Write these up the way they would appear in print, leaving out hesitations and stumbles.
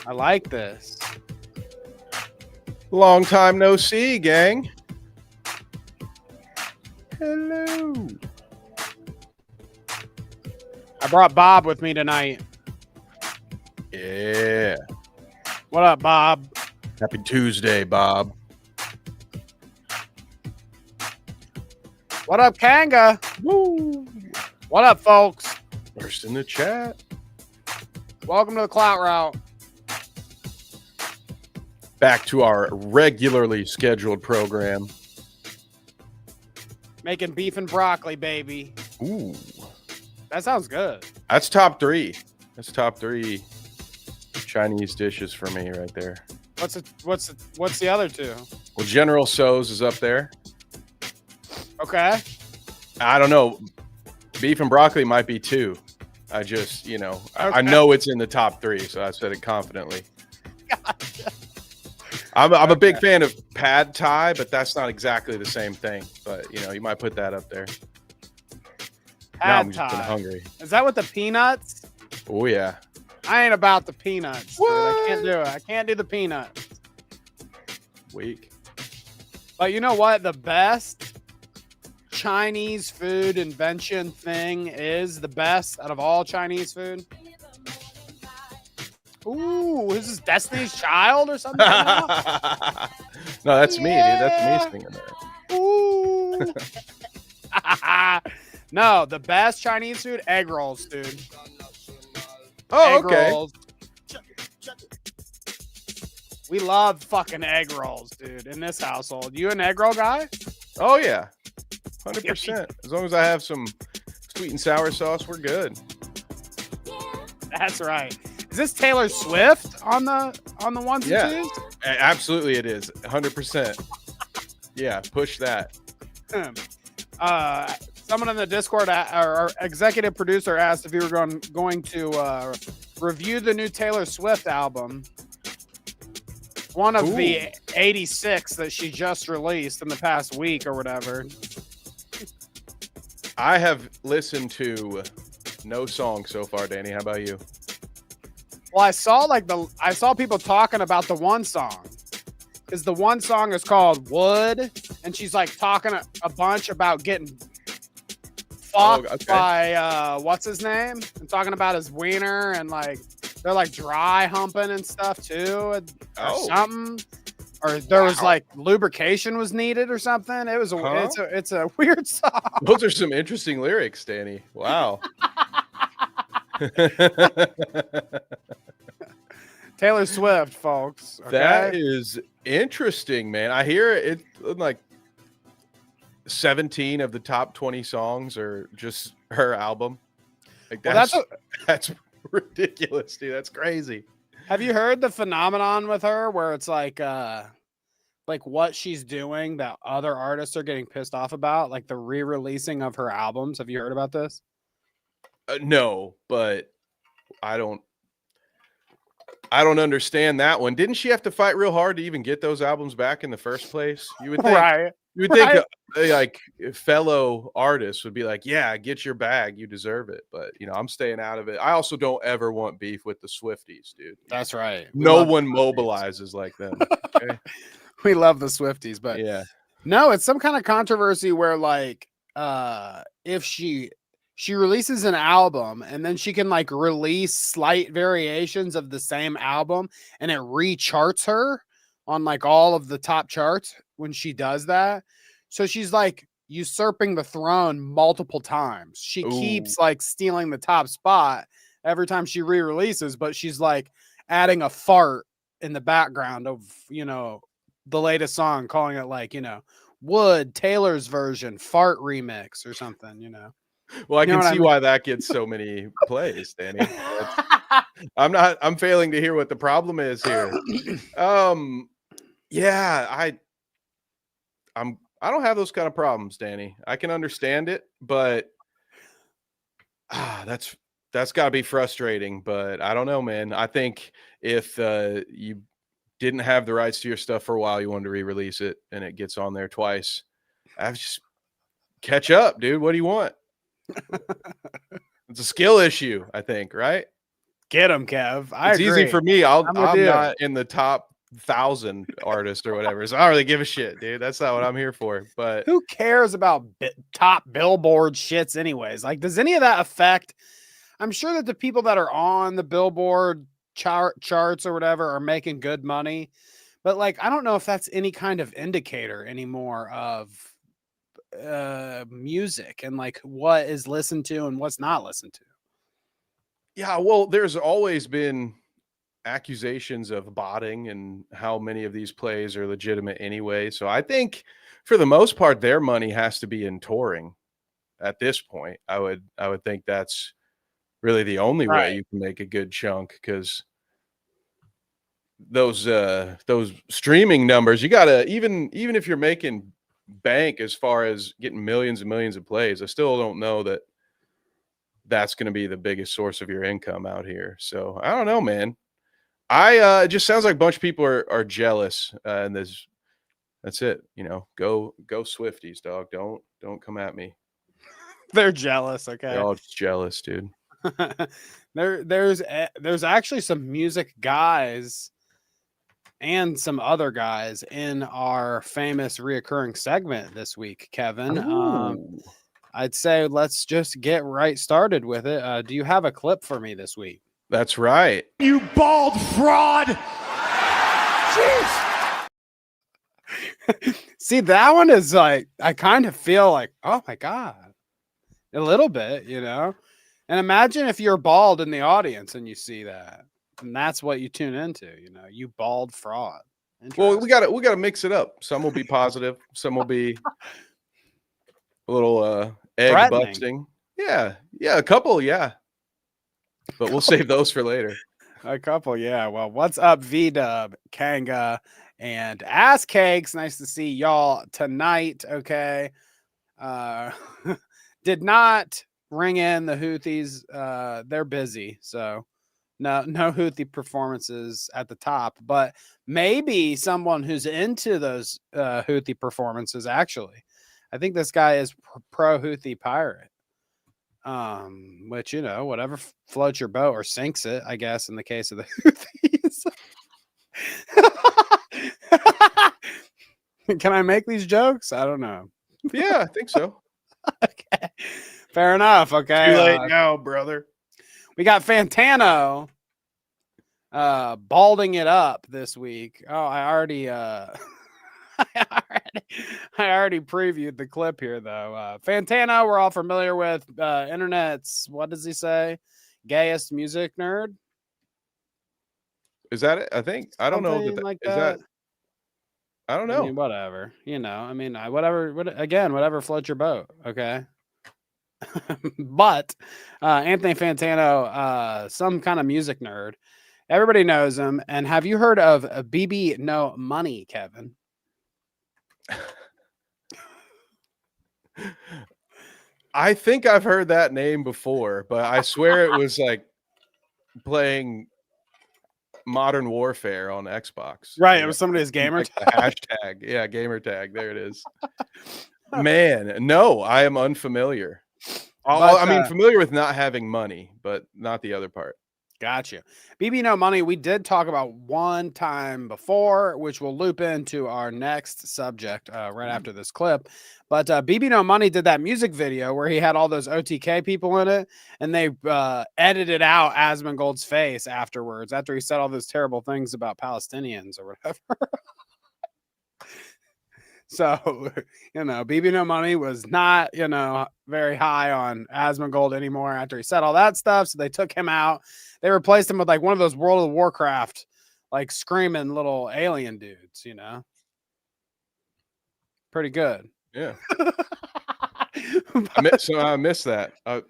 I like this. Long time no see, gang. Hello. I brought Bob with me tonight. Yeah. What up, Bob? Happy Tuesday, Bob. What up, Kanga? Woo. What up, folks? First in the chat. Welcome to the Clout Route. Back to our regularly scheduled program. Making beef and broccoli, baby. Ooh. That sounds good. That's top three. That's top three Chinese dishes for me right there. What's the other two? Well, General Tso's is up there. Okay. I don't know. Beef and broccoli might be two. I just, Okay. I know it's in the top three, so I said it confidently. Gotcha. I'm a big fan of pad thai, but that's not exactly the same thing. But, you might put that up there. Now I'm just getting hungry. Is that with the peanuts? Oh, yeah. I ain't about the peanuts. Dude. I can't What? do it. I can't do the peanuts. Weak. But you know what? The best Chinese food invention thing is the best out of all Chinese food. Ooh, is this Destiny's Child or something? No, that's me, dude. That's me singing that. Ooh. No, the best Chinese food, egg rolls, dude. Oh, Egg okay. rolls. We love fucking egg rolls, dude, in this household. You an egg roll guy? Oh, yeah. 100%. As long as I have some sweet and sour sauce, we're good. That's right. Is this Taylor Swift on the ones Yeah. and twos? Absolutely, it is. 100%. Yeah, push that. Someone in the Discord, our executive producer, asked if you were going to review the new Taylor Swift album. One of the 86 that she just released in the past week or whatever. I have listened to no song so far, Danny. How about you? Well, I saw people talking about the one song. Because the one song is called Wood, and she's like talking a bunch about getting fucked by what's his name? And talking about his wiener, and like they're like dry humping and stuff too, or something. Or there was like lubrication was needed or something. It was it's a weird song. Those are some interesting lyrics, Danny. Wow. Taylor Swift, folks. Okay? That is interesting, man. I hear it like 17 of the top 20 songs are just her album. Like that's ridiculous, dude. That's crazy. Have you heard the phenomenon with her where it's like what she's doing that other artists are getting pissed off about, like the re-releasing of her albums? Have you heard about this? No, but I don't understand that one. Didn't she have to fight real hard to even get those albums back in the first place? You would think, right. You would think like fellow artists would be like, yeah, get your bag. You deserve it. But, I'm staying out of it. I also don't ever want beef with the Swifties, dude. That's right. No one mobilizes like them. Okay? We love the Swifties, but yeah. No, it's some kind of controversy where like if she releases an album and then she can like release slight variations of the same album and it recharts her on like all of the top charts when she does that. So she's like usurping the throne multiple times. She keeps like stealing the top spot every time she re-releases, but she's like adding a fart in the background of, the latest song, calling it like, Wood, Taylor's version, fart remix or something, Well, I can see why that gets so many plays, Danny. I'm failing to hear what the problem is here. Yeah, I don't have those kind of problems, Danny. I can understand it, but that's got to be frustrating. But I don't know, man. I think if you didn't have the rights to your stuff for a while, you wanted to re-release it, and it gets on there twice, I just catch up, dude. What do you want? It's a skill issue, I think, right? Get him, Kev. I It's agree. easy for me. I'm with I'm you. not in the top 1,000 artists or whatever, so I don't really give a shit, dude. That's not what I'm here for. But Who cares about top Billboard shits, anyways? Like, does any of that affect? I'm sure that the people that are on the Billboard charts or whatever are making good money, but like, I don't know if that's any kind of indicator anymore of music and like what is listened to and what's not listened to. yeah, well, there's always been accusations of botting and how many of these plays are legitimate anyway. So I think for the most part, their money has to be in touring at this point. I would think that's really the only way Right. you can make a good chunk, because those streaming numbers, you gotta, even if you're making bank as far as getting millions and millions of plays, I still don't know that that's going to be the biggest source of your income out here. So I don't know, man. It just sounds like a bunch of people are jealous, and that's it. You know, go Swifties, dog. Don't come at me. They're jealous. Okay. They're all just jealous, dude. There's actually some music guys and some other guys in our famous reoccurring segment this week, Kevin. Ooh. I'd say let's just get right started with it. Do you have a clip for me this week? That's right. You bald fraud. Jeez. See, that one is like, I kind of feel like, oh my God, a little bit, you know? And imagine if you're bald in the audience and you see that, and that's what you tune into, you know, you bald fraud. Well, we gotta mix it up. Some will be positive, some will be a little egg busting. Yeah, a couple, yeah. But we'll save those for later. A couple, yeah. Well, what's up, Idubbbz, Kanga, and Ass Cakes? Nice to see y'all tonight. Okay. Did not ring in the Houthis. They're busy, so no Houthi performances at the top, but maybe someone who's into those Houthi performances. Actually, I think this guy is pro Houthi pirate. Which, you know, whatever floats your boat or sinks it, I guess, in the case of the Houthis. Can I make these jokes? I don't know. Yeah, I think so. Okay. Fair enough. Okay. Too late now, brother. We got Fantano balding it up this week. Oh, I already I already previewed the clip here, though. Fantano, we're all familiar with. Internet's, what does he say? Gayest music nerd. Is that it? I think. I don't know. Like is that? I don't know. I mean, whatever. You know, I mean, whatever floats your boat. Okay. But Anthony Fantano, some kind of music nerd. Everybody knows him. And have you heard of BB No Money, Kevin? I think I've heard that name before, but I swear it was like playing Modern Warfare on Xbox. Right, it was somebody's gamer like the hashtag. Yeah, gamer tag. There it is. Man, no, I am unfamiliar. I mean, familiar with not having money, but not the other part. Gotcha. BB No Money, we did talk about one time before, which will loop into our next subject right after this clip. But BB No Money did that music video where he had all those OTK people in it, and they edited out Asmongold's face afterwards, after he said all those terrible things about Palestinians or whatever. So, you know, BB No Money was not, you know, very high on Asmongold anymore after he said all that stuff. So they took him out. They replaced him with like one of those World of Warcraft, like screaming little alien dudes, you know. Pretty good. Yeah. I missed that. That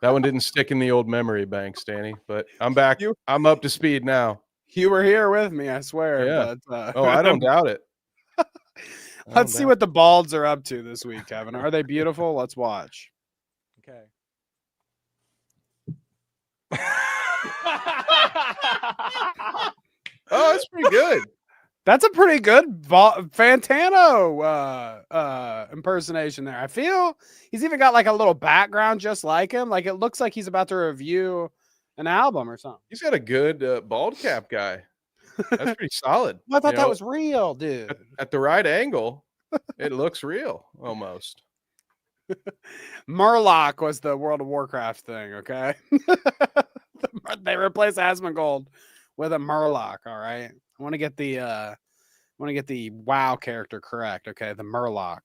one didn't stick in the old memory banks, Danny, but I'm back. I'm up to speed now. You were here with me, I swear. Yeah. But, I don't doubt it. Let's see what the balds are up to this week, Kevin. Are they beautiful? Let's watch. Okay. Oh, that's pretty good. That's a pretty good Fantano impersonation there. I feel he's even got like a little background just like him. Like it looks like he's about to review an album or something. He's got a good bald cap guy. That's pretty solid. I thought You that know, was real, dude. at the right angle, it looks real almost. Murloc was the World of Warcraft thing, okay? They replaced Asmongold with a Murloc, all right? I want to get the WoW character correct, okay? The Murloc.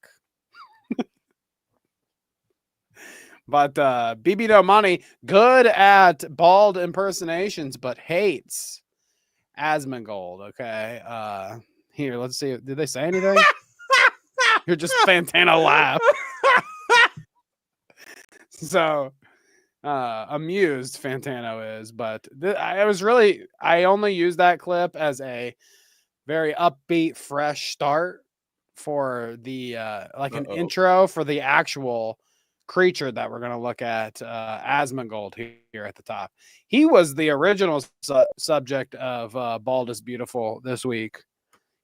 But BB No Money, good at bald impersonations, but hates Asmongold, okay? Here, let's see. Did they say anything? You're just Fantana laugh. So amused Fantano is, but I only used that clip as a very upbeat, fresh start for the an intro for the actual creature that we're going to look at, Asmongold here at the top. He was the original subject of Bald is Beautiful this week.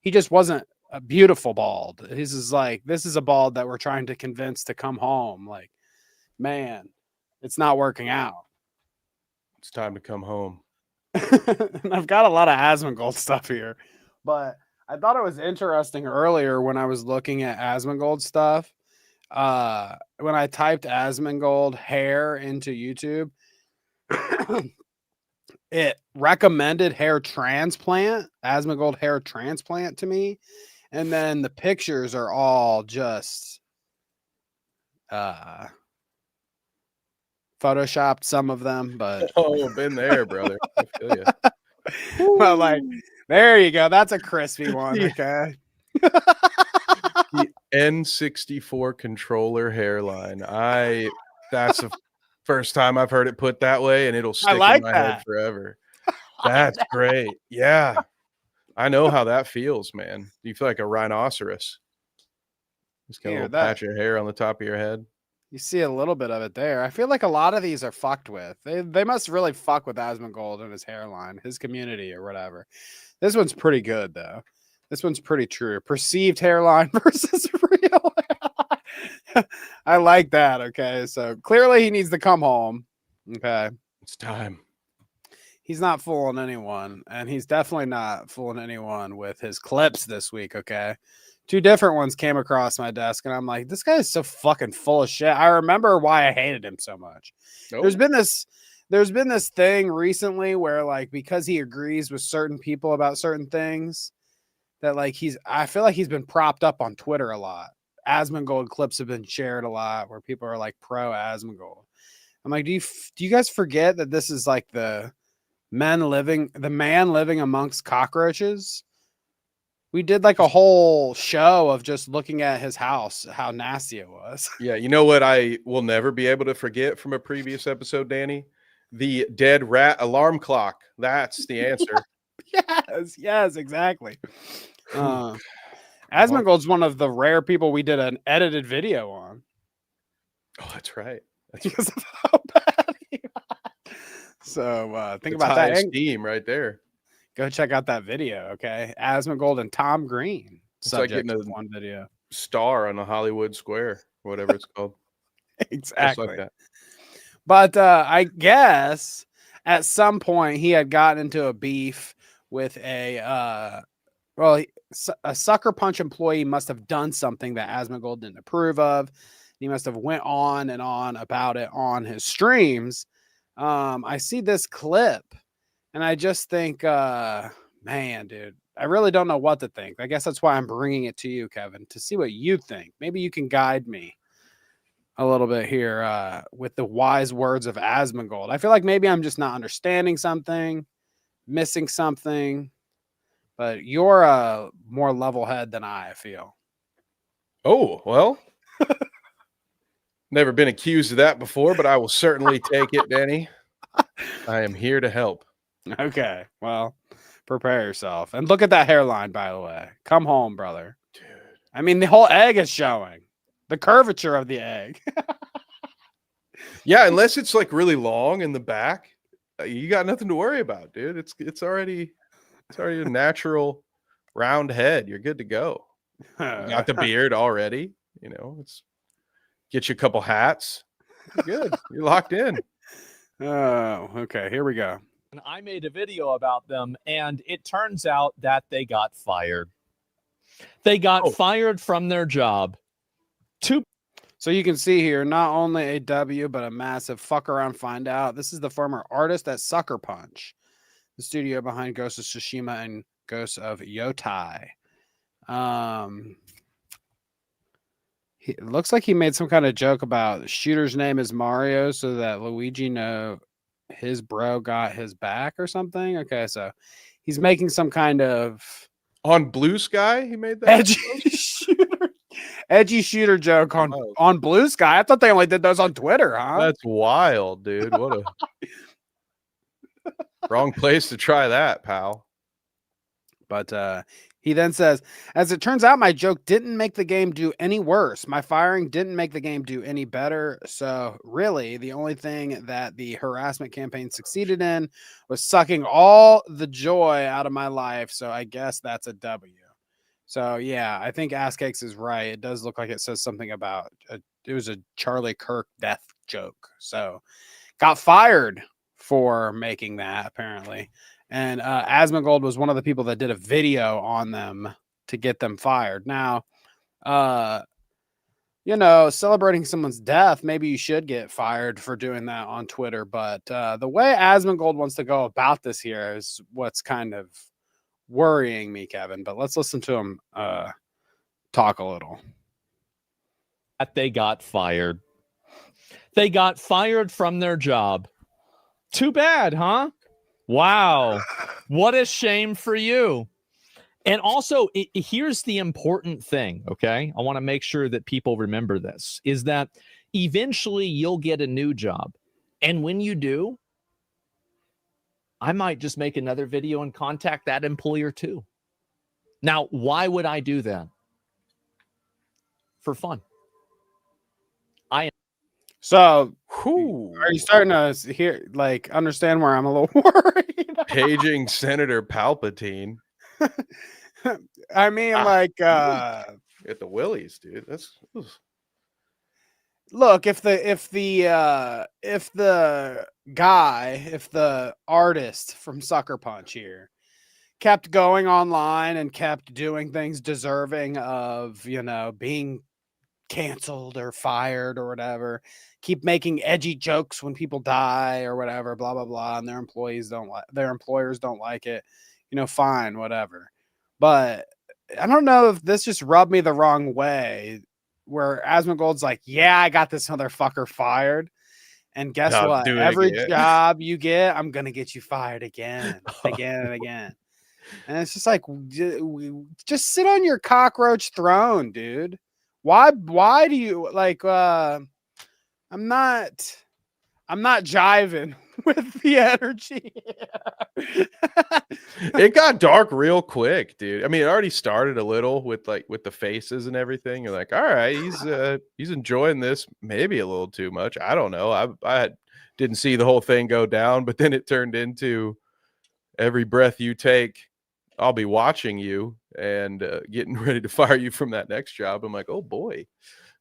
He just wasn't a beautiful bald. This is a bald that we're trying to convince to come home. Like, man, it's not working out. It's time to come home. And I've got a lot of Asmongold stuff here, but I thought it was interesting earlier when I was looking at Asmongold stuff. When I typed Asmongold hair into YouTube, it recommended hair transplant, Asmongold hair transplant to me. And then the pictures are all just photoshopped, some of them, but been there, brother. I feel you. Well, like, there you go. That's a crispy one. Okay. The N64 controller hairline. That's the first time I've heard it put that way, and it'll stick in my head forever. That's great. Yeah. I know how that feels, man. You feel like a rhinoceros. Just got a little patch of hair on the top of your head. You see a little bit of it there. I feel like a lot of these are fucked with. They must really fuck with Asmongold and his hairline, his community or whatever. This one's pretty good, though. This one's pretty true. Perceived hairline versus real hairline. I like that, okay? So clearly he needs to come home. Okay. It's time. He's not fooling anyone, and he's definitely not fooling anyone with his clips this week, okay? 2 different ones came across my desk, and I'm like, this guy is so fucking full of shit. I remember why I hated him so much. Nope. There's been this thing recently where, like, because he agrees with certain people about certain things, that like I feel like he's been propped up on Twitter a lot. Asmongold clips have been shared a lot where people are like pro Asmongold. I'm like, do you guys forget that this is like the man living amongst cockroaches? We did like a whole show of just looking at his house, how nasty it was. Yeah, you know what I will never be able to forget from a previous episode, Danny? The dead rat alarm clock. That's the answer. Yes, exactly. Asmongold's one of the rare people we did an edited video on. Oh, that's right. That's because of how bad he was. So think about that. Steam right there. Go check out that video, okay? Asmongold and Tom Green. It's like getting a one video star on a Hollywood Square, whatever it's called. Exactly. Just like that. But I guess at some point he had gotten into a beef with a Sucker Punch employee must have done something that Asmongold didn't approve of. He must have went on and on about it on his streams. I see this clip and I just think, man, dude, I really don't know what to think. I guess that's why I'm bringing it to you, Kevin, to see what you think. Maybe you can guide me a little bit here with the wise words of Asmongold. I feel like maybe I'm just not understanding something, missing something, but you're a more level head than I feel. Oh, well, never been accused of that before, but I will certainly take it, Danny. I am here to help. Okay, well, prepare yourself. And look at that hairline, by the way. Come home, brother. Dude. I mean, the whole egg is showing. The curvature of the egg. Yeah, unless it's like really long in the back, you got nothing to worry about, dude. It's already a natural round head. You're good to go. You got the beard already. You know, get you a couple hats. You're good. You're locked in. Oh, okay. Here we go. And I made a video about them, and it turns out that they got fired. They got fired from their job. So you can see here, not only a W, but a massive fuck around find out. This is the former artist at Sucker Punch, the studio behind Ghost of Tsushima and Ghost of Yotai. It looks like he made some kind of joke about the shooter's name is Mario, so that Luigi know his bro got his back or something. Okay, so he's making some kind of On Blue Sky, he made that edgy shooter joke on Blue Sky. I thought they only did those on Twitter, huh? That's wild, dude. What a wrong place to try that, pal. But he then says, as it turns out, my joke didn't make the game do any worse. My firing didn't make the game do any better. So really, the only thing that the harassment campaign succeeded in was sucking all the joy out of my life. So I guess that's a W. So yeah, I think Ass Cakes is right. It does look like it says something about it was a Charlie Kirk death joke. So got fired for making that, apparently. And Asmongold was one of the people that did a video on them to get them fired. Now, celebrating someone's death, maybe you should get fired for doing that on Twitter. But the way Asmongold wants to go about this here is what's kind of worrying me, Kevin. But let's listen to him talk a little. They got fired. They got fired from their job. Too bad, huh? Wow. What a shame for you. And also, here's the important thing, okay? I want to make sure that people remember this, is that eventually you'll get a new job. And when you do, I might just make another video and contact that employer too. Now, why would I do that? For fun. So, are you starting to hear, understand where I'm a little worried? Paging Senator Palpatine. I mean, at the Willies, dude. That's look, if the artist from Sucker Punch here kept going online and kept doing things deserving of, being canceled or fired or whatever, keep making edgy jokes when people die or whatever, blah blah blah, and their employers don't like it, fine, whatever. But I don't know if this just rubbed me the wrong way, where Asmongold's like, yeah, I got this motherfucker fired, and guess what, every job you get, I'm gonna get you fired again and again. And it's just like, just sit on your cockroach throne, dude. Why do you I'm not jiving with the energy. It got dark real quick, dude. I mean, it already started a little with the faces and everything. You're like, all right, he's enjoying this maybe a little too much. I don't know. I didn't see the whole thing go down, but then it turned into every breath you take, I'll be watching you and getting ready to fire you from that next job. I'm like, oh boy,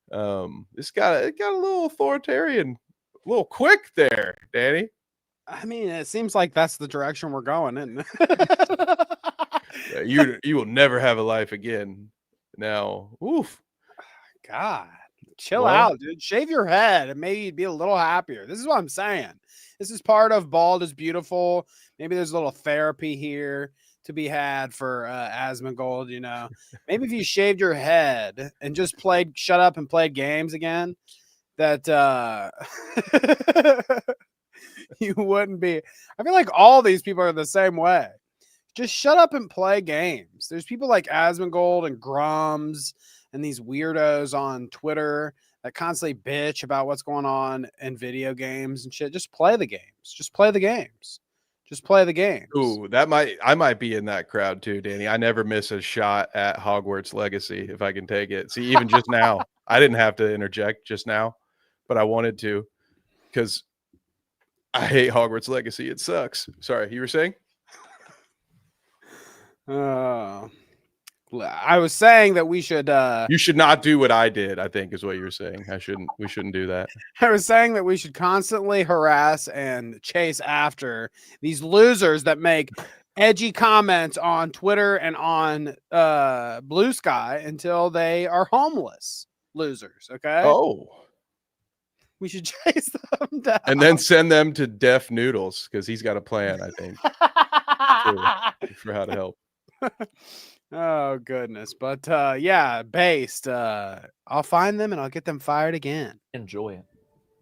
it got a little authoritarian, a little quick there, Danny. I mean, it seems like that's the direction we're going in. You will never have a life again. Now, oof, God, chill out, dude. Shave your head and maybe you'd be a little happier. This is what I'm saying. This is part of Bald is Beautiful. Maybe there's a little therapy here to be had for Asmongold, Maybe if you shaved your head and just shut up and played games again, that you wouldn't be. I feel like all these people are the same way. Just shut up and play games. There's people like Asmongold and Grums and these weirdos on Twitter that constantly bitch about what's going on in video games and shit. Just play the games. Just play the games. Just play the games. Ooh, I might be in that crowd too, Danny. I never miss a shot at Hogwarts Legacy if I can take it. See, even just now, I didn't have to interject just now, but I wanted to because I hate Hogwarts Legacy. It sucks. Sorry, you were saying? I was saying that we should. You should not do what I did, I think is what you're saying. We shouldn't do that. I was saying that we should constantly harass and chase after these losers that make edgy comments on Twitter and on Blue Sky until they are homeless losers. Okay. Oh. We should chase them down. And then send them to Deaf Noodles because he's got a plan, I think, for how to help. Oh goodness. But yeah, based. I'll find them and I'll get them fired again. Enjoy it.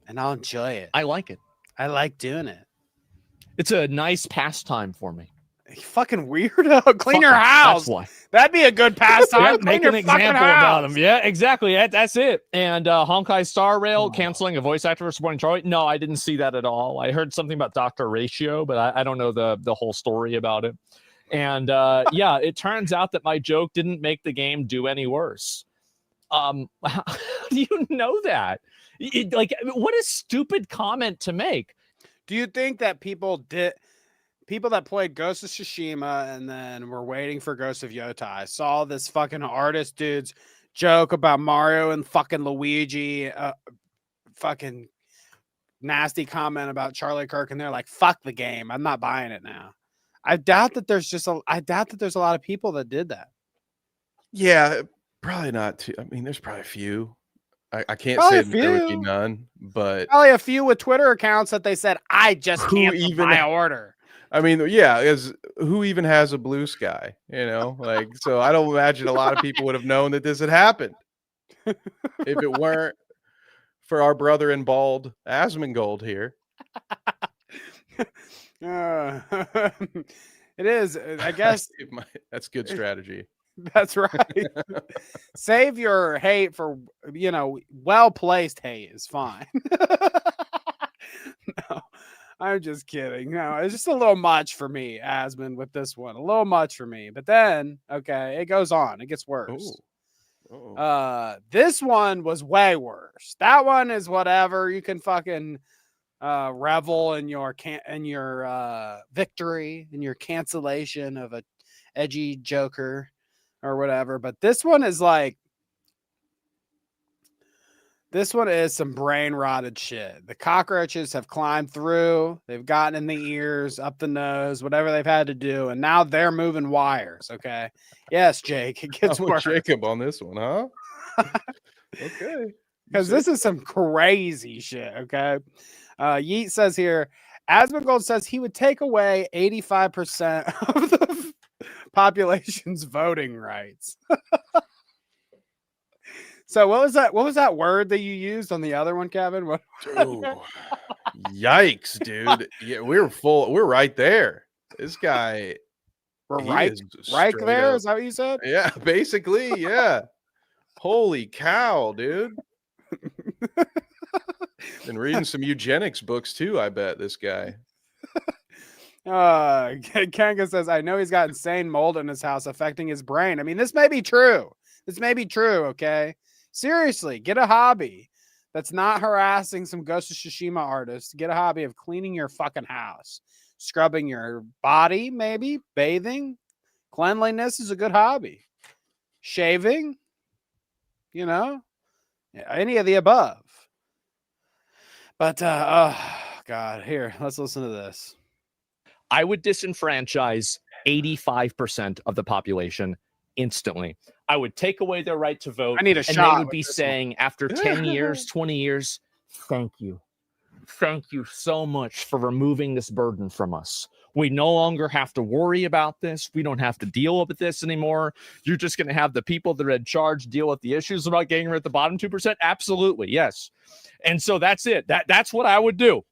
And I'll enjoy it. I like it. I like doing it. It's a nice pastime for me. You fucking weirdo. Clean your house. That's why. That'd be a good pastime. Yeah, Clean make your an fucking example about house. him. Yeah, exactly. That's it. And Honkai Star Rail canceling a voice actor for supporting Troy. No, I didn't see that at all. I heard something about Dr. Ratio, but I don't know the whole story about it. And yeah, it turns out that my joke didn't make the game do any worse. How do you know that? Like, what a stupid comment to make. Do you think that people that played Ghost of Tsushima and then were waiting for Ghost of Yotai saw this fucking artist dude's joke about Mario and fucking Luigi, fucking nasty comment about Charlie Kirk, and they're like, fuck the game, I'm not buying it now? I doubt that there's a lot of people that did that. Yeah, probably not too. I mean, there's probably a few. I can't Probably say a that there would be few. none, but Probably a few with Twitter accounts that they said, I just Who can't even- my order. I mean, yeah, who even has a Blue Sky? You know, like, so I don't imagine a lot of people would have known that this had happened if it weren't for our brother in bald Asmongold here. It is, I guess. That's good strategy. That's right. Save your hate for, well-placed hate is fine. No, I'm just kidding. No, it's just a little much for me, Asmon, with this one. A little much for me. But then, okay, it goes on. It gets worse. Oh. This one was way worse. That one is whatever. You can fucking revel in your victory, in your cancellation of a edgy joker or whatever. But this one is like, this one is some brain rotted shit. The cockroaches have climbed through, they've gotten in the ears, up the nose, whatever they've had to do, and now they're moving wires. Okay. Yes, Jake, it gets I'm with worse. Jacob on this one, huh? Okay. Because this is some crazy shit. Okay. Yeet says here, Asmongold says he would take away 85% of the population's voting rights. So what was that? What was that word that you used on the other one, Kevin? What? Oh, yikes, dude. Yeah, we're right there. This guy, We're he right is there. straight up- Is that what you said? Yeah, basically, yeah. Holy cow, dude. Been reading some eugenics books too, I bet, this guy. Kanga says, I know he's got insane mold in his house affecting his brain. I mean, this may be true. Okay. Seriously, get a hobby that's not harassing some Ghost of Tsushima artists. Get a hobby of cleaning your fucking house, scrubbing your body, maybe bathing. Cleanliness is a good hobby. Shaving, any of the above. But oh God, here, let's listen to this. I would disenfranchise 85% of the population instantly. I would take away their right to vote. I need a and shot. they would be saying after 10 years, 20 years, thank you. Thank you so much for removing this burden from us. We no longer have to worry about this. We don't have to deal with this anymore. You're just going to have the people that are in charge deal with the issues about getting rid of the bottom 2%. Absolutely. Yes. And so that's it. That's what I would do.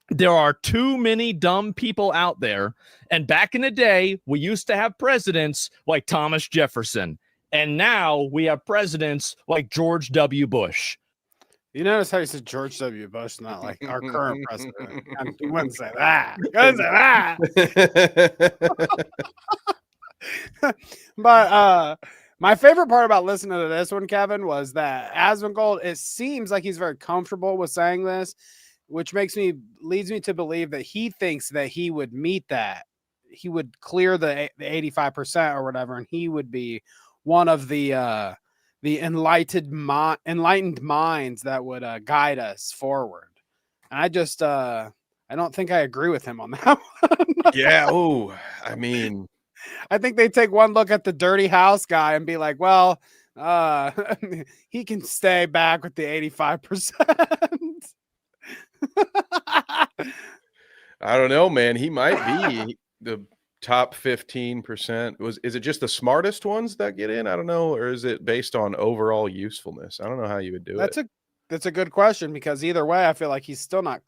There are too many dumb people out there. And back in the day, we used to have presidents like Thomas Jefferson. And now we have presidents like George W. Bush. You notice how you said George W. Bush, not like our current president. You wouldn't say that. You wouldn't say that. But my favorite part about listening to this one, Kevin, was that Asmongold, it seems like he's very comfortable with saying this, which leads me to believe that he thinks that he would meet that. clear the 85% or whatever, and he would be one of the enlightened minds that would guide us forward. And I just I don't think I agree with him on that one. Yeah. Oh, I mean, I think they take one look at the dirty house guy and be like, well, he can stay back with the 85%. I don't know, man. He might be the top 15%. Is it just the smartest ones that get in? I don't know. Or is it based on overall usefulness? I don't know how you would do it. That's a good question, because either way, I feel like he's still not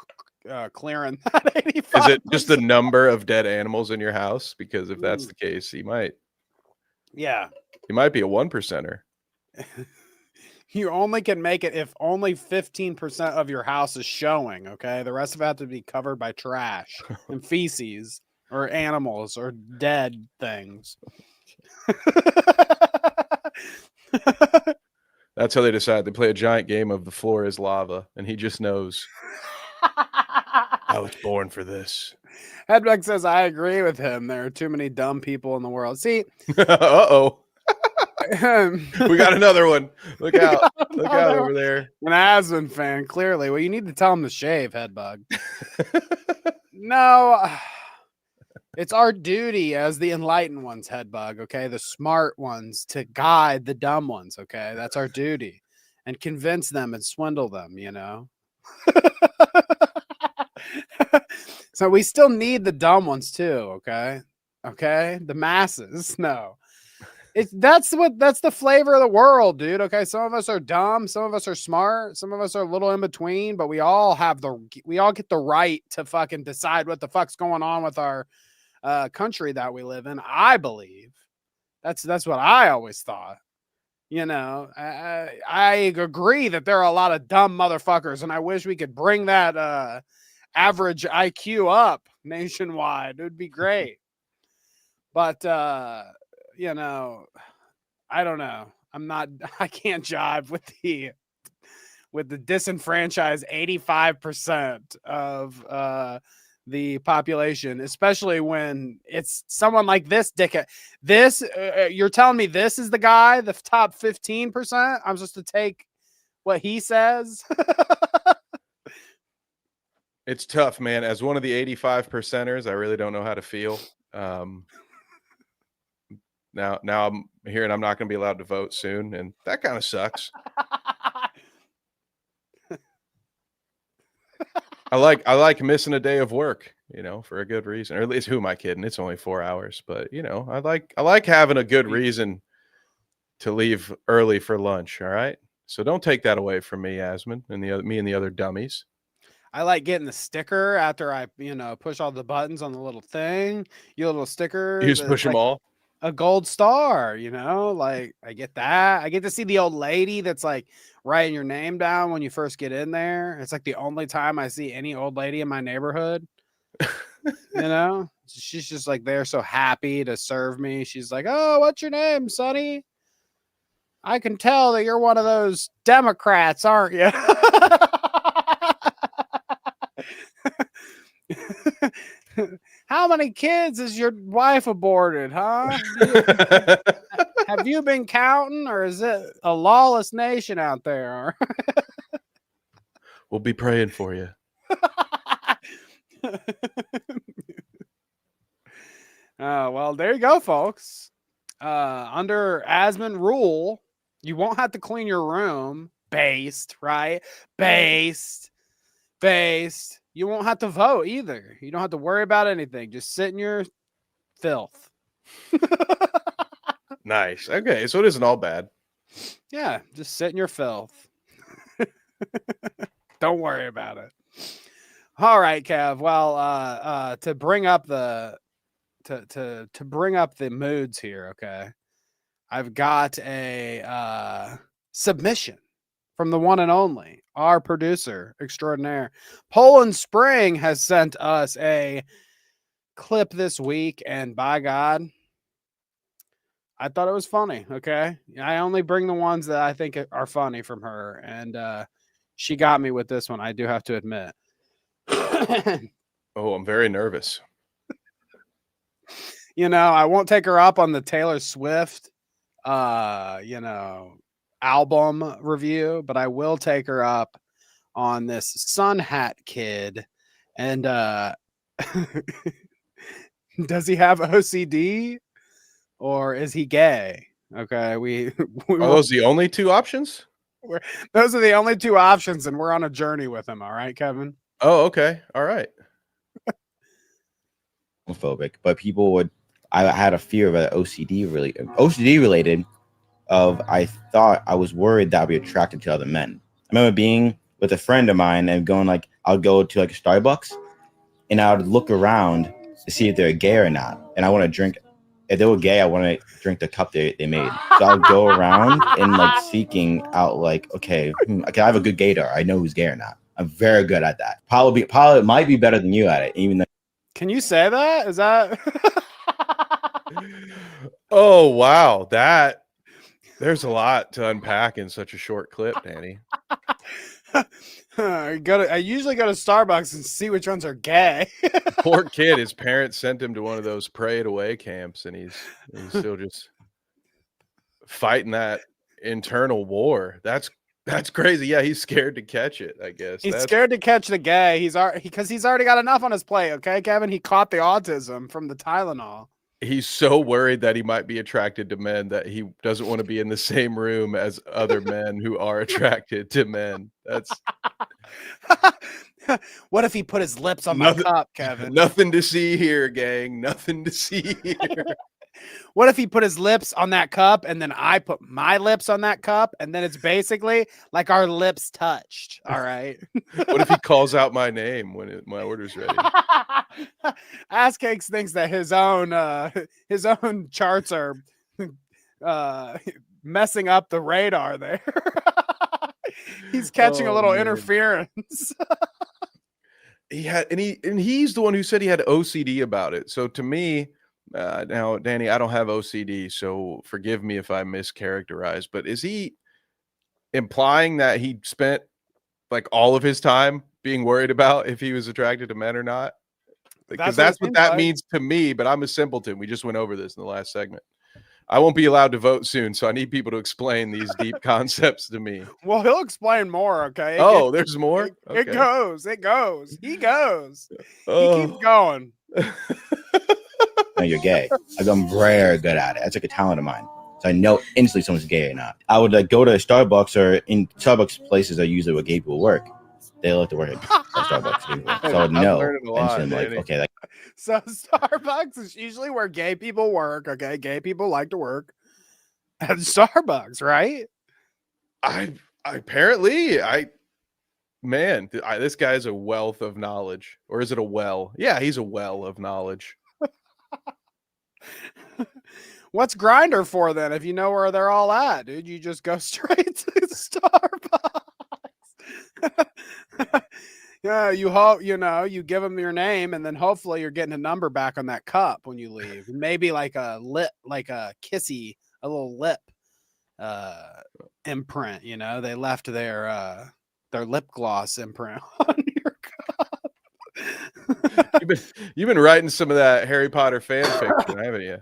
clearing that 85%. Is it just the number of dead animals in your house? Because if that's the case, he might be a 1%er. You only can make it if only 15% of your house is showing. Okay, the rest of it have to be covered by trash and feces or animals or dead things. That's how they decide. They play a giant game of the floor is lava, and he just knows. I was born for this. Hedbeck says, I agree with him. There are too many dumb people in the world. See, uh-oh. We got another one. Look out. Look out over there. An Asmon fan, clearly. Well, you need to tell him to shave, Hedbug. No, it's our duty as the enlightened ones, Hedbug, okay? The smart ones to guide the dumb ones, okay? That's our duty. And convince them and swindle them, you know? So we still need the dumb ones too, okay? Okay? The masses, no. That's the flavor of the world, dude. Okay, some of us are dumb, some of us are smart, some of us are a little in between, but we all get the right to fucking decide what the fuck's going on with our country that we live in. I believe that's what I always thought. You know, I agree that there are a lot of dumb motherfuckers, and I wish we could bring that average IQ up nationwide. It would be great. But you know, I don't know. I can't jive with the disenfranchised 85% of the population, especially when it's someone like this dickhead. You're telling me this is the guy, the top 15%? I'm supposed to take what he says? It's tough, man. As one of the 85%ers, I really don't know how to feel. Now I'm hearing I'm not going to be allowed to vote soon, and that kind of sucks. I like missing a day of work, you know, for a good reason. Or at least, who am I kidding? It's only 4 hours, but you know, I like having a good reason to leave early for lunch. All right, so don't take that away from me, Asmon, and me and the other dummies. I like getting the sticker after I, push all the buttons on the little thing. Your little sticker. You just push them all. A gold star, like I get that. I get to see the old lady that's like writing your name down when you first get in there. It's like the only time I see any old lady in my neighborhood. She's just like there so happy to serve me. She's like, "Oh, what's your name, Sonny? I can tell that you're one of those Democrats, aren't you?" How many kids has your wife aborted, huh? Have you been counting, or is it a lawless nation out there? We'll be praying for you. Well, there you go, folks. Under Asmon rule, you won't have to clean your room. Based, right? Based. You won't have to vote either. You don't have to worry about anything. Just sit in your filth. Nice. Okay, so it isn't all bad. Yeah, just sit in your filth. Don't worry about it. All right, Kev. Well, to bring up the moods here, okay. I've got a submission from the one and only, our producer extraordinaire. Poland Spring has sent us a clip this week, and by God, I thought it was funny, okay? I only bring the ones that I think are funny from her, and she got me with this one, I do have to admit. Oh, I'm very nervous. You know, I won't take her up on the Taylor Swift, album review, but I will take her up on this Sun Hat kid. And does he have OCD or is he gay? Okay, we Are those the only two options? those are the only two options, and we're on a journey with him. All right, Kevin. Oh, okay. All right. Homophobic, but people would. I had a fear of OCD related. I thought I was worried that I'd be attracted to other men. I remember being with a friend of mine and going like, I'll go to like a Starbucks, and I would look around to see if they're gay or not, and I want to drink. If they were gay, I want to drink the cup they made. So I'll go around and like seeking out like, okay, I have a good gaydar. I know who's gay or not. I'm very good at that. Probably might be better than you at it, even though. Can you say that? Is that? Oh wow, there's a lot to unpack in such a short clip, Danny. I usually go to Starbucks and see which ones are gay. Poor kid, his parents sent him to one of those pray it away camps, and he's still just fighting that internal war. That's crazy. Yeah, he's scared to catch it, I guess. He's scared to catch the gay. Because he's already got enough on his plate. Okay, Kevin. He caught the autism from the Tylenol. He's so worried that he might be attracted to men that he doesn't want to be in the same room as other men who are attracted to men. That's what if he put his lips on my cup, Kevin? Nothing to see here, gang. Nothing to see here. What if he put his lips on that cup and then I put my lips on that cup and then it's basically like our lips touched? All right. What if he calls out my name when my order's ready? Ass Cakes thinks that his own charts are messing up the radar there. He's catching a little interference. He's the one who said he had OCD about it. So to me, now, Danny, I don't have OCD, so forgive me if I mischaracterize, but is he implying that he spent like all of his time being worried about if he was attracted to men or not? Because that's what that means to me, but I'm a simpleton. We just went over this in the last segment. I won't be allowed to vote soon, so I need people to explain these deep concepts to me. Well, he'll explain more, okay? There's more? It goes. He goes. He keeps going. No, you're gay. I'm very good at it. That's like a talent of mine. So I know instantly someone's gay or not. I would go to Starbucks, or in Starbucks places are usually where gay people work. They like to work at Starbucks. So I would know instantly, like, okay. So Starbucks is usually where gay people work. Okay, gay people like to work at Starbucks, right? This guy's a wealth of knowledge. Or is it a well? Yeah, he's a well of knowledge. What's Grindr for then? If you know where they're all at, dude, you just go straight to Starbucks. Yeah, you hope you give them your name, and then hopefully you're getting a number back on that cup when you leave. Maybe like a lip, like a kissy, a little lip imprint. They left their lip gloss imprint on your cup. You've been writing some of that Harry Potter fan fiction, haven't you?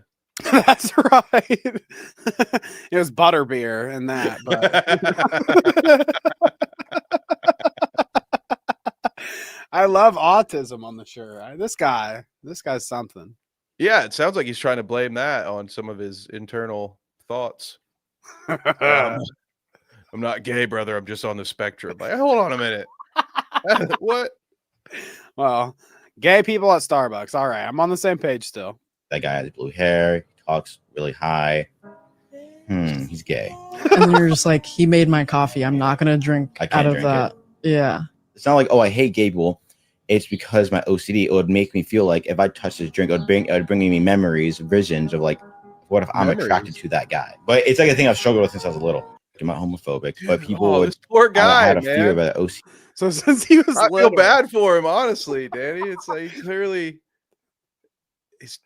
That's right. It was butterbeer and that. But I love autism on the shirt. This guy's something. Yeah, it sounds like he's trying to blame that on some of his internal thoughts. I'm not gay, brother. I'm just on the spectrum. Like, hold on a minute. What? Well, gay people at Starbucks. All right, I'm on the same page still. That guy has blue hair. He talks really high. He's gay. And you're just like, he made my coffee. I'm not gonna drink out of that. Yeah. It's not like, oh, I hate gay people. It's because my OCD, it would make me feel like if I touch this drink, it would bring me memories, visions of like, what if I'm attracted to that guy? But it's like a thing I've struggled with since I was little. I'm not homophobic, but people this poor guy, I had a fear about OCD. So since he was I feel bad for him, honestly, Danny. It's like clearly he's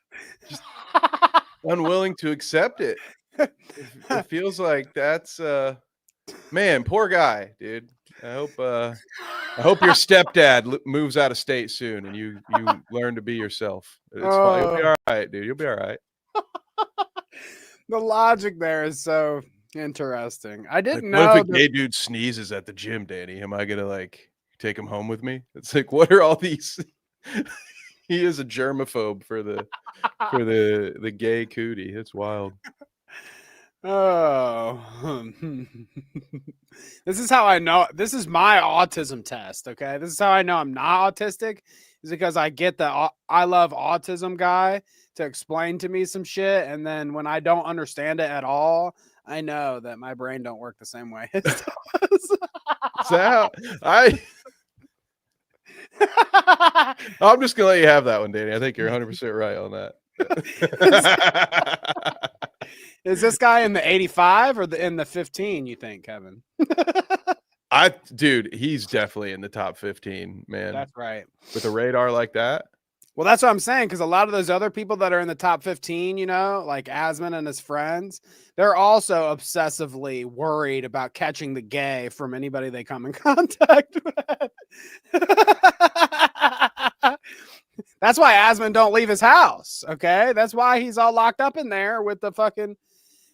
just unwilling to accept it. It feels like that's man, poor guy, dude. I hope I hope your stepdad moves out of state soon, and you learn to be yourself. It's fine. You'll be all right, dude. You'll be all right. The logic there is so interesting. I didn't What know. if a gay dude sneezes at the gym, Danny? Am I gonna like take him home with me? It's like, what are all these? He is a germaphobe for the gay cootie. It's wild. Oh, this is how I know. This is my autism test. Okay, this is how I know I'm not autistic. Is because I get the I love autism guy to explain to me some shit, and then when I don't understand it at all, I know that my brain don't work the same way. It does. So I'm just gonna let you have that one, Danny. I think you're 100% right on that. Is this guy in the 85 or in the 15? You think, Kevin? Dude, he's definitely in the top 15, man. That's right. With a radar like that. Well, that's what I'm saying, because a lot of those other people that are in the top 15, you know, like Asmon and his friends, they're also obsessively worried about catching the gay from anybody they come in contact with. That's why Asmon don't leave his house, okay? That's why he's all locked up in there with the fucking...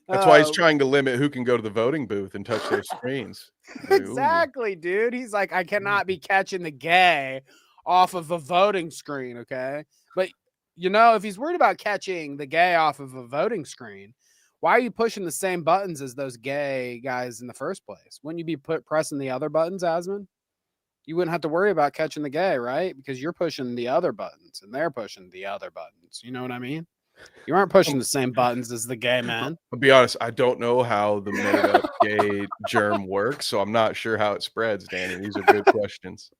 That's why he's trying to limit who can go to the voting booth and touch their screens. Exactly, dude. He's like, I cannot be catching the gay off of a voting screen, okay? But, you know, if he's worried about catching the gay off of a voting screen, why are you pushing the same buttons as those gay guys in the first place? Wouldn't you be pressing the other buttons, Asmon? You wouldn't have to worry about catching the gay, right? Because you're pushing the other buttons and they're pushing the other buttons. You know what I mean? You aren't pushing the same buttons as the gay man. I'll be honest, I don't know how the made-up gay germ works, so I'm not sure how it spreads, Danny. These are good questions.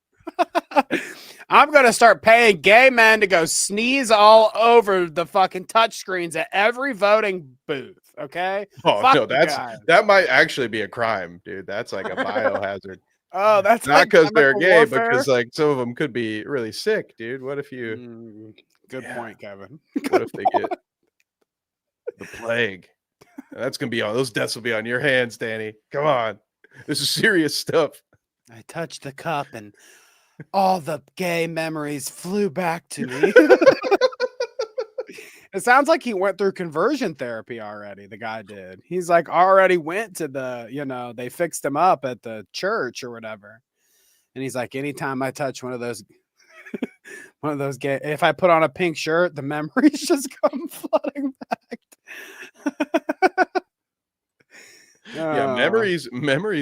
I'm going to start paying gay men to go sneeze all over the fucking touch screens at every voting booth, okay? Oh, Fuck no, guys. that might actually be a crime, dude. That's like a biohazard. Oh, that's not like because they're chemical gay, warfare? because like some of them could be really sick, dude. What if you... Good point, Kevin. What if they get the plague? That's gonna be on those deaths will be on your hands, Danny. Come on, this is serious stuff. I touched the cup and all the gay memories flew back to me. It sounds like he went through conversion therapy already. The guy did. He's like already went to the, you know, they fixed him up at the church or whatever. And he's like, anytime I touch one of those gay, if I put on a pink shirt, the memories just come flooding back. Yeah, memories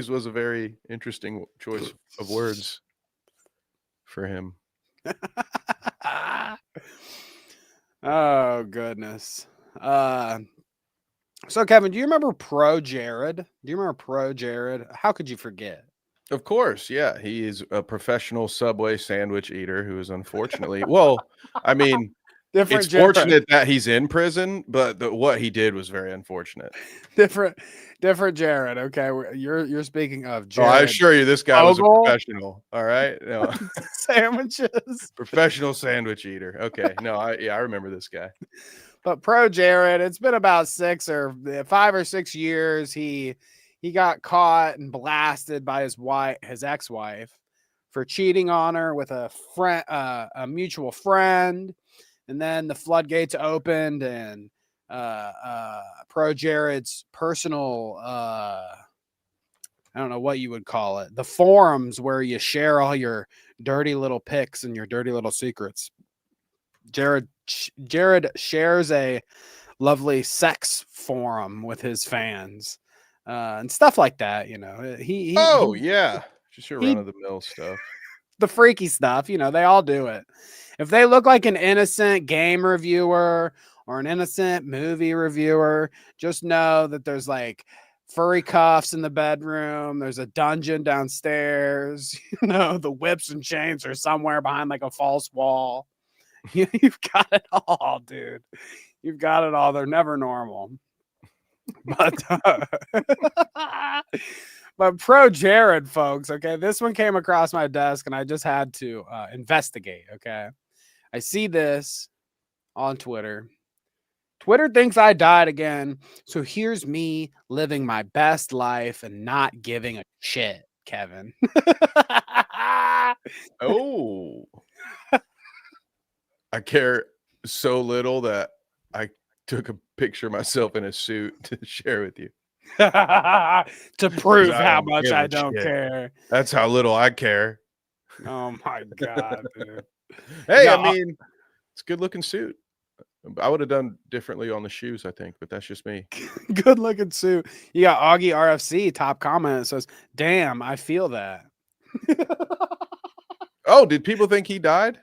was a very interesting choice of words for him. Oh goodness. So Kevin, do you remember ProJared? Do you remember ProJared? How could you forget? Of course, yeah. He is a professional Subway sandwich eater who is unfortunately, well, I mean, it's fortunate that he's in prison, but what he did was very unfortunate. Different Jared. Okay, you're speaking of Jared. Oh, I assure you, this guy was a professional. All right, no. Sandwiches. Professional sandwich eater. Okay, no, I remember this guy. But ProJared, it's been about 5 or 6 years. He got caught and blasted by his ex-wife for cheating on her with a friend, a mutual friend. And then the floodgates opened, and ProJared's personal, I don't know what you would call it, the forums where you share all your dirty little pics and your dirty little secrets. Jared shares a lovely sex forum with his fans. And stuff like that, you know. Yeah, just your run-of-the-mill stuff. The freaky stuff, you know, they all do it. If they look like an innocent game reviewer or an innocent movie reviewer, just know that there's like furry cuffs in the bedroom. There's a dungeon downstairs. You know, the whips and chains are somewhere behind like a false wall. You've got it all, dude. You've got it all. They're never normal. But ProJared, folks, okay, this one came across my desk and I just had to investigate. Okay, I see this on Twitter. Twitter thinks I died again, so here's me living my best life and not giving a shit, Kevin. Oh, I care so little that I took a picture of myself in a suit to share with you. To prove I how don't much give I a don't shit. care. That's how little I care. Oh my god, dude. Hey, got- I mean, it's a good looking suit. I would have done differently on the shoes, I think, but that's just me. Good looking suit. You got Augie RFC top comment says, "Damn, I feel that." Oh, did people think he died?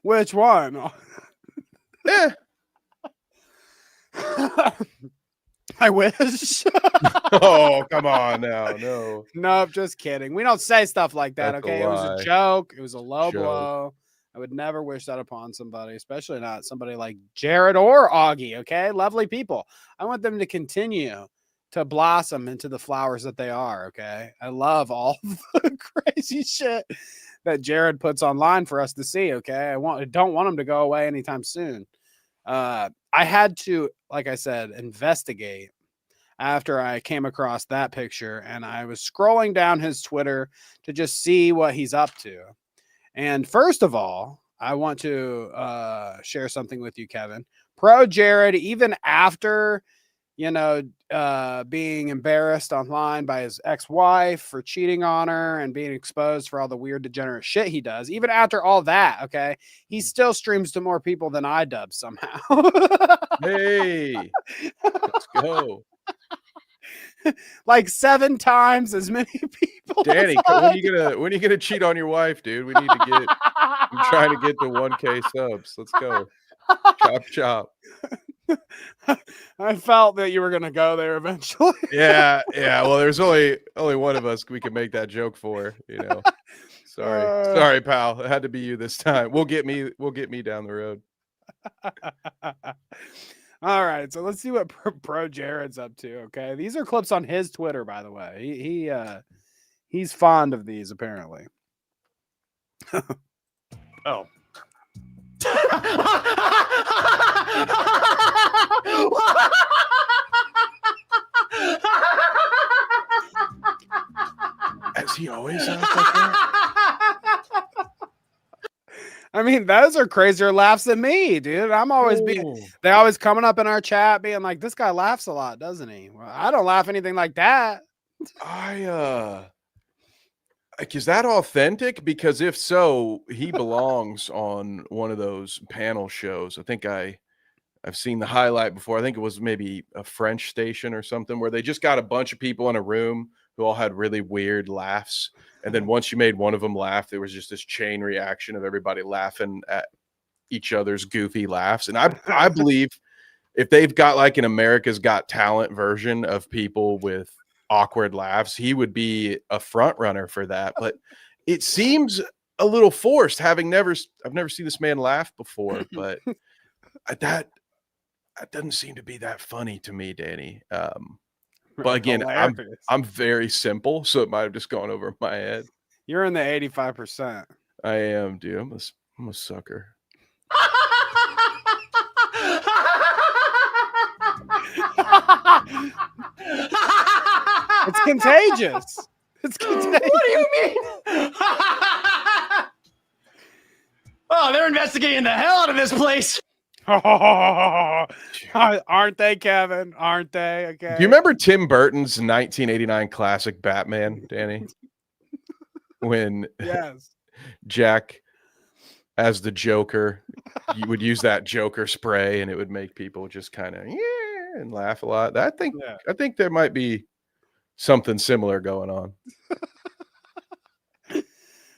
Which one? Yeah. I wish. Oh, come on now. No. Nope, just kidding. We don't say stuff like that, That's a okay? It was a lie. joke. It was a low Joke. blow. I would never wish that upon somebody, especially not somebody like Jared or Augie, okay? Lovely people. I want them to continue to blossom into the flowers that they are, okay? I love all the crazy shit that Jared puts online for us to see, okay? I don't want them to go away anytime soon. I had to, like I said, investigate after I came across that picture, and I was scrolling down his Twitter to just see what he's up to. And first of all, I want to share something with you, Kevin. ProJared, even after, being embarrassed online by his ex-wife for cheating on her and being exposed for all the weird degenerate shit he does, even after all that, okay, he still streams to more people than Idubbbz somehow. Hey, let's go. Like 7 times as many people. Danny, when are you gonna cheat on your wife, dude? We need to get I'm trying to get to 1K subs. Let's go. Chop chop. I felt that you were gonna go there eventually. Yeah. Well, there's only one of us we can make that joke for, Sorry, pal. It had to be you this time. We'll get me down the road. All right, so let's see what ProJared's up to. Okay, these are clips on his Twitter, by the way. He's fond of these apparently. Oh. As he always sounds like that? I mean, those are crazier laughs than me, dude. I'm always they always coming up in our chat being like, this guy laughs a lot, doesn't he? Well, I don't laugh anything like that. Like, is that authentic? Because if so, he belongs on one of those panel shows. I think I've seen the highlight before. I think it was maybe a French station or something where they just got a bunch of people in a room who all had really weird laughs. And then once you made one of them laugh, there was just this chain reaction of everybody laughing at each other's goofy laughs. And I believe if they've got like an America's Got Talent version of people with awkward laughs, he would be a front runner for that. But it seems a little forced, I've never seen this man laugh before, but that doesn't seem to be that funny to me, Danny. But again, I'm very simple, so it might have just gone over my head. You're in the 85%. I am, dude. I'm a sucker. It's contagious. It's contagious. What do you mean? Oh, they're investigating the hell out of this place. Aren't they, Kevin? Aren't they? Okay. Do you remember Tim Burton's 1989 classic Batman, Danny? When Yes. Jack, as the Joker, you would use that Joker spray, and it would make people just kind of and laugh a lot. I think there might be something similar going on.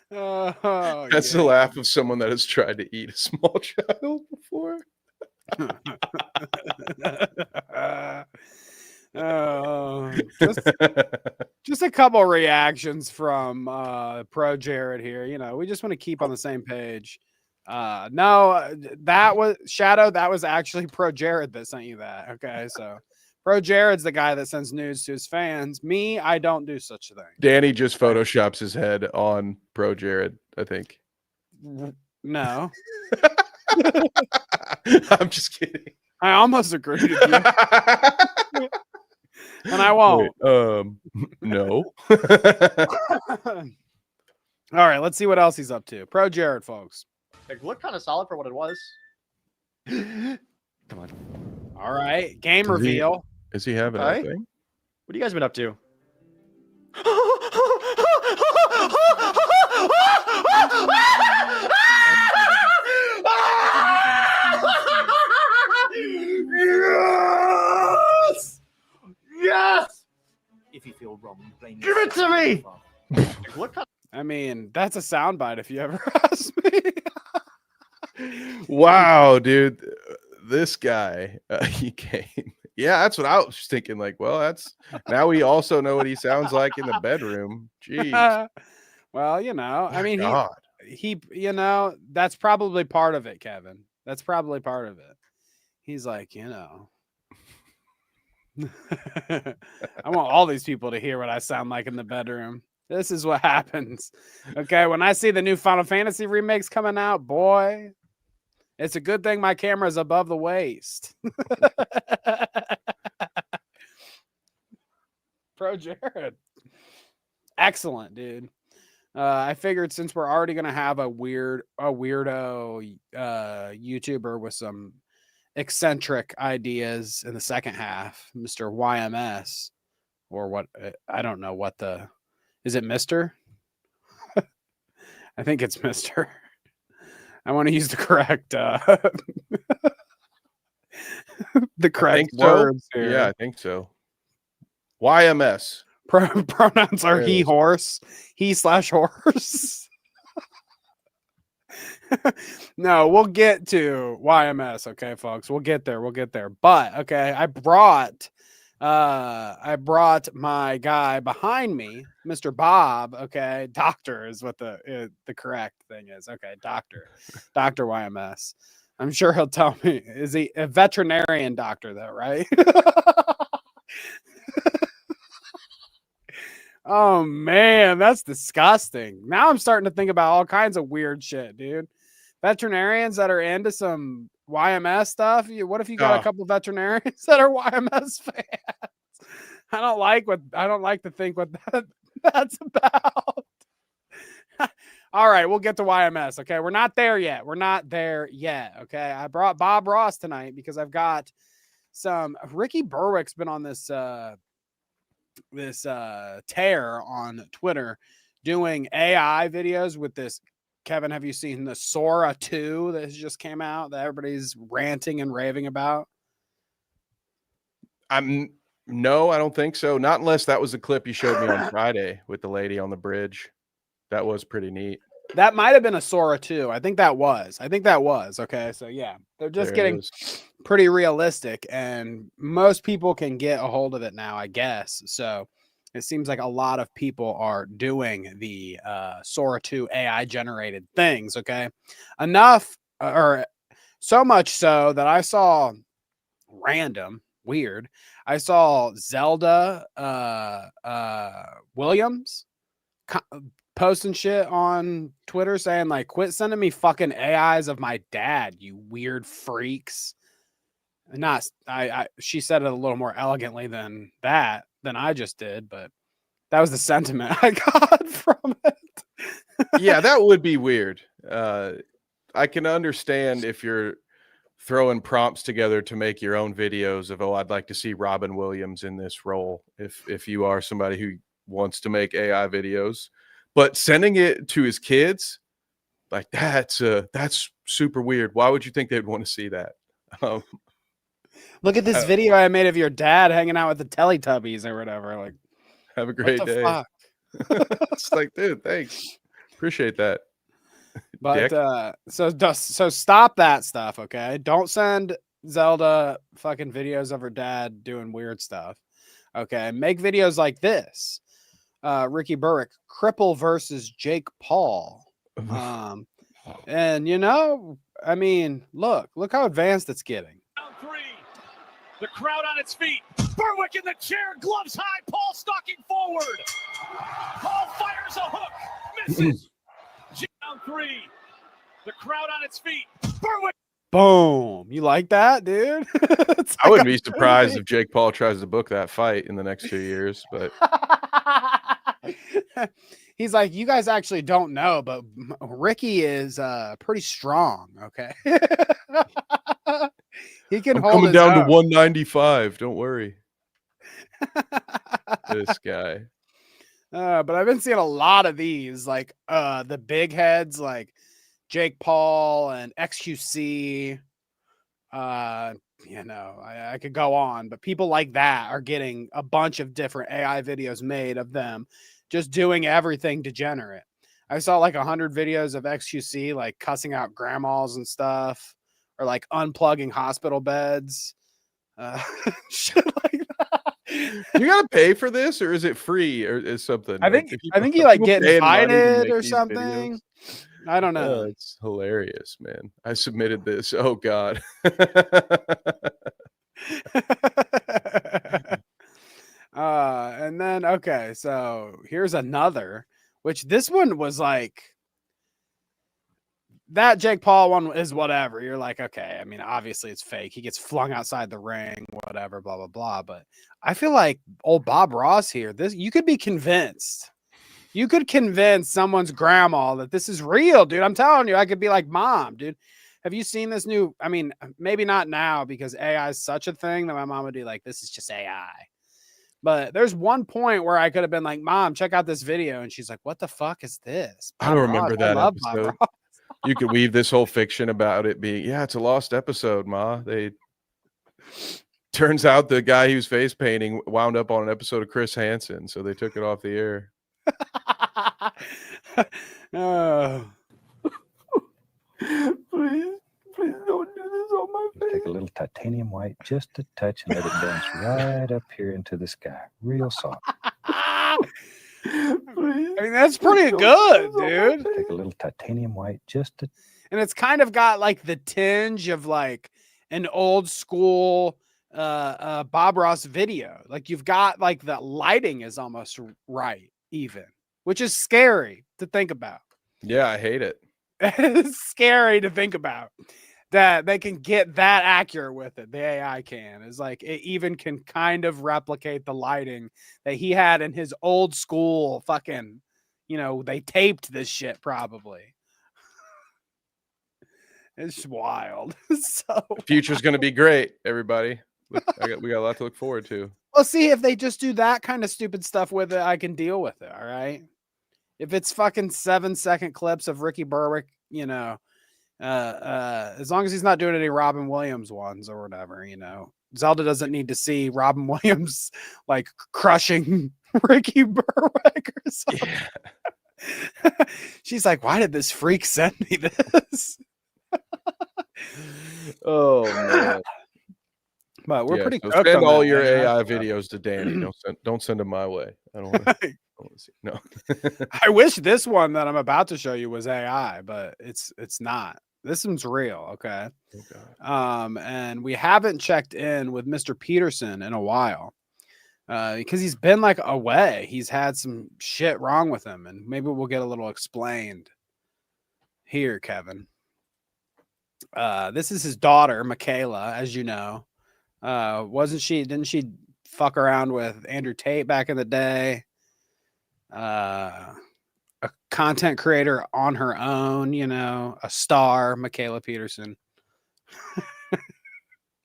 That's the laugh of someone that has tried to eat a small child before. Just a couple reactions from ProJared here. We just want to keep on the same page. No, that was Shadow. That was actually ProJared that sent you that. Okay, so ProJared's the guy that sends news to his fans. Me, I don't do such a thing. Danny just photoshops his head on ProJared, I think. No. I'm just kidding. I almost agreed with you. And I won't. Wait, No. All right, let's see what else he's up to. ProJared, folks. It looked kind of solid for what it was. Come on. All right, game Does he- reveal. Is he having Okay. a thing? What have you guys been up to? Yes! Yes! If you feel wrong, blame Give it to me! What kind I mean, that's a soundbite if you ever ask me. Wow, dude. This guy, he came. Yeah, that's what I was thinking. Like, well, that's now we also know what he sounds like in the bedroom. Jeez. Well, you know, I mean, God. he, you know, that's probably part of it, Kevin. That's probably part of it. He's like, you know, I want all these people to hear what I sound like in the bedroom. This is what happens. Okay, when I see the new Final Fantasy remakes coming out, boy, it's a good thing my camera is above the waist. ProJared. Excellent, dude. I figured since we're already gonna have a weirdo YouTuber with some eccentric ideas in the second half, Mr. YMS, or what? I don't know what the is it, Mr. I think it's Mr. I want to use the correct the correct words here. Yeah, I think so. YMS. Pronouns are There it he, is. horse, he/horse. No, we'll get to YMS, okay, folks. We'll get there. We'll get there. But okay, I brought my guy behind me, Mr. Bob. Okay, doctor is what the correct thing is. Okay, Dr. YMS. I'm sure he'll tell me. Is he a veterinarian doctor though? Right? Oh man, that's disgusting. Now I'm starting to think about all kinds of weird shit, dude. Veterinarians that are into some YMS stuff. What if you got a couple veterinarians that are YMS fans? I don't like to think what that's about. All right, we'll get to YMS. Okay, we're not there yet. Okay, I brought Bob Ross tonight because I've got some. Ricky Berwick's been on this tear on Twitter doing AI videos with this. Kevin, have you seen the Sora 2 that just came out that everybody's ranting and raving about? No, I don't think so. Not unless that was the clip you showed me on Friday with the lady on the bridge. That was pretty neat. That might have been a Sora 2. I think that was. Okay, so yeah, they're just getting pretty realistic, and most people can get a hold of it now, I guess. So it seems like a lot of people are doing the Sora 2 AI generated things. Okay, enough, or so much so that I saw weird. I saw Zelda Williams posting shit on Twitter saying like, quit sending me fucking AIs of my dad, you weird freaks. She said it a little more elegantly than I just did, but that was the sentiment I got from it. Yeah, that would be weird. I can understand if you're throwing prompts together to make your own videos of, I'd like to see Robin Williams in this role. If you are somebody who wants to make AI videos, but sending it to his kids, like that's super weird. Why would you think they'd want to see that? Look at this video I made of your dad hanging out with the Teletubbies or whatever. Like, have a great day. Fuck? It's like, dude, thanks. Appreciate that. But so stop that stuff, okay? Don't send Zelda fucking videos of her dad doing weird stuff. Okay, make videos like this. Ricky Berwick, cripple versus Jake Paul. And you know, I mean, look how advanced it's getting. Round 3. The crowd on its feet. Berwick in the chair, gloves high. Paul stalking forward. Paul fires a hook. Misses. Round 3. The crowd on its feet. Berwick. Boom. You like that, dude? I wouldn't be surprised if Jake Paul tries to book that fight in the next 2 years, but He's like, you guys actually don't know, but Ricky is pretty strong. Okay. He can I'm hold coming his down to own. 195. Don't worry. This guy. But I've been seeing a lot of these, like the big heads, like Jake Paul and XQC. I could go on, but people like that are getting a bunch of different AI videos made of them just doing everything degenerate. I saw like 100 videos of XQC like cussing out grandmas and stuff, or like unplugging hospital beds, shit like that. You gotta pay for this, or is it free, or is something? I think you like get invited or something. I don't know. It's hilarious, man. I submitted this. Oh God. And then okay, so here's another, which this one was like that Jake Paul one is whatever. You're like, okay, I mean, obviously it's fake. He gets flung outside the ring, whatever, blah, blah, blah. But I feel like old Bob Ross here, this you could be convinced. You could convince someone's grandma that this is real, dude. I'm telling you, I could be like, Mom, dude, have you seen this new? I mean, maybe not now because AI is such a thing that my mom would be like, this is just AI. But there's one point where I could have been like, Mom, check out this video. And she's like, what the fuck is this? I don't remember Ross, that I love episode. Bob Ross. You could weave this whole fiction about it being, yeah, it's a lost episode, Ma. Turns out the guy who's face painting wound up on an episode of Chris Hansen, so they took it off the air. Oh. Please don't do this on my face. Take a little titanium white, just a touch, and let it dance right up here into the sky. Real soft. I mean, that's pretty good, dude. Take a little titanium white, just a... And it's kind of got like the tinge of like an old school Bob Ross video. Like you've got like the lighting is almost right, even, which is scary to think about. Yeah, I hate it. It's scary to think about that they can get that accurate with it. The AI can is like it even can kind of replicate the lighting that he had in his old school fucking, they taped this shit probably. It's wild. So The future's gonna be great, everybody. We got a lot to look forward to. Well, see, if they just do that kind of stupid stuff with it, I can deal with it. All right. If it's fucking 7-second clips of Ricky Berwick, as long as he's not doing any Robin Williams ones or whatever, Zelda doesn't need to see Robin Williams like crushing Ricky Berwick or something. Yeah. She's like, why did this freak send me this? Oh man. But we're pretty so cooked send on all that, your man. AI videos to Danny. Don't send them my way. I don't want to see. No. I wish this one that I'm about to show you was AI, but it's not. This one's real, okay? And we haven't checked in with Mr. Peterson in a while. Because he's been like away. He's had some shit wrong with him, and maybe we'll get a little explained here, Kevin. This is his daughter, Michaela, as you know. Didn't she fuck around with Andrew Tate back in the day? A content creator on her own, a star, Michaela Peterson.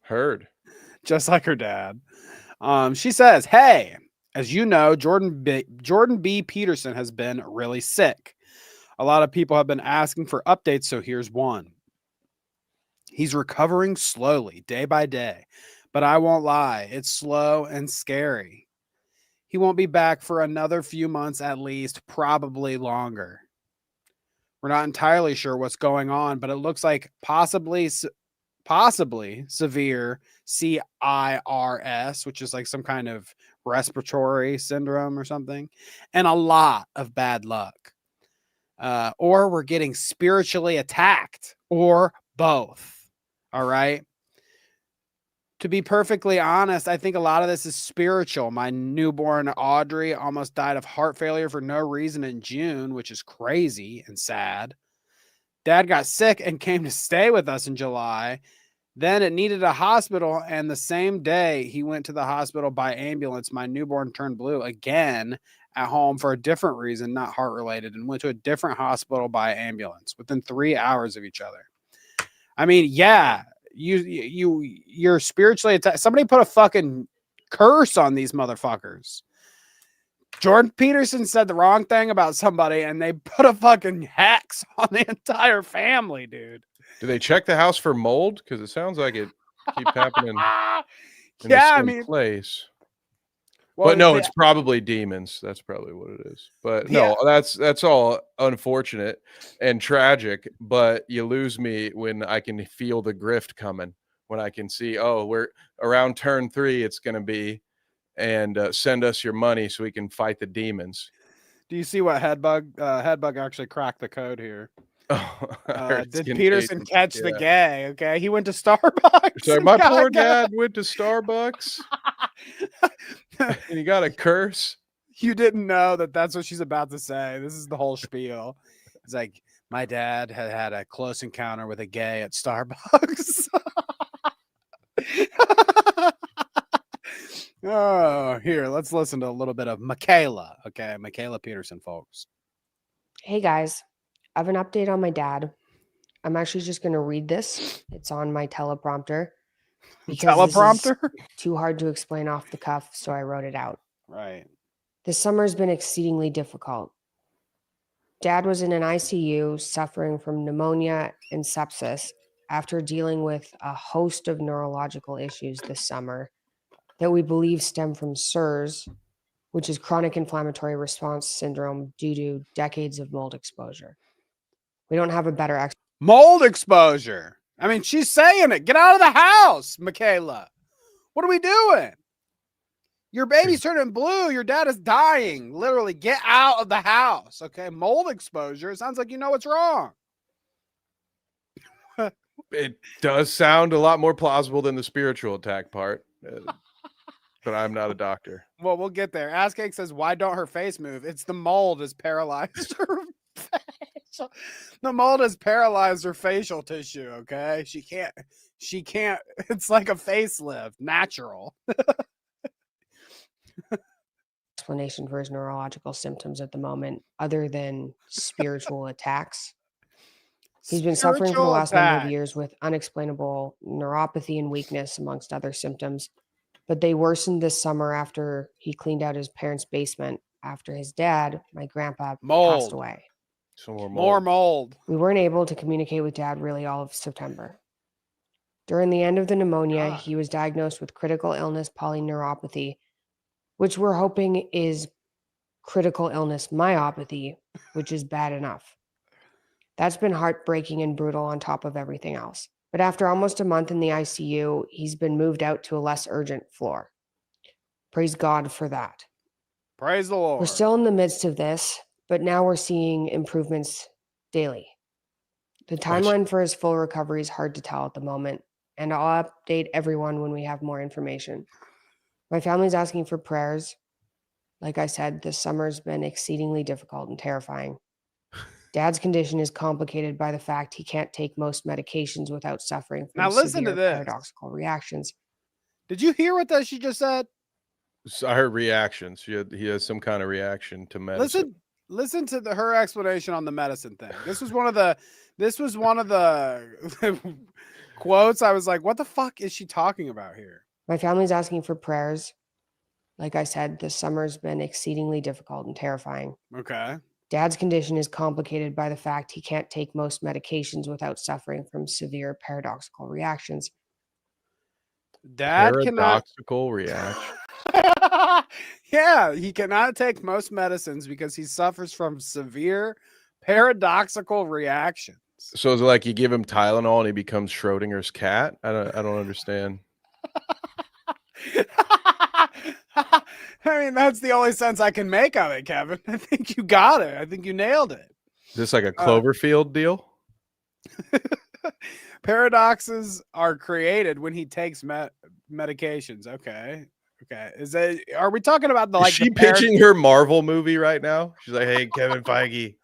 Heard. Just like her dad. She says, hey, as you know, Jordan B. Peterson has been really sick. A lot of people have been asking for updates, so here's one. He's recovering slowly, day by day, but I won't lie, it's slow and scary. He won't be back for another few months at least, probably longer. We're not entirely sure what's going on, but it looks like possibly severe CIRS, which is like some kind of respiratory syndrome or something, and a lot of bad luck. Or we're getting spiritually attacked, or both. All right. To be perfectly honest, I think a lot of this is spiritual. My newborn Audrey almost died of heart failure for no reason in June, which is crazy and sad. Dad got sick and came to stay with us in July. Then it needed a hospital, and the same day he went to the hospital by ambulance, my newborn turned blue again at home for a different reason, not heart related, and went to a different hospital by ambulance within 3 hours of each other. I mean, yeah, you're spiritually attacked. Somebody put a fucking curse on these motherfuckers. Jordan Peterson said the wrong thing about somebody, and they put a fucking hex on the entire family, dude. Do they check the house for mold? Because it sounds like it keeps happening in Yeah, the same place. Well, but no, it's probably demons. That's probably what it is. But no, that's all unfortunate and tragic. But you lose me when I can feel the grift coming. When I can see, oh, we're around turn 3, it's going to be, and send us your money so we can fight the demons. Do you see what Headbug actually cracked the code here? Did Peterson catch the gay? Okay, he went to Starbucks. So my poor dad went to Starbucks, and he got a curse. You didn't know that's what she's about to say. This is the whole spiel. It's like, my dad had a close encounter with a gay at Starbucks. Oh, here, let's listen to a little bit of Michaela. Okay, Michaela Peterson, folks. Hey guys, I have an update on my dad. I'm actually just going to read this. It's on my teleprompter. Teleprompter? Too hard to explain off the cuff, so I wrote it out. Right. This summer's been exceedingly difficult. Dad was in an ICU suffering from pneumonia and sepsis after dealing with a host of neurological issues this summer that we believe stem from CIRS, which is chronic inflammatory response syndrome due to decades of mold exposure. We don't have a better mold exposure. I mean, she's saying it. Get out of the house, Michaela. What are we doing? Your baby's turning blue. Your dad is dying. Literally, get out of the house. Okay, mold exposure. It sounds like you know what's wrong. It does sound a lot more plausible than the spiritual attack part. But I'm not a doctor. Well, we'll get there. Asscake says, why don't her face move? It's the mold has paralyzed her facial. The mold has paralyzed her facial tissue, okay? She can't, it's like a facelift, natural. explanation for his neurological symptoms at the moment, other than spiritual attacks. He's been suffering for the last number of years with unexplainable neuropathy and weakness, amongst other symptoms. But they worsened this summer after he cleaned out his parents' basement after his dad, my grandpa, passed away. So more mold. We weren't able to communicate with Dad really all of September. During the end of the pneumonia, he was diagnosed with critical illness polyneuropathy, which we're hoping is critical illness myopathy, which is bad enough. That's been heartbreaking and brutal on top of everything else. But after almost a month in the ICU, he's been moved out to a less urgent floor. Praise God for that. Praise the Lord. We're still in the midst of this, but now we're seeing improvements daily. The timeline for his full recovery is hard to tell at the moment, and I'll update everyone when we have more information. My family's asking for prayers. Like I said, this summer's been exceedingly difficult and terrifying. Dad's condition is complicated by the fact he can't take most medications without suffering from now listen to this. paradoxical reactions. Did you hear what she just said? So I heard reactions. He has some kind of reaction to medicine. Listen to her explanation on the medicine thing. This was one of the quotes. I was like, what the fuck is she talking about here? My family's asking for prayers. Like I said, this summer's been exceedingly difficult and terrifying. Okay. Dad's condition is complicated by the fact he can't take most medications without suffering from severe paradoxical reactions. Paradoxical reaction. Yeah, he cannot take most medicines because he suffers from severe paradoxical reactions. So it's like you give him Tylenol and he becomes Schrodinger's cat? I don't understand. I mean, that's the only sense I can make of it, Kevin. I think you got it. I think you nailed it. Is this like a Cloverfield deal? Paradoxes are created when he takes medications. Okay. Are we talking about Is she pitching her Marvel movie right now? She's like, hey, Kevin Feige.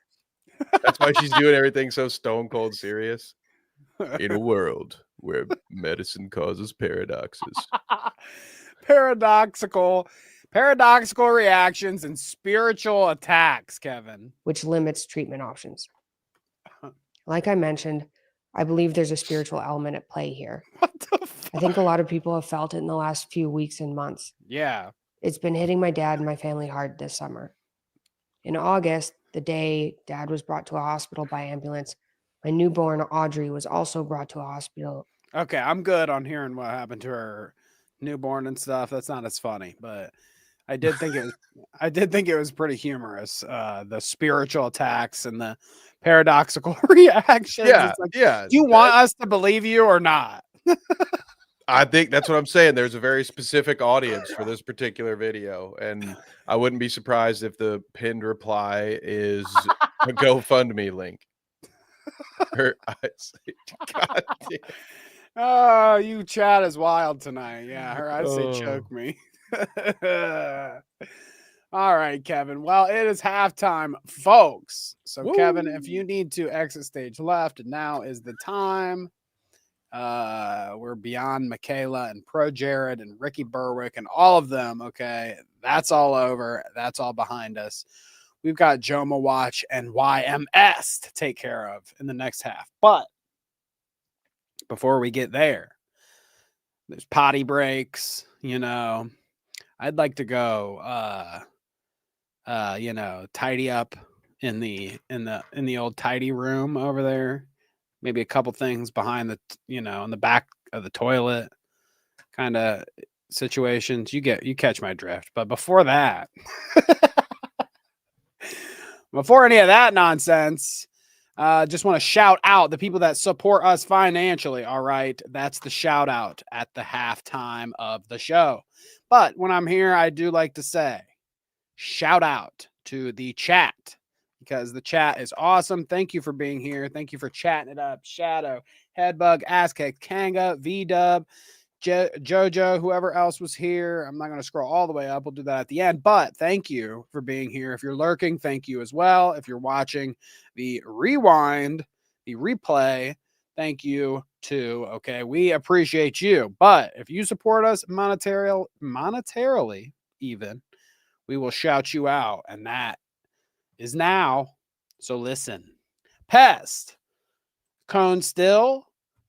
That's why she's doing everything so stone cold serious. In a world where medicine causes paradoxes. Paradoxical reactions and spiritual attacks, Kevin. which limits treatment options. Like I mentioned, I believe there's a spiritual element at play here. What the fuck? I think a lot of people have felt it in the last few weeks and months. Yeah. It's been hitting my dad and my family hard this summer. In August, the day Dad was brought to a hospital by ambulance, my newborn Audrey was also brought to a hospital. Okay, I'm good on hearing what happened to her newborn and stuff. That's not as funny, but I did think it was pretty humorous. The spiritual attacks and the paradoxical reactions. Yeah, It's like, yeah. do you want us to believe you or not? I think that's what I'm saying. There's a very specific audience for this particular video, and I wouldn't be surprised if the pinned reply is a GoFundMe link. God damn. Oh, you chat is wild tonight. Yeah, I'd say choke me. All right, Kevin. Well, it is halftime, folks. So, Woo. Kevin, if you need to exit stage left, now is the time. We're beyond Michaela and ProJared and Ricky Berwick and all of them. Okay, that's all over. That's all behind us. We've got Jomhawatch and YMS to take care of in the next half. But before we get there, there's potty breaks. You know, I'd like to go. Tidy up in the old tidy room over there. Maybe a couple things behind the, in the back of the toilet kind of situations. You catch my drift. But before that, before any of that nonsense, just want to shout out the people that support us financially. All right. That's the shout out at the halftime of the show. But when I'm here, I do like to say shout out to the chat, because the chat is awesome. Thank you for being here. Thank you for chatting it up. Shadow, Headbug, Aztec, Kanga, VDub, Jojo, whoever else was here. I'm not going to scroll all the way up. We'll do that at the end. But thank you for being here. If you're lurking, thank you as well. If you're watching the rewind, the replay, thank you too. Okay, we appreciate you. But if you support us monetarily even, we will shout you out. And that is now. So listen. Pest, Cone Still,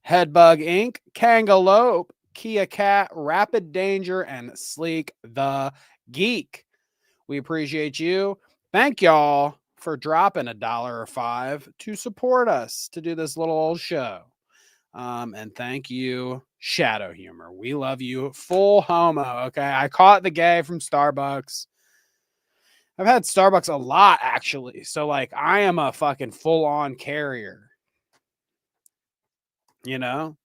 Headbug Inc., Kangalope, Kia Cat, Rapid Danger, and Sleek the Geek. We appreciate you. Thank y'all for dropping $1 or $5 to support us to do this little old show. And thank you, Shadow Humor. We love you. Full homo. Okay. I caught the gay from Starbucks. I've had Starbucks a lot, actually. So, like, I am a fucking full-on carrier. You know?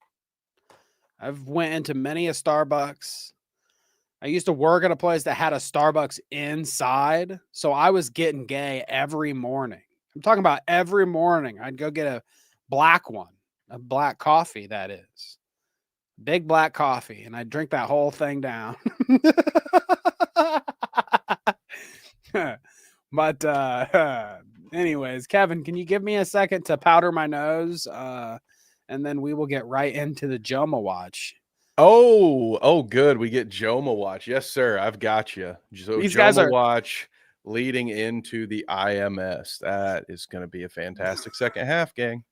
I've went into many a Starbucks. I used to work at a place that had a Starbucks inside. So, I was getting gay every morning. I'm talking about every morning. I'd go get a black one. A black coffee, that is. Big black coffee. And I'd drink that whole thing down. But anyways, Kevin, can you give me a second to powder my nose? And then we will get right into the Jomhawatch. Oh, good. We get Jomhawatch. Yes, sir. I've got you. So These guys are Jomhawatch leading into the IMS. That is going to be a fantastic second half, gang.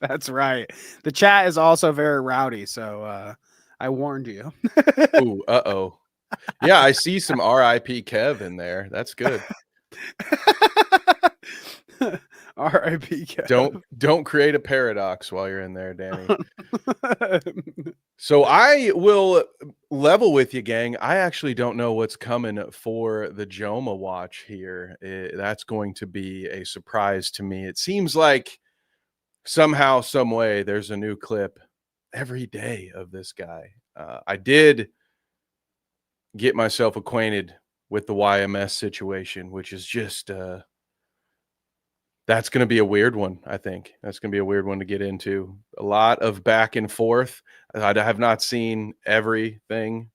That's right. The chat is also very rowdy, so I warned you. Ooh, uh-oh. Yeah, I see some RIP Kev in there. That's good. RIP Kev. Don't create a paradox while you're in there, Danny. So I will level with you, gang. I actually don't know what's coming for the Jomhawatch here. That's going to be a surprise to me. It seems like somehow, some way, there's a new clip every day of this guy. I did get myself acquainted with the YMS situation, which is just that's going to be a weird one. I think that's going to be a weird one to get into. A lot of back and forth. I have not seen everything.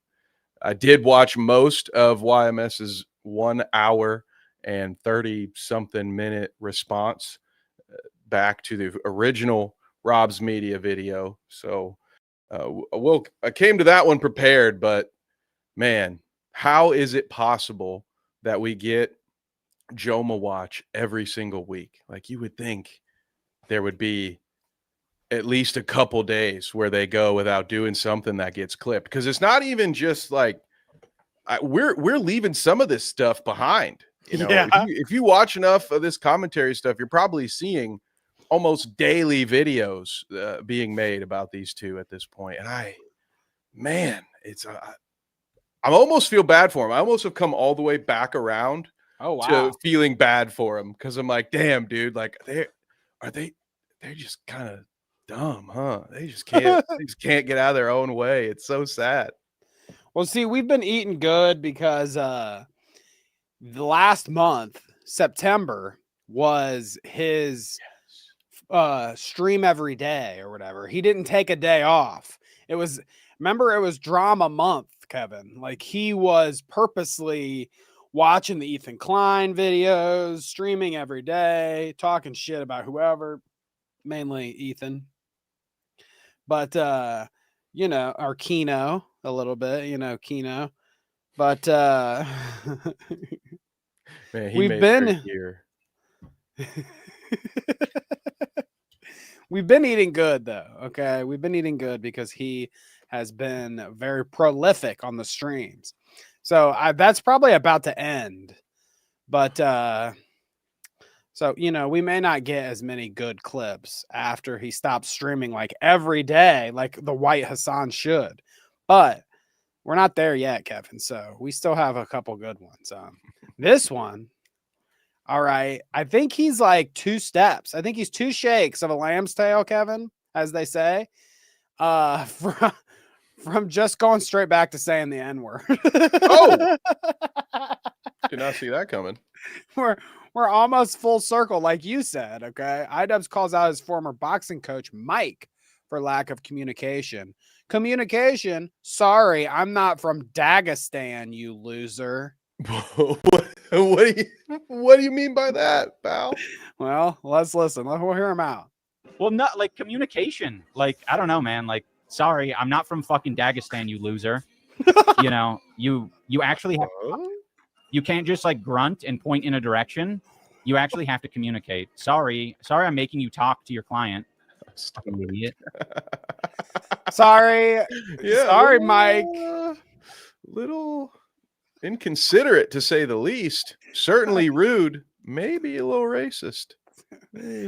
I did watch most of YMS's 1 hour and 30 something minute response back to the original Rob's media video. So I came to that one prepared, but man, how is it possible that we get Jomhawatch every single week? Like, you would think there would be at least a couple days where they go without doing something that gets clipped, because it's not even just like we're leaving some of this stuff behind. You know, Yeah. if you watch enough of this commentary stuff, you're probably seeing almost daily videos being made about these two at this point. And I almost feel bad for him. I almost have come all the way back around to feeling bad for him, because I'm like, damn, dude, like they're just kind of dumb, huh? They just can't get out of their own way. It's so sad. Well, see, we've been eating good because the last month, September, was his stream every day or whatever. He didn't take a day off. It was drama month, Kevin. Like, he was purposely watching the Ethan Klein videos, streaming every day, talking shit about whoever, mainly Ethan. But you know, or Keno a little bit, you know, Keno. But man, we've been here. We've been eating good, though. Okay, we've been eating good because he has been very prolific on the streams. So that's probably about to end. But so, you know, we may not get as many good clips after he stops streaming like every day, like the White Hassan should. But we're not there yet, Kevin. So we still have a couple good ones. This one, all right. I think he's like 2 steps. I think he's 2 shakes of a lamb's tail, Kevin, as they say. From just going straight back to saying the N-word. Oh, did not see that coming. We're almost full circle, like you said. Okay, Idubbbz calls out his former boxing coach Mike for lack of communication. Communication? Sorry, I'm not from Dagestan, you loser. What do you mean by that, pal? Well, let's listen. We'll hear him out. Well, not like communication. Like, I don't know, man. Like, sorry, I'm not from fucking Dagestan, you loser. You know, you actually have, you can't just like grunt and point in a direction. You actually have to communicate. Sorry, I'm making you talk to your client. Fucking idiot. Sorry, sorry, Mike. Little inconsiderate, to say the least. Certainly rude. Maybe a little racist.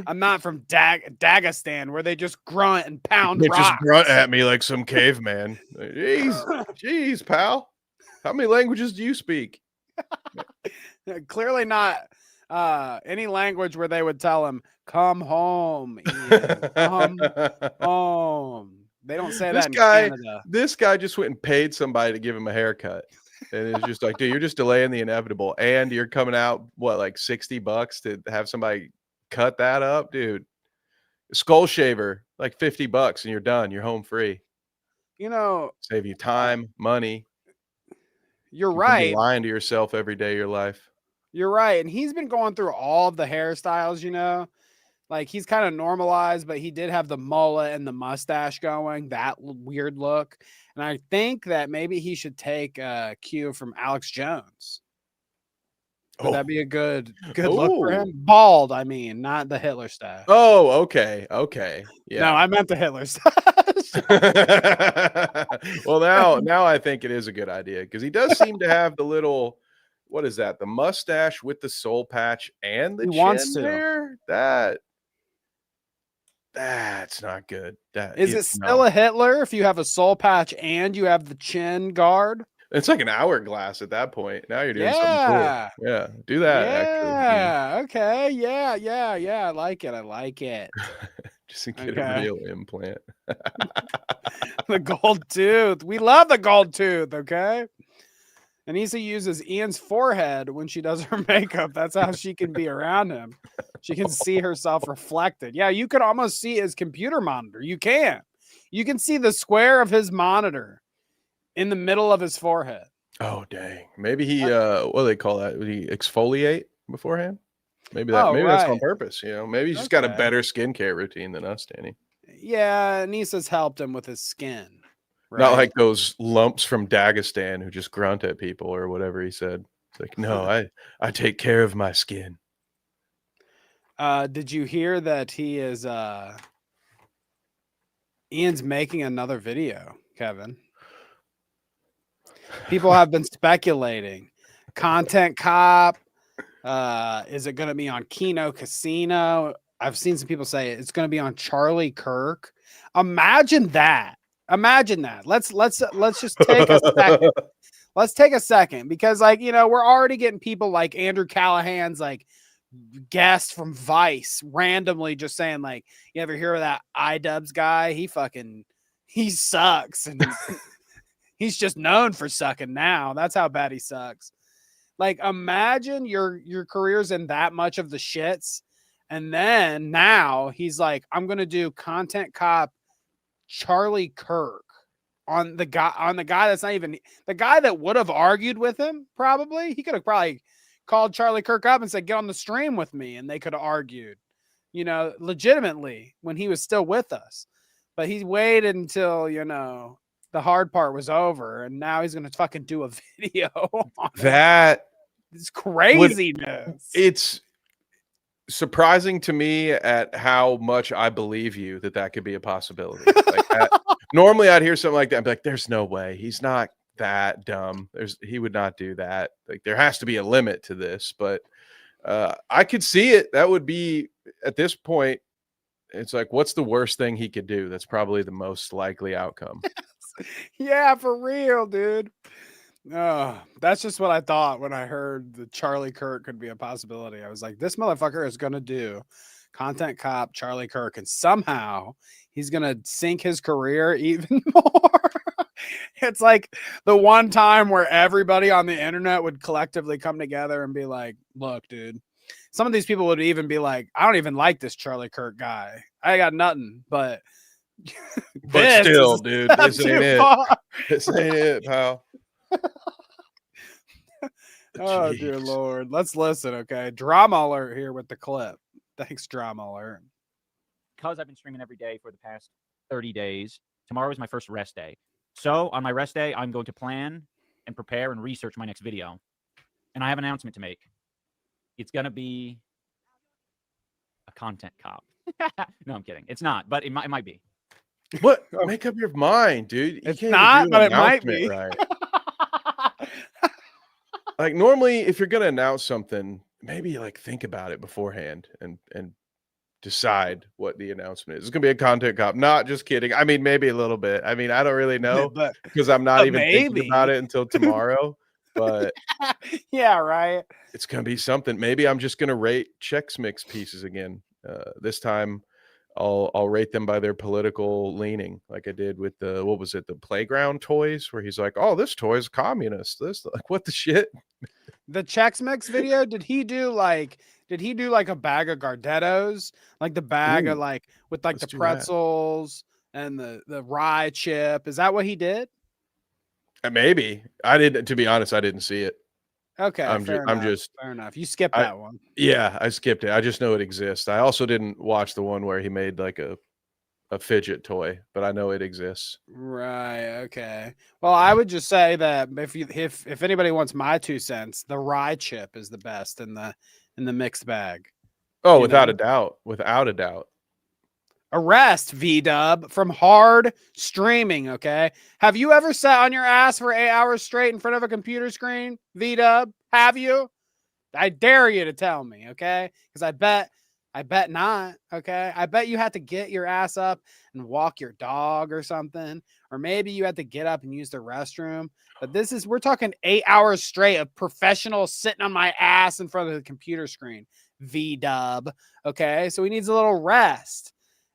I'm not from Dagestan, where they just grunt and pound They rocks. just grunt at me like some caveman. Jeez, pal. How many languages do you speak? Clearly not any language where they would tell him, "Come home, Ian. Come home." They don't say that in Canada. This guy just went and paid somebody to give him a haircut. And it's just like, dude, you're just delaying the inevitable. And you're coming out, what, like $60 to have somebody cut that up? Dude, skull shaver, like $50 and you're done. You're home free. You know, save you time, money. You're You right. be lying to yourself every day of your life. You're right. And he's been going through all of the hairstyles, you know, like he's kind of normalized, but he did have the mullet and the mustache going, that weird look. And I think that maybe he should take a cue from Alex Jones. Would that be a good look for him? Bald, I mean, not the Hitler stash. Oh, okay. Yeah. No, I meant the Hitler stash. Well, now I think it is a good idea, because he does seem to have the little, what is that? The mustache with the soul patch and the chin there. That's not good. Is it still a Hitler if you have a soul patch and you have the chin guard? It's like an hourglass at that point. Now you're doing something cool. Yeah, do that. Yeah. Okay. Yeah. I like it. Just to get a real implant. The gold tooth. We love the gold tooth. Okay. Anissa uses Ian's forehead when she does her makeup. That's how she can be around him. She can see herself reflected. Yeah, you could almost see his computer monitor. You can see the square of his monitor in the middle of his forehead. Oh, dang. Maybe he, what do they call that? Would he exfoliate beforehand? Maybe that's on purpose. You know, maybe he's just got a better skincare routine than us, Danny. Yeah, Nisa's helped him with his skin. Right? Not like those lumps from Dagestan who just grunt at people or whatever he said. It's like, no, I take care of my skin. Did you hear that he is Ian's making another video, Kevin? People have been speculating. Content Cop. Is it going to be on Kino Casino? I've seen some people say it's going to be on Charlie Kirk. Imagine that. Let's just take a second. Let's take a second because, like, you know, we're already getting people like Andrew Callahan's like guest from Vice randomly just saying, like, you ever hear of that Idubbbz guy? He sucks, and he's just known for sucking now. That's how bad he sucks. Like, imagine your career's in that much of the shits, and then now he's like, I'm gonna do Content Cop Charlie Kirk on the guy that's not even the guy that would have argued with him. Probably he could have probably called Charlie Kirk up and said, get on the stream with me, and they could have argued, you know, legitimately when he was still with us. But he waited until, you know, the hard part was over, and now he's gonna fucking do a video on That it's craziness. It's surprising to me at how much I believe you that could be a possibility. Like normally I'd hear something like that and be like, there's no way. He's not that dumb. He would not do that. Like, there has to be a limit to this, but I could see it. That would be, at this point, it's like, what's the worst thing he could do? That's probably the most likely outcome. Yeah, for real, dude. Oh, that's just what I thought when I heard that Charlie Kirk could be a possibility. I was like, this motherfucker is going to do Content Cop Charlie Kirk, and somehow he's going to sink his career even more. It's like the one time where everybody on the internet would collectively come together and be like, look, dude, some of these people would even be like, I don't even like this Charlie Kirk guy. I got nothing, but still, dude, this ain't it. This ain't it, pal. Oh, dear Lord. Let's listen, okay? Drama alert here with the clip. Thanks, drama alert. Because I've been streaming every day for the past 30 days, tomorrow is my first rest day. So on my rest day, I'm going to plan and prepare and research my next video. And I have an announcement to make. It's going to be a Content Cop. No, I'm kidding. It's not, but it might be. What? Make up your mind, dude. It's not, but it might be. Right. Like, normally, if you're going to announce something, maybe like think about it beforehand and decide what the announcement is. It's going to be a Content Cop. Not just kidding. I mean, maybe a little bit. I mean, I don't really know because I'm not even thinking about it until tomorrow. But yeah, right. It's going to be something. Maybe I'm just going to rate Chex Mix pieces again. This time I'll rate them by their political leaning, like I did with the, what was it, the playground toys, where he's like, oh, this toy is communist. This, like, what the shit? The Chex Mix video, did he do like a bag of Gardettos, like the bag of like with like the pretzels and the rye chip? Is that what he did? Maybe. I didn't, to be honest, I didn't see it. Okay, fair enough. You skipped that one. Yeah, I skipped it. I just know it exists. I also didn't watch the one where he made like a fidget toy, but I know it exists. Right. Okay. Well, I would just say that if anybody wants my 2 cents, the rye chip is the best in the mixed bag. Oh, without a doubt. Without a doubt. Arrest Idubbbz from hard streaming. Okay. Have you ever sat on your ass for 8 hours straight in front of a computer screen? Idubbbz, have you? I dare you to tell me. Okay. Because I bet not. Okay. I bet you had to get your ass up and walk your dog or something. Or maybe you had to get up and use the restroom. But we're talking 8 hours straight of professional sitting on my ass in front of the computer screen. Idubbbz. Okay. So he needs a little rest.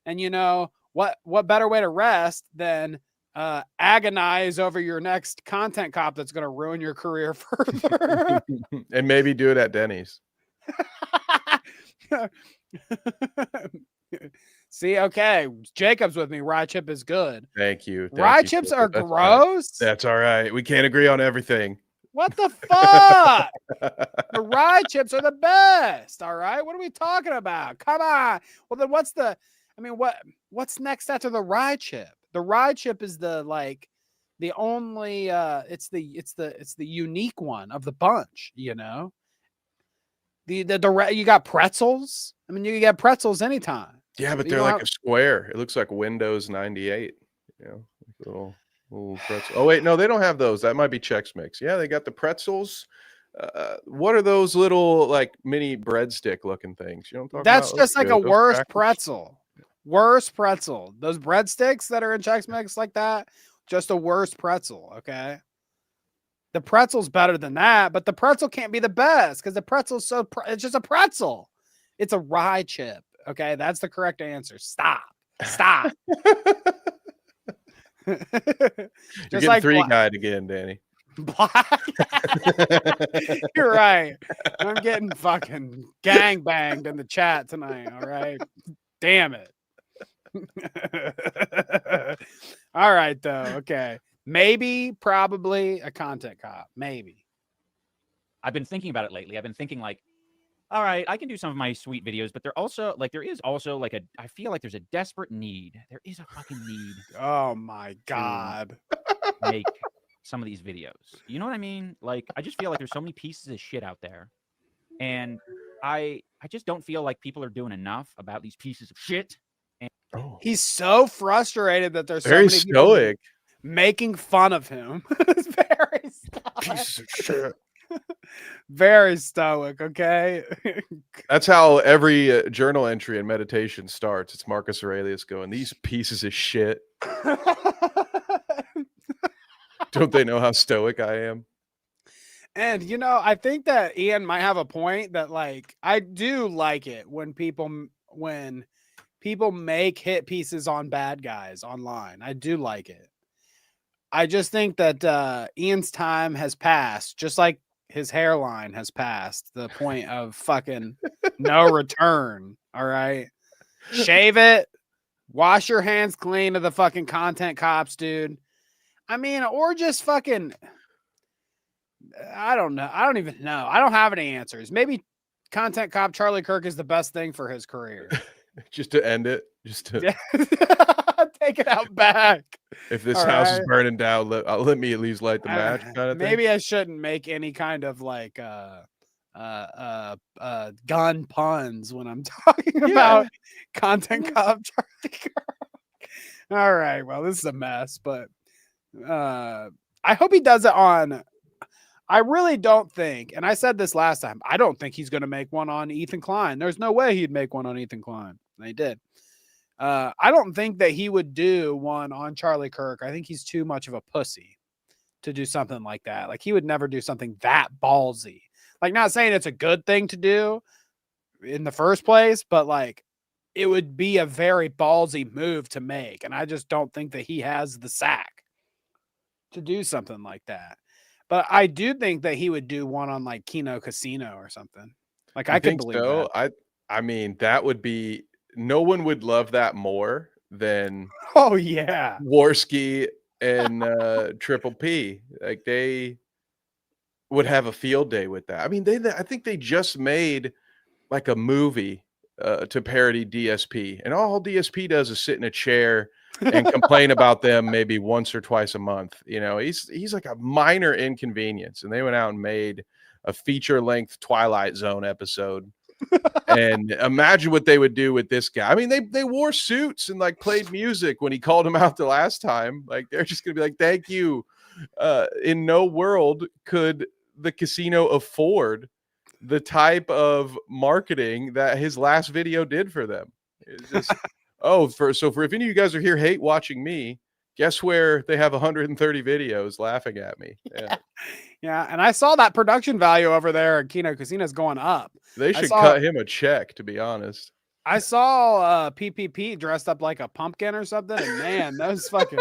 And you know, what better way to rest than agonize over your next Content Cop that's going to ruin your career further? And maybe do it at Denny's. See, okay. Jacob's with me. Rye chip is good. Thank you. Rye chips are gross. That's all right. We can't agree on everything. What the fuck? The rye chips are the best. All right. What are we talking about? Come on. Well, then what's the... I mean, what's next after the ride chip? The ride chip is the only it's the unique one of the bunch, you know. You got pretzels. I mean, you can get pretzels anytime. Yeah, but You they're don't like have- a square. It looks like Windows 98. You know, like little pretzel. Oh wait, no, they don't have those. That might be Chex Mix. Yeah, they got the pretzels. What are those little like mini breadstick looking things? You know what I'm talking That's about? just like a Those worse crackers? pretzel. Worse pretzel. Those breadsticks that are in Chex Mix like that, just a worse pretzel. Okay. The pretzel's better than that, but the pretzel can't be the best because the pretzel's it's just a pretzel. It's a rye chip. Okay. That's the correct answer. Stop. You're Just getting like three-eyed again, Danny. You're right. I'm getting fucking gang banged in the chat tonight. All right. Damn it. All right, though. Okay. Maybe, probably a content cop. Maybe. I've been thinking about it lately. I've been thinking like, all right, I can do some of my sweet videos, but there is also like I feel like there's a desperate need. There is a fucking need. Oh my God. Make some of these videos. You know what I mean? Like, I just feel like there's so many pieces of shit out there. And I just don't feel like people are doing enough about these pieces of shit. And He's so frustrated that there's Very so many people stoic. making fun of him. It's very stoic. Piece of shit. Very stoic, okay? That's how every journal entry and meditation starts. It's Marcus Aurelius going, "These pieces of shit." Don't they know how stoic I am? And you know, I think that Ian might have a point that like I do like it when people make hit pieces on bad guys online. I do like it. I just think that Ian's time has passed, just like his hairline has passed the point of fucking no return. All right. Shave it, wash your hands clean of the fucking content cops, dude. I mean, or just fucking, I don't know. I don't even know. I don't have any answers. Maybe content cop Charlie Kirk is the best thing for his career. Just to end it. Just to take it out back. If this All house is right. burning down, let me at least light the match kind of thing. Maybe I shouldn't make any kind of like gun puns when I'm talking about content cop Charlie Kirk. All right. Well, this is a mess, but I hope he does it on. I really don't think, and I said this last time, I don't think he's going to make one on Ethan Klein. There's no way he'd make one on Ethan Klein. And he did. I don't think that he would do one on Charlie Kirk. I think he's too much of a pussy to do something like that. Like he would never do something that ballsy. Like not saying it's a good thing to do in the first place, but like it would be a very ballsy move to make. And I just don't think that he has the sack to do something like that. But I do think that he would do one on like Kino Casino or something. Like I can believe that. I mean, that would be, no one would love that more than oh yeah, Warski and Triple P. Like they would have a field day with that. I mean, I think they just made like a movie to parody DSP, and all DSP does is sit in a chair and complain about them maybe once or twice a month. You know, he's like a minor inconvenience, and they went out and made a feature-length Twilight Zone episode. And imagine what they would do with this guy. I mean, they wore suits and like played music when he called them out the last time. Like they're just gonna be like, "Thank you." In no world could the casino afford the type of marketing that his last video did for them. It's just for if any of you guys are here hate watching me, guess where they have 130 videos laughing at me. Yeah, and I saw that production value over there at Kino Casino's going up. They should cut him a check, to be honest. I saw PPP dressed up like a pumpkin or something, and man, those fucking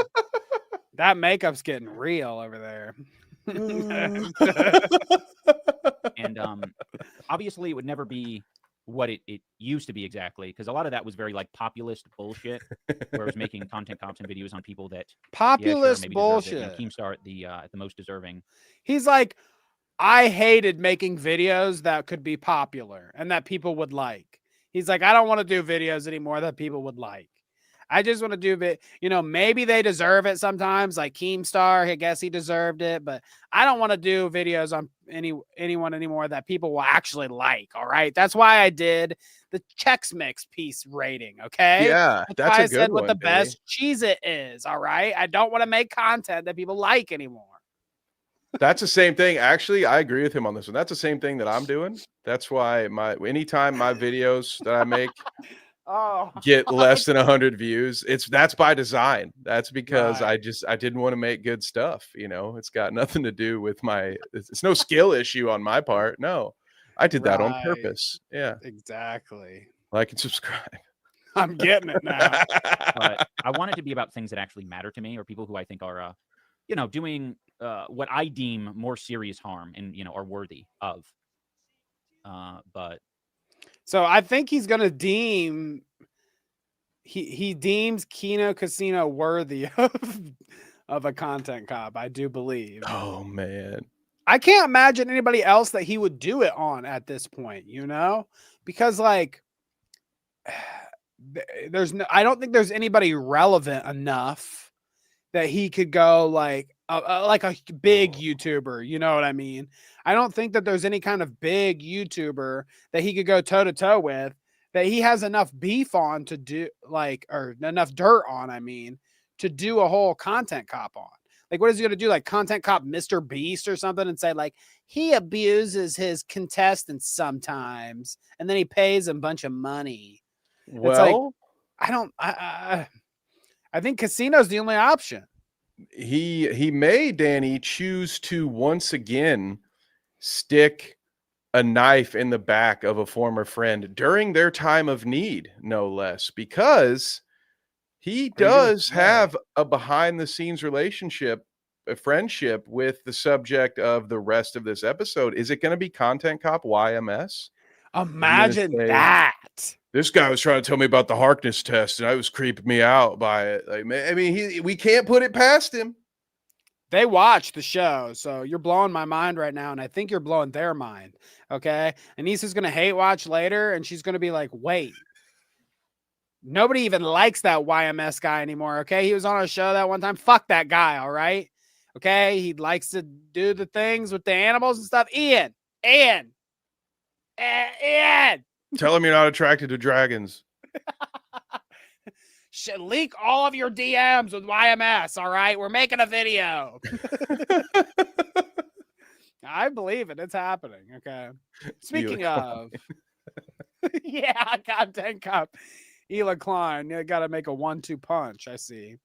that makeup's getting real over there. And obviously it would never be what it used to be exactly, because a lot of that was very like populist bullshit, where it was making content cops and videos on people that populist bullshit. You know, Keemstar at the most deserving. He's like, I hated making videos that could be popular and that people would like. He's like, I don't want to do videos anymore that people would like. I just want to do maybe they deserve it sometimes, like Keemstar. I guess he deserved it, but I don't want to do videos on anyone anymore that people will actually like. All right. That's why I did the Chex Mix piece rating. Okay. Yeah, that's why a I good said what one, the Billy. best cheese it is. All right. I don't want to make content that people like anymore. That's the same thing. Actually, I agree with him on this one. That's the same thing that I'm doing. That's why anytime my videos that I make get less than 100 views, that's by design. That's because I didn't want to make good stuff. It's got nothing to do with it's no skill issue on my part. No, I did that on purpose. Yeah, exactly. Like and subscribe. I'm getting it now. But I want it to be about things that actually matter to me, or people who I think are, doing what I deem more serious harm and, are worthy of. But so I think he's going to deem, he deems Kino Casino worthy of a content cop. I do believe. Oh man. I can't imagine anybody else that he would do it on at this point, because like I don't think there's anybody relevant enough that he could go like a big YouTuber. You know what I mean? I don't think that there's any kind of big YouTuber that he could go toe to toe with that he has enough beef on to do or enough dirt on, to do a whole content cop on. Like, what is he going to do? Like content cop Mr. Beast or something and say like, he abuses his contestants sometimes and then he pays a bunch of money. Well, I think Casino's the only option. He may, Danny, choose to once again stick a knife in the back of a former friend during their time of need, no less, because he does have a behind the scenes relationship, a friendship with the subject of the rest of this episode. Is it going to be Content Cop YMS? Imagine that. This guy was trying to tell me about the Harkness test, and I was creeping me out by it. Like, we can't put it past him. They watch the show, so you're blowing my mind right now, and I think you're blowing their mind. Okay, Anissa's gonna hate watch later, and she's gonna be like, "Wait, nobody even likes that YMS guy anymore." Okay, he was on a show that one time. Fuck that guy. All right. Okay, he likes to do the things with the animals and stuff. Ian. Tell him you're not attracted to dragons. Should leak all of your DMs with YMS. All right, we're making a video. I believe it. It's happening. Okay. Speaking of, yeah, content cop, Ela Klein. You got to make a 1-2 punch. I see.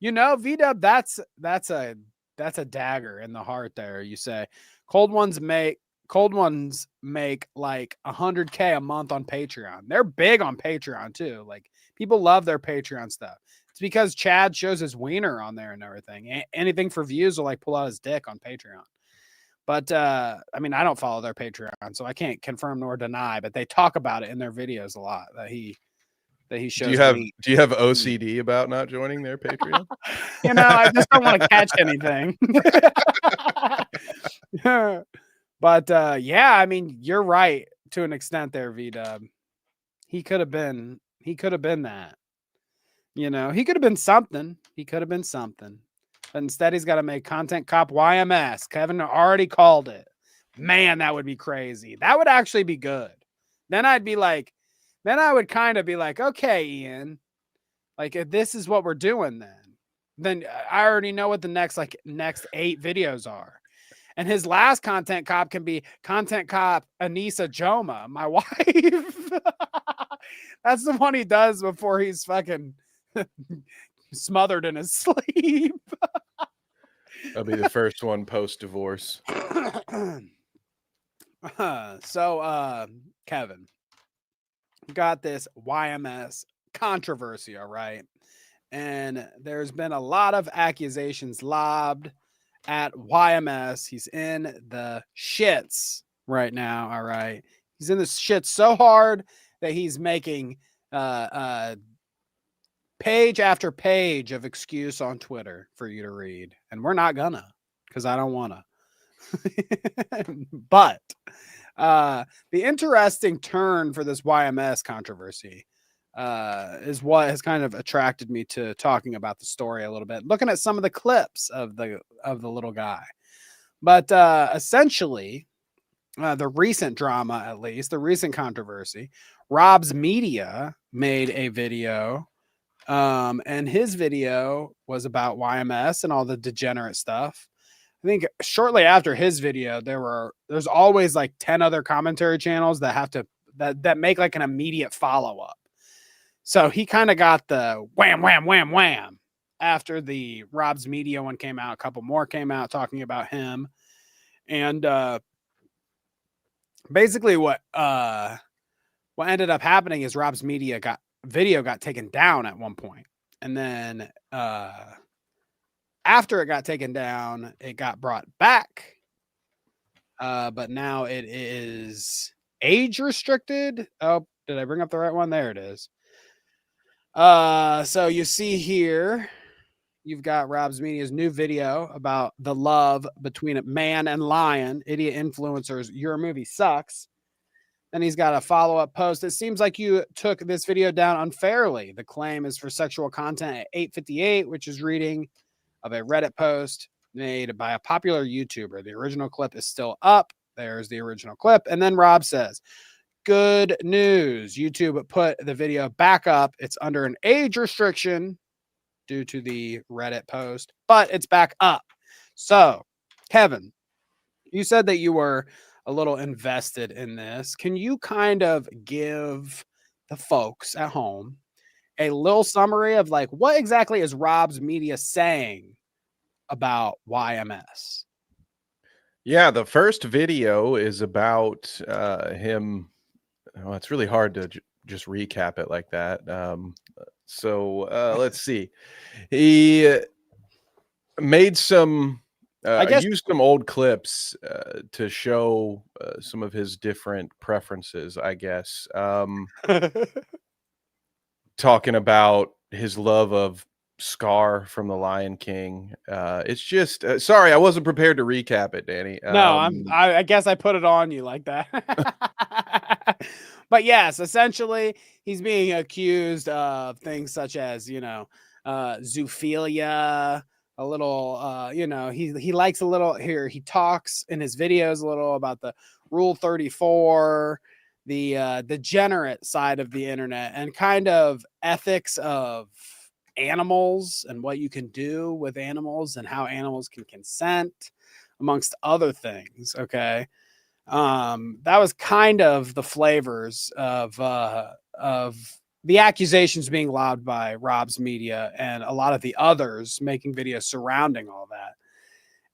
Idubbbz, that's a dagger in the heart. There, you say. Cold ones make like 100K a month on Patreon. They're big on Patreon too. Like people love their Patreon stuff. It's because Chad shows his wiener on there and everything. Anything for views will like pull out his dick on Patreon. But I don't follow their Patreon, so I can't confirm nor deny. But they talk about it in their videos a lot that he shows. Do you have OCD about not joining their Patreon? I just don't want to catch anything. But you're right to an extent there, Idubbbz. He could have been that. He could have been something. But instead he's got to make Content Cop YMS. Kevin already called it. Man, that would be crazy. That would actually be good. Then I would kind of be like, okay, Ian, like if this is what we're doing, then I already know what the next 8 videos are. And his last Content Cop can be Content Cop Anissa Joma, my wife. That's the one he does before he's fucking smothered in his sleep. I'll be the first one post-divorce. So, Kevin, got this YMS controversy, all right? And there's been a lot of accusations lobbed at YMS. He's in the shits right now, all right? He's in the shits so hard that he's making page after page of excuse on Twitter for you to read. And we're not gonna, because I don't wanna. But The interesting turn for this YMS controversy is what has kind of attracted me to talking about the story a little bit, looking at some of the clips of the little guy. But essentially, the recent drama, at least the recent controversy, Rob's Media made a video, and his video was about YMS and all the degenerate stuff. I think shortly after his video, there's always like 10 other commentary channels that make like an immediate follow-up. So he kind of got the wham, wham, wham, wham after the Rob's Media one came out. A couple more came out talking about him. And basically what ended up happening is Rob's Media video got taken down at one point. And then after it got taken down, it got brought back. But now it is age restricted. Oh, did I bring up the right one? There it is. So you see here, you've got Rob's Media's new video about the love between a man and lion, idiot influencers. Your movie sucks. Then he's got a follow-up post. It seems like you took this video down unfairly. The claim is for sexual content at 8:58, which is reading of a Reddit post made by a popular YouTuber. The original clip is still up. There's the original clip. And then Rob says, good news. YouTube put the video back up. It's under an age restriction due to the Reddit post, but it's back up. So, Kevin, you said that you were a little invested in this. Can you kind of give the folks at home a little summary of like what exactly is Rob's Media saying about YMS? Yeah, the first video is about him. Oh, it's really hard to just recap it like that. Let's see. He made some used some old clips to show some of his different preferences, I guess. Talking about his love of Scar from The Lion King. It's just sorry, I wasn't prepared to recap it, Danny. No, I guess I put it on you like that. But yes, essentially, he's being accused of things such as, zoophilia, a little, he likes a little here. He talks in his videos a little about the Rule 34, the degenerate side of the internet, and kind of ethics of animals and what you can do with animals and how animals can consent, amongst other things. Okay. That was kind of the flavors of the accusations being lobbed by Rob's Media and a lot of the others making videos surrounding all that.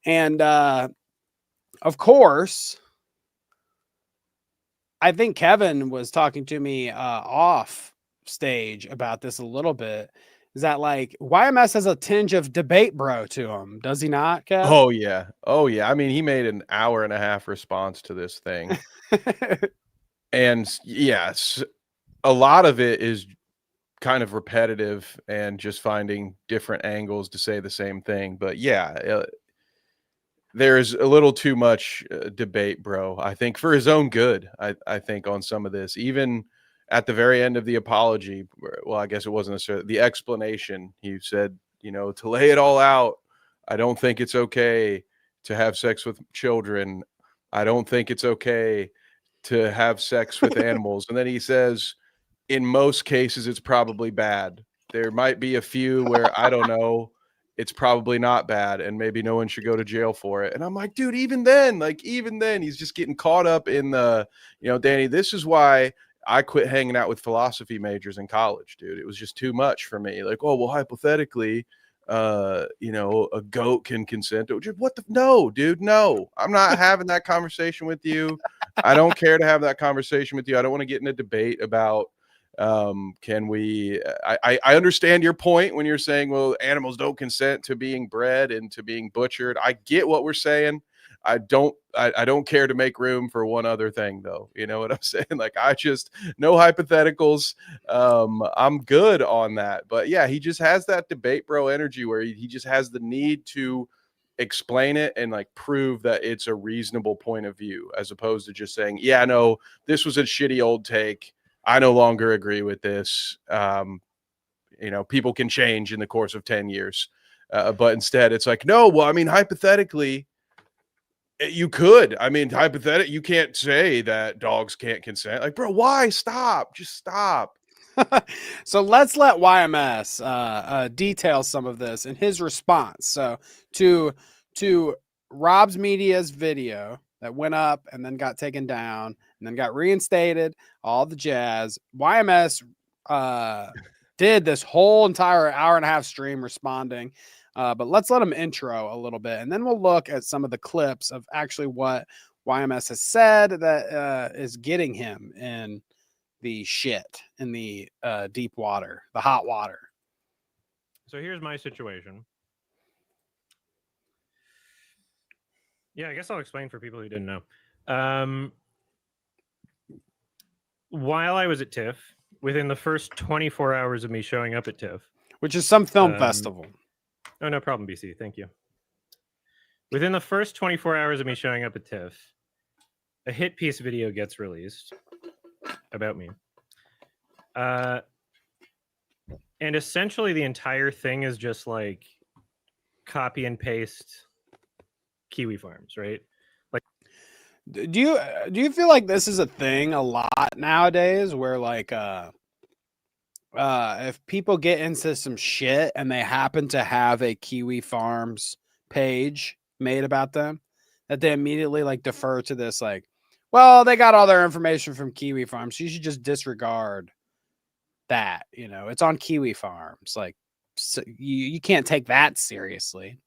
And of course, I think Kevin was talking to me off stage about this a little bit. Is that like YMS has a tinge of debate bro to him, does he not, Kev? Oh yeah. I mean, he made an 1.5-hour response to this thing. And yes, a lot of it is kind of repetitive and just finding different angles to say the same thing. But yeah, there's a little too much debate, bro. I think for his own good, I think on some of this, even at the very end of the apology, well, I guess it wasn't necessarily the explanation. He said, to lay it all out, I don't think it's okay to have sex with children. I don't think it's okay to have sex with animals. And then he says, in most cases, it's probably bad. There might be a few where I don't know, it's probably not bad, and maybe no one should go to jail for it. And I'm like, dude, even then, he's just getting caught up in the, Danny, this is why I quit hanging out with philosophy majors in college, dude. It was just too much for me. Like, oh, well, hypothetically, a goat can consent. No, dude, no. I'm not having that conversation with you. I don't care to have that conversation with you. I don't want to get in a debate about can we I understand your point when you're saying, well, animals don't consent to being bred and to being butchered. I get what we're saying. I don't care to make room for one other thing, though. You know what I'm saying? Like, no hypotheticals. I'm good on that. But yeah, he just has that debate bro energy where he just has the need to explain it and like prove that it's a reasonable point of view, as opposed to just saying, yeah, no, this was a shitty old take. I no longer agree with this. You know, people can change in the course of 10 years. But instead it's like, no, well, I mean, hypothetically, you could. I mean, hypothetically, you can't say that dogs can't consent. Like, bro, why? Stop. Just stop. So let's let YMS detail some of this in his response. So to Rob's Media's video that went up and then got taken down and then got reinstated, all the jazz, YMS did this whole entire hour and a half stream responding. But let's let him intro a little bit, and then we'll look at some of the clips of actually what YMS has said that is getting him in the shit, in the deep water, the hot water. So here's my situation. Yeah, I guess I'll explain for people who didn't know. While I was at TIFF, within the first 24 hours of me showing up at TIFF, which is some film festival. Oh, no problem, BC. Thank you. Within the first 24 hours of me showing up at TIFF, a hit piece video gets released about me. And essentially the entire thing is just like copy and paste Kiwi Farms, right? Like, do you feel like this is a thing a lot nowadays where like if people get into some shit and they happen to have a Kiwi Farms page made about them, that they immediately like defer to this, like, well, they got all their information from Kiwi Farms, so you should just disregard that, you know, it's on Kiwi Farms. Like, so you can't take that seriously.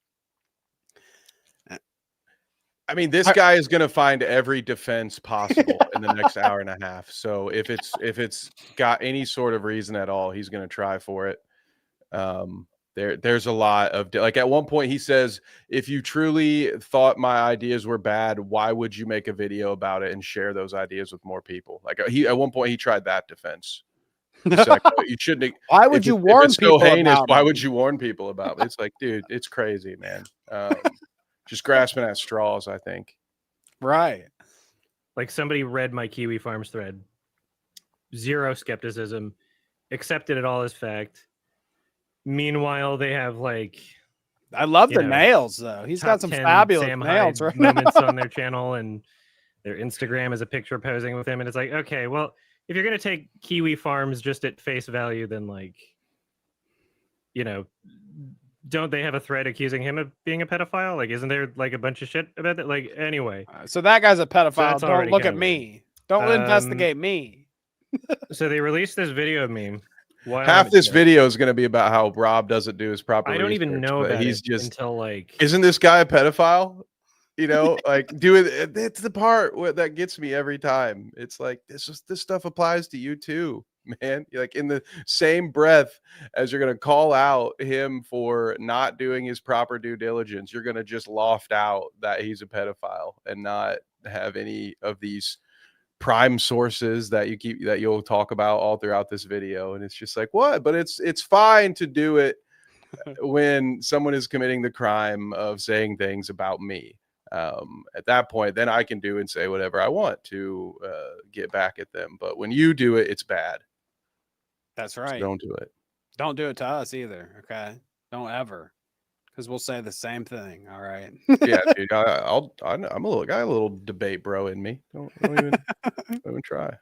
I mean, this guy is going to find every defense possible in the next hour and a half. So if it's got any sort of reason at all, he's going to try for it. There's a lot of, like, at one point he says, if you truly thought my ideas were bad, why would you make a video about it and share those ideas with more people? Like, at one point he tried that defense. Like, you shouldn't. Why would you warn people heinous, about why me? would you warn people about it? It's like, dude, it's crazy, man. Just grasping at straws, I think. Right. Like, somebody read my Kiwi Farms thread, zero skepticism, accepted it all as fact. Meanwhile, they have like, I love the nails though. He's got some fabulous Sam nails, Hyde right? moments on their channel, and their Instagram is a picture posing with him. And it's like, okay, well, if you're gonna take Kiwi Farms just at face value, then like, you know, don't they have a thread accusing him of being a pedophile? Like, isn't there like a bunch of shit about that? Like, anyway. So that guy's a So pedophile. that's Don't already look kinda at me. Don't investigate me. So they released this video of me. Half this video is going to be about how Rob doesn't do his proper I don't even research, know but about he's it just until like, isn't this guy a pedophile? You know, like, it's the part that gets me every time. It's like, this stuff applies to you too, man. Like, in the same breath as you're going to call out him for not doing his proper due diligence, you're going to just loft out that he's a pedophile and not have any of these prime sources that you'll talk about all throughout this video. And it's just like, what? But it's fine to do it when someone is committing the crime of saying things about me. At that point, then I can do and say whatever I want to get back at them. But when you do it, it's bad. That's right. So don't do it. Don't do it to us either. Okay. Don't ever. Because we'll say the same thing. All right. Yeah, dude. I'm a little debate bro in me. Don't even try.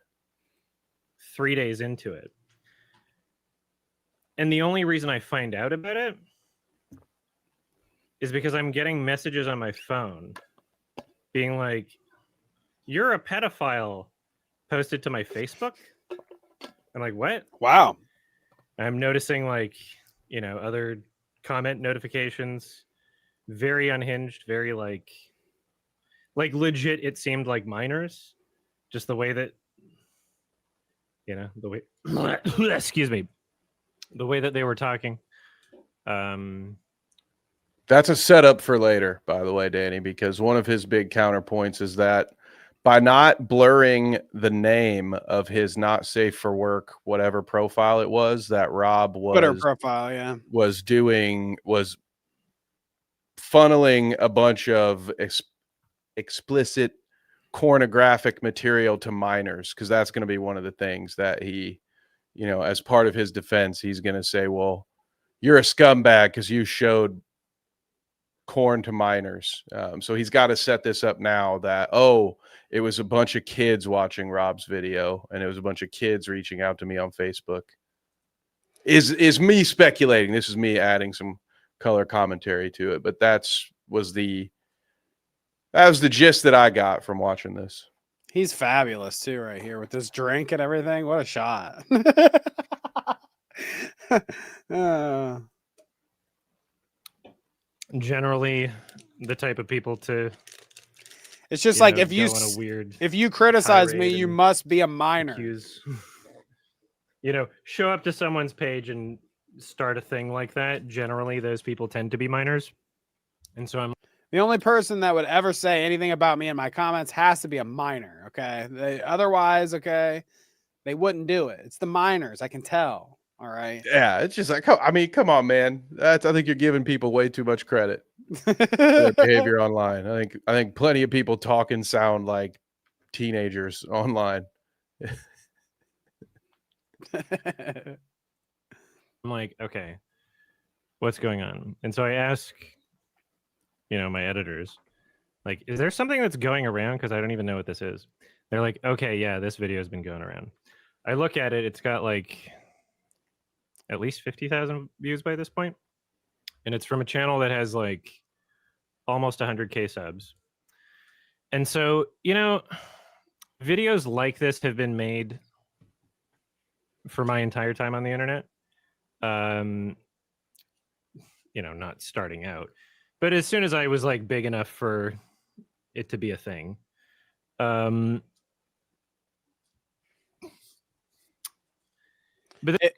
3 days into it. And the only reason I find out about it is because I'm getting messages on my phone being like, you're a pedophile, posted to my Facebook. I'm like, what? Wow. I'm noticing, like, you know, other comment notifications, very unhinged, very like legit. It seemed like minors, just the way that, you know, the way excuse me, the way that they were talking. That's a setup for later, by the way, Danny, because one of his big counterpoints is that by not blurring the name of his not safe for work, whatever profile it was that Rob was Twitter profile, yeah, was funneling a bunch of explicit pornographic material to minors, because that's going to be one of the things that he, you know, as part of his defense, he's going to say, well, you're a scumbag because you showed corn to minors. So he's got to set this up now that, oh, it was a bunch of kids watching Rob's video and it was a bunch of kids reaching out to me on Facebook. Is me speculating. This is me adding some color commentary to it, but that was the gist that I got from watching this. He's fabulous too, right here with this drink and everything. What a shot! Generally, the type of people to. It's just like if you criticize me, you must be a minor. You know, show up to someone's page and start a thing like that. Generally, those people tend to be minors, and so I'm. The only person that would ever say anything about me in my comments has to be a minor, okay? Otherwise, okay, they wouldn't do it. It's the minors, I can tell, all right? Yeah, it's just like, I mean, come on, man. I think you're giving people way too much credit for their behavior online. I think plenty of people talk and sound like teenagers online. I'm like, okay, what's going on? And so I ask, you know, my editors, like, is there something that's going around? Because I don't even know what this is. They're like, okay, yeah, this video has been going around. I look at it, it's got like at least 50,000 views by this point. And it's from a channel that has like almost 100K subs. And so, you know, videos like this have been made for my entire time on the internet. You know, not starting out, but as soon as I was like big enough for it to be a thing. But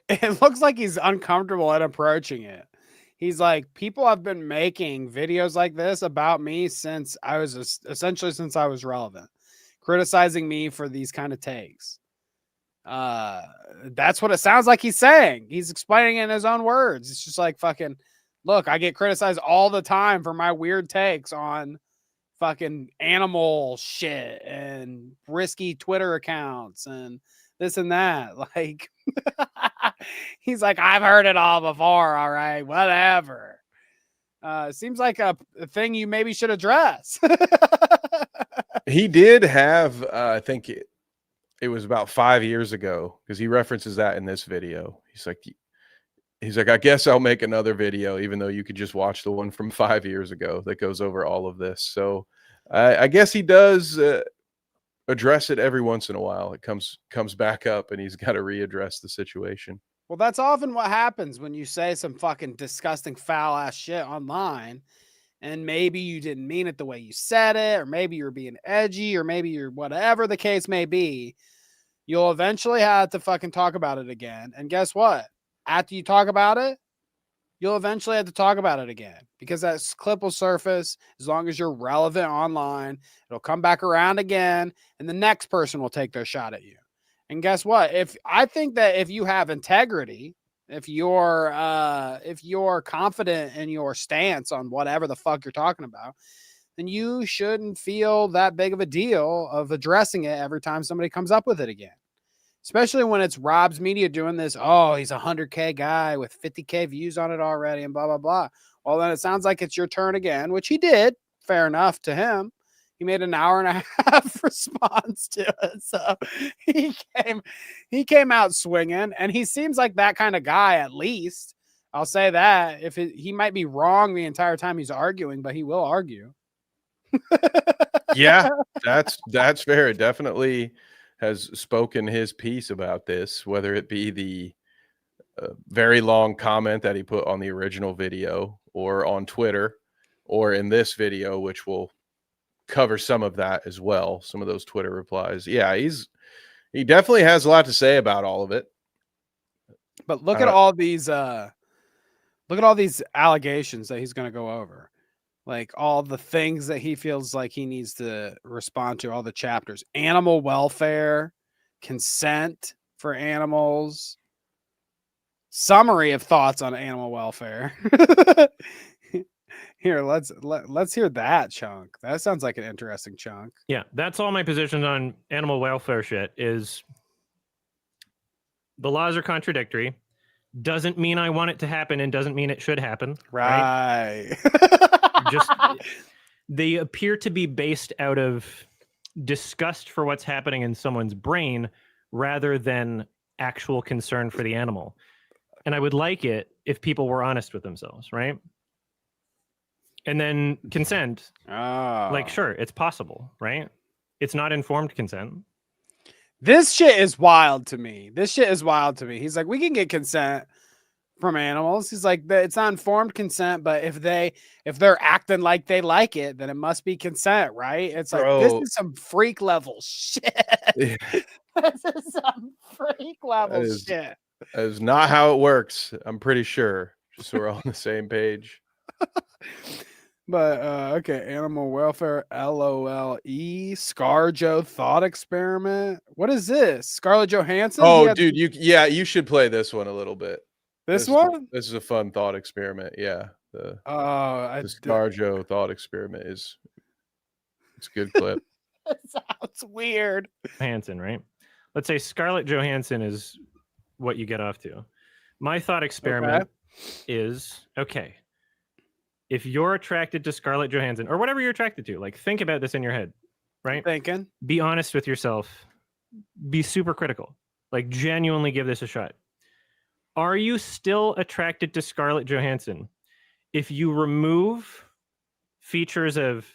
it looks like he's uncomfortable at approaching it. He's like, people have been making videos like this about me since I was since I was relevant, criticizing me for these kind of takes. That's what it sounds like he's saying. He's explaining it in his own words. It's just like, fucking, look, I get criticized all the time for my weird takes on fucking animal shit and risky Twitter accounts and this and that. Like, he's like, I've heard it all before. All right, whatever. Seems like a thing you maybe should address. He did have, I think it was about 5 years ago, because he references that in this video. He's like, I guess I'll make another video, even though you could just watch the one from 5 years ago that goes over all of this. So I guess he does address it every once in a while. It comes back up and he's got to readdress the situation. Well, that's often what happens when you say some fucking disgusting foul ass shit online, and maybe you didn't mean it the way you said it, or maybe you're being edgy, or maybe you're whatever the case may be. You'll eventually have to fucking talk about it again. And guess what? After you talk about it, you'll eventually have to talk about it again, because that clip will surface. As long as you're relevant online, it'll come back around again, and the next person will take their shot at you. And guess what? I think that if you have integrity, if you're confident in your stance on whatever the fuck you're talking about, then you shouldn't feel that big of a deal of addressing it every time somebody comes up with it again. Especially when it's Rob's Media doing this. Oh, he's a 100K guy with 50K views on it already and blah, blah, blah. Well, then it sounds like it's your turn again, which he did. Fair enough to him. He made an hour and a half response to it. So he came out swinging, and he seems like that kind of guy, at least. I'll say that. He might be wrong the entire time he's arguing, but he will argue. Yeah, that's fair. It definitely has spoken his piece about this, whether it be the very long comment that he put on the original video, or on Twitter, or in this video, which will cover some of that as well, some of those Twitter replies. Yeah, he definitely has a lot to say about all of it. But look at all these allegations that he's going to go over. Like all the things that he feels like he needs to respond to, all the chapters: animal welfare, consent for animals, summary of thoughts on animal welfare, Here, let's hear that chunk. That sounds like an interesting chunk. Yeah, that's all my position on animal welfare shit is the laws are contradictory. Doesn't mean I want it to happen and doesn't mean it should happen. Right. Just they appear to be based out of disgust for what's happening in someone's brain rather than actual concern for the animal. And I would like it if people were honest with themselves, right? And then consent. Like, sure, it's possible, right? It's not informed consent. This shit is wild to me. He's like, we can get consent from animals. He's like, it's not informed consent, but if they're acting like they like it, then it must be consent, right? It's like, this is some freak level shit. Yeah. This is some freak level shit. That is not how it works. I'm pretty sure. Just so we're all on the same page. But okay, animal welfare, LOLE, ScarJo thought experiment. What is this? Scarlett Johansson? Oh, dude, you should play this one a little bit. This one? This is a fun thought experiment. Yeah, the the ScarJo thought experiment it's a good clip. That sounds weird. Johansson, right? Let's say Scarlett Johansson is what you get off to. My thought experiment is okay. If you're attracted to Scarlett Johansson or whatever you're attracted to, like think about this in your head, right? Thinking. Be honest with yourself. Be super critical. Like genuinely give this a shot. Are you still attracted to Scarlett Johansson if you remove features of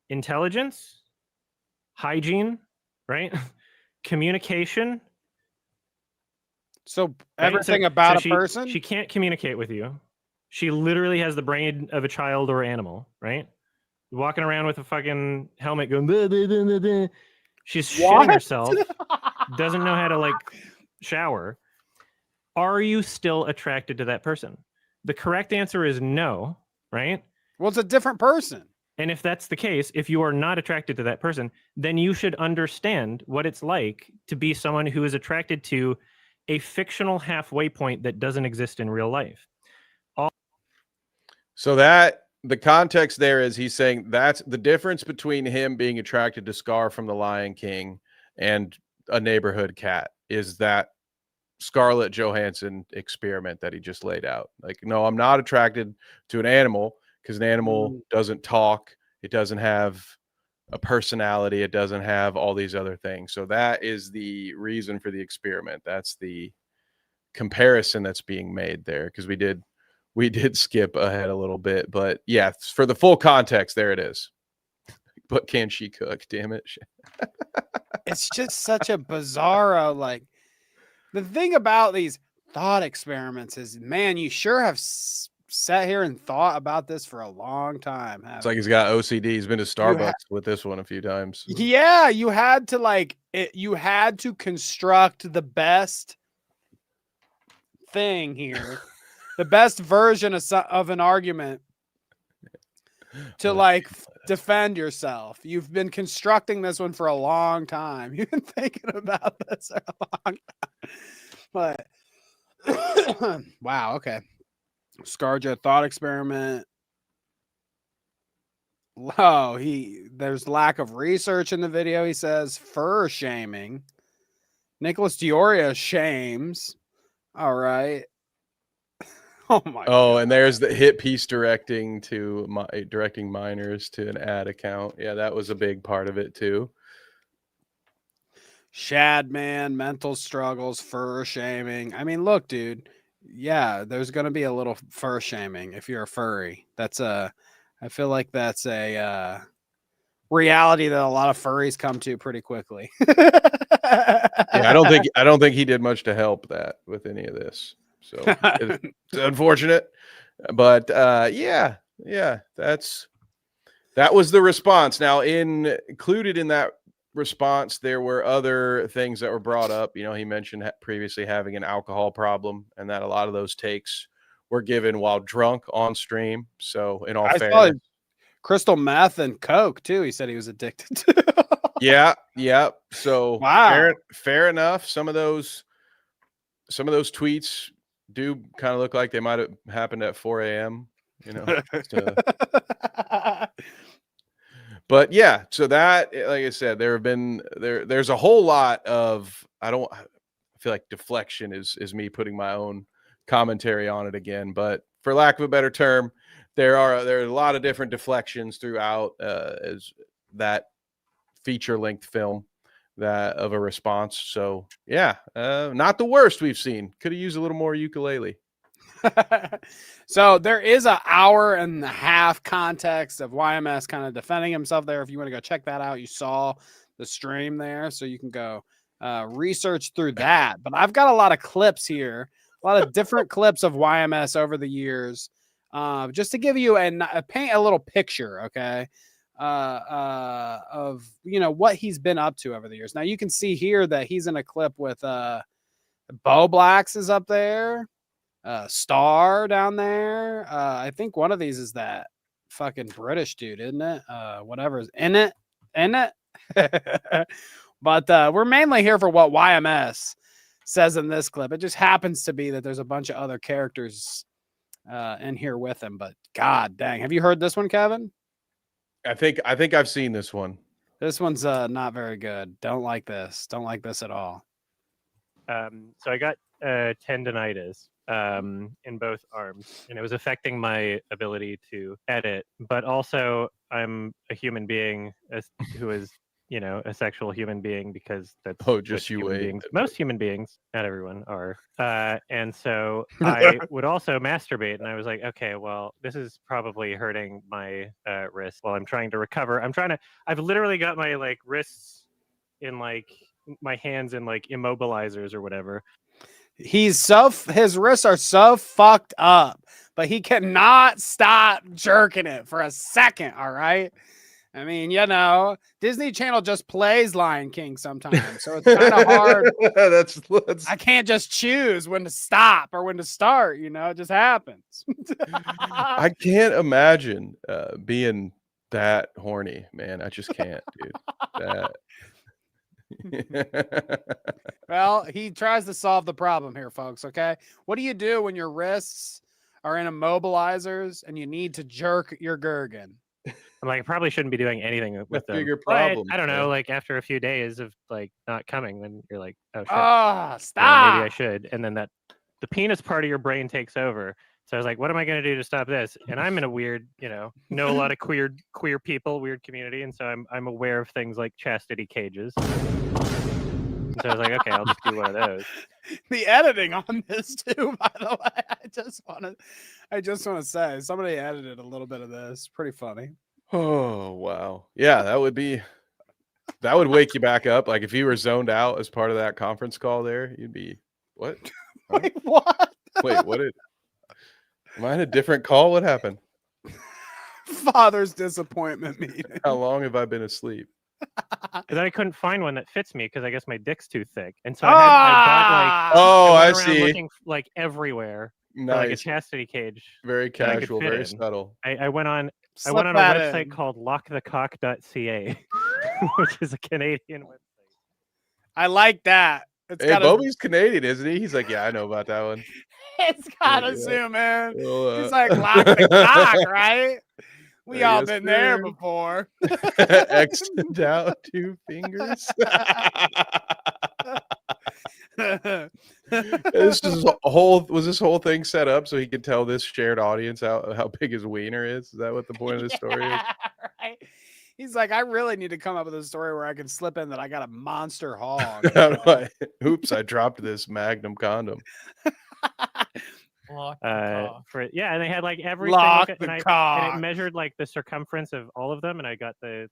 intelligence, hygiene, right? Communication. So everything about a person? She can't communicate with you. She literally has the brain of a child or animal, right? Walking around with a fucking helmet going, blah, blah, blah, blah, blah. She's shitting herself, doesn't know how to like shower. Are you still attracted to that person? The correct answer is no, right? Well, it's a different person. And if that's the case, if you are not attracted to that person, then you should understand what it's like to be someone who is attracted to a fictional halfway point that doesn't exist in real life. So that the context there is he's saying that's the difference between him being attracted to Scar from The Lion King and a neighborhood cat is that Scarlett Johansson experiment that he just laid out. Like, no, I'm not attracted to an animal because an animal doesn't talk. It doesn't have a personality. It doesn't have all these other things. So that is the reason for the experiment. That's the comparison that's being made there because we did skip ahead a little bit, but yeah, for the full context, there it is. But can she cook? Damn it. It's just such a bizarro. Like the thing about these thought experiments is, man, you sure have sat here and thought about this for a long time. It's like he's got OCD. He's been to Starbucks with this one a few times. Yeah, you had to you had to construct the best thing here. The best version of an argument to like defend yourself. You've been constructing this one for a long time. You've been thinking about this for a long time. But wow, okay. ScarJo thought experiment. Oh, there's lack of research in the video, he says. Fur shaming. Nicholas Dioria shames. All right. Oh my! Oh, and there's the hit piece directing minors to an ad account. Yeah, that was a big part of it too. Shadman, mental struggles, fur shaming. I mean, look, dude. Yeah, there's gonna be a little fur shaming if you're a furry. I feel like that's a reality that a lot of furries come to pretty quickly. Yeah, I don't think he did much to help that with any of this. So it's unfortunate, but yeah, that was the response. Now, included in that response, there were other things that were brought up. You know, he mentioned previously having an alcohol problem, and that a lot of those takes were given while drunk on stream. So, in all fairness, crystal meth and coke too. He said he was addicted to. Yeah. So, wow, fair enough. Some of those tweets do kind of look like they might have happened at 4 a.m. You know. But yeah, so that, like I said, there's a whole lot of I feel like deflection is me putting my own commentary on it again, but for lack of a better term, there are a lot of different deflections throughout as that feature length film that of a response. So yeah, not the worst we've seen. Could have used a little more ukulele. So there is an hour and a half context of YMS kind of defending himself there. If you want to go check that out, you saw the stream there, so you can go research through that. But I've got a lot of clips here, a lot of different clips of YMS over the years, just to give you paint a little picture, okay, of what he's been up to over the years. Now you can see here that he's in a clip with Bo Blacks is up there. Star down there. I think one of these is that fucking British dude, isn't it? Whatever's in it. But we're mainly here for what YMS says in this clip. It just happens to be that there's a bunch of other characters in here with him. But god dang, have you heard this one, Kevin? I think I've seen this one. This one's not very good. Don't like this. Don't like this at all. So I got tendinitis in both arms, and it was affecting my ability to edit. But also, I'm a human being who is, a sexual human being, because that's just you human wait. beings. Most human beings, not everyone, are. And so I would also masturbate, and I was like, okay, well, this is probably hurting my wrist while I'm trying to recover. I've literally got my wrists in my hands in immobilizers or whatever. His wrists are so fucked up, but he cannot stop jerking it for a second. All right. I mean, Disney Channel just plays Lion King sometimes, so it's kind of hard. That's I can't just choose when to stop or when to start. It just happens. I can't imagine being that horny, man. I just can't, dude. That. Well, he tries to solve the problem here, folks. Okay, what do you do when your wrists are in immobilizers and you need to jerk your gherkin? I'm I probably shouldn't be doing anything with them. Bigger But problem. I don't know. After a few days of not coming, then you're like, oh shit. Oh, stop. Yeah, maybe I should. And then the penis part of your brain takes over. So I was like, what am I going to do to stop this? And I'm in a weird, know a lot of queer people, weird community, and so I'm aware of things like chastity cages. So I was like, okay, I'll just do one of those. The editing on this too, by the way, I just want to say somebody edited a little bit of this. Pretty funny. Oh wow, yeah, that would wake you back up. Like if you were zoned out as part of that conference call, there, you'd be what? Wait, what? Wait, what? Am I in a different call? What happened? Father's disappointment meeting. How long have I been asleep? And then I couldn't find one that fits me because I guess my dick's too thick, and so I bought I see, looking everywhere. Nice. For, a chastity cage. Very casual, very subtle. I went on a website called lockthecock.ca, which is a Canadian website. I like that. Bobby's Canadian, isn't he? He's like, yeah, I know about that one. It's got to zoom in. He's like, lock the cock, right? We all been there before. X'd out 2 fingers. Was this whole thing set up so he could tell this shared audience how big his wiener is? Is that what the point of the story is? Right. He's like, I really need to come up with a story where I can slip in that I got a monster hog. Oops, I dropped this Magnum condom. And they had everything. And it measured the circumference of all of them, and I got the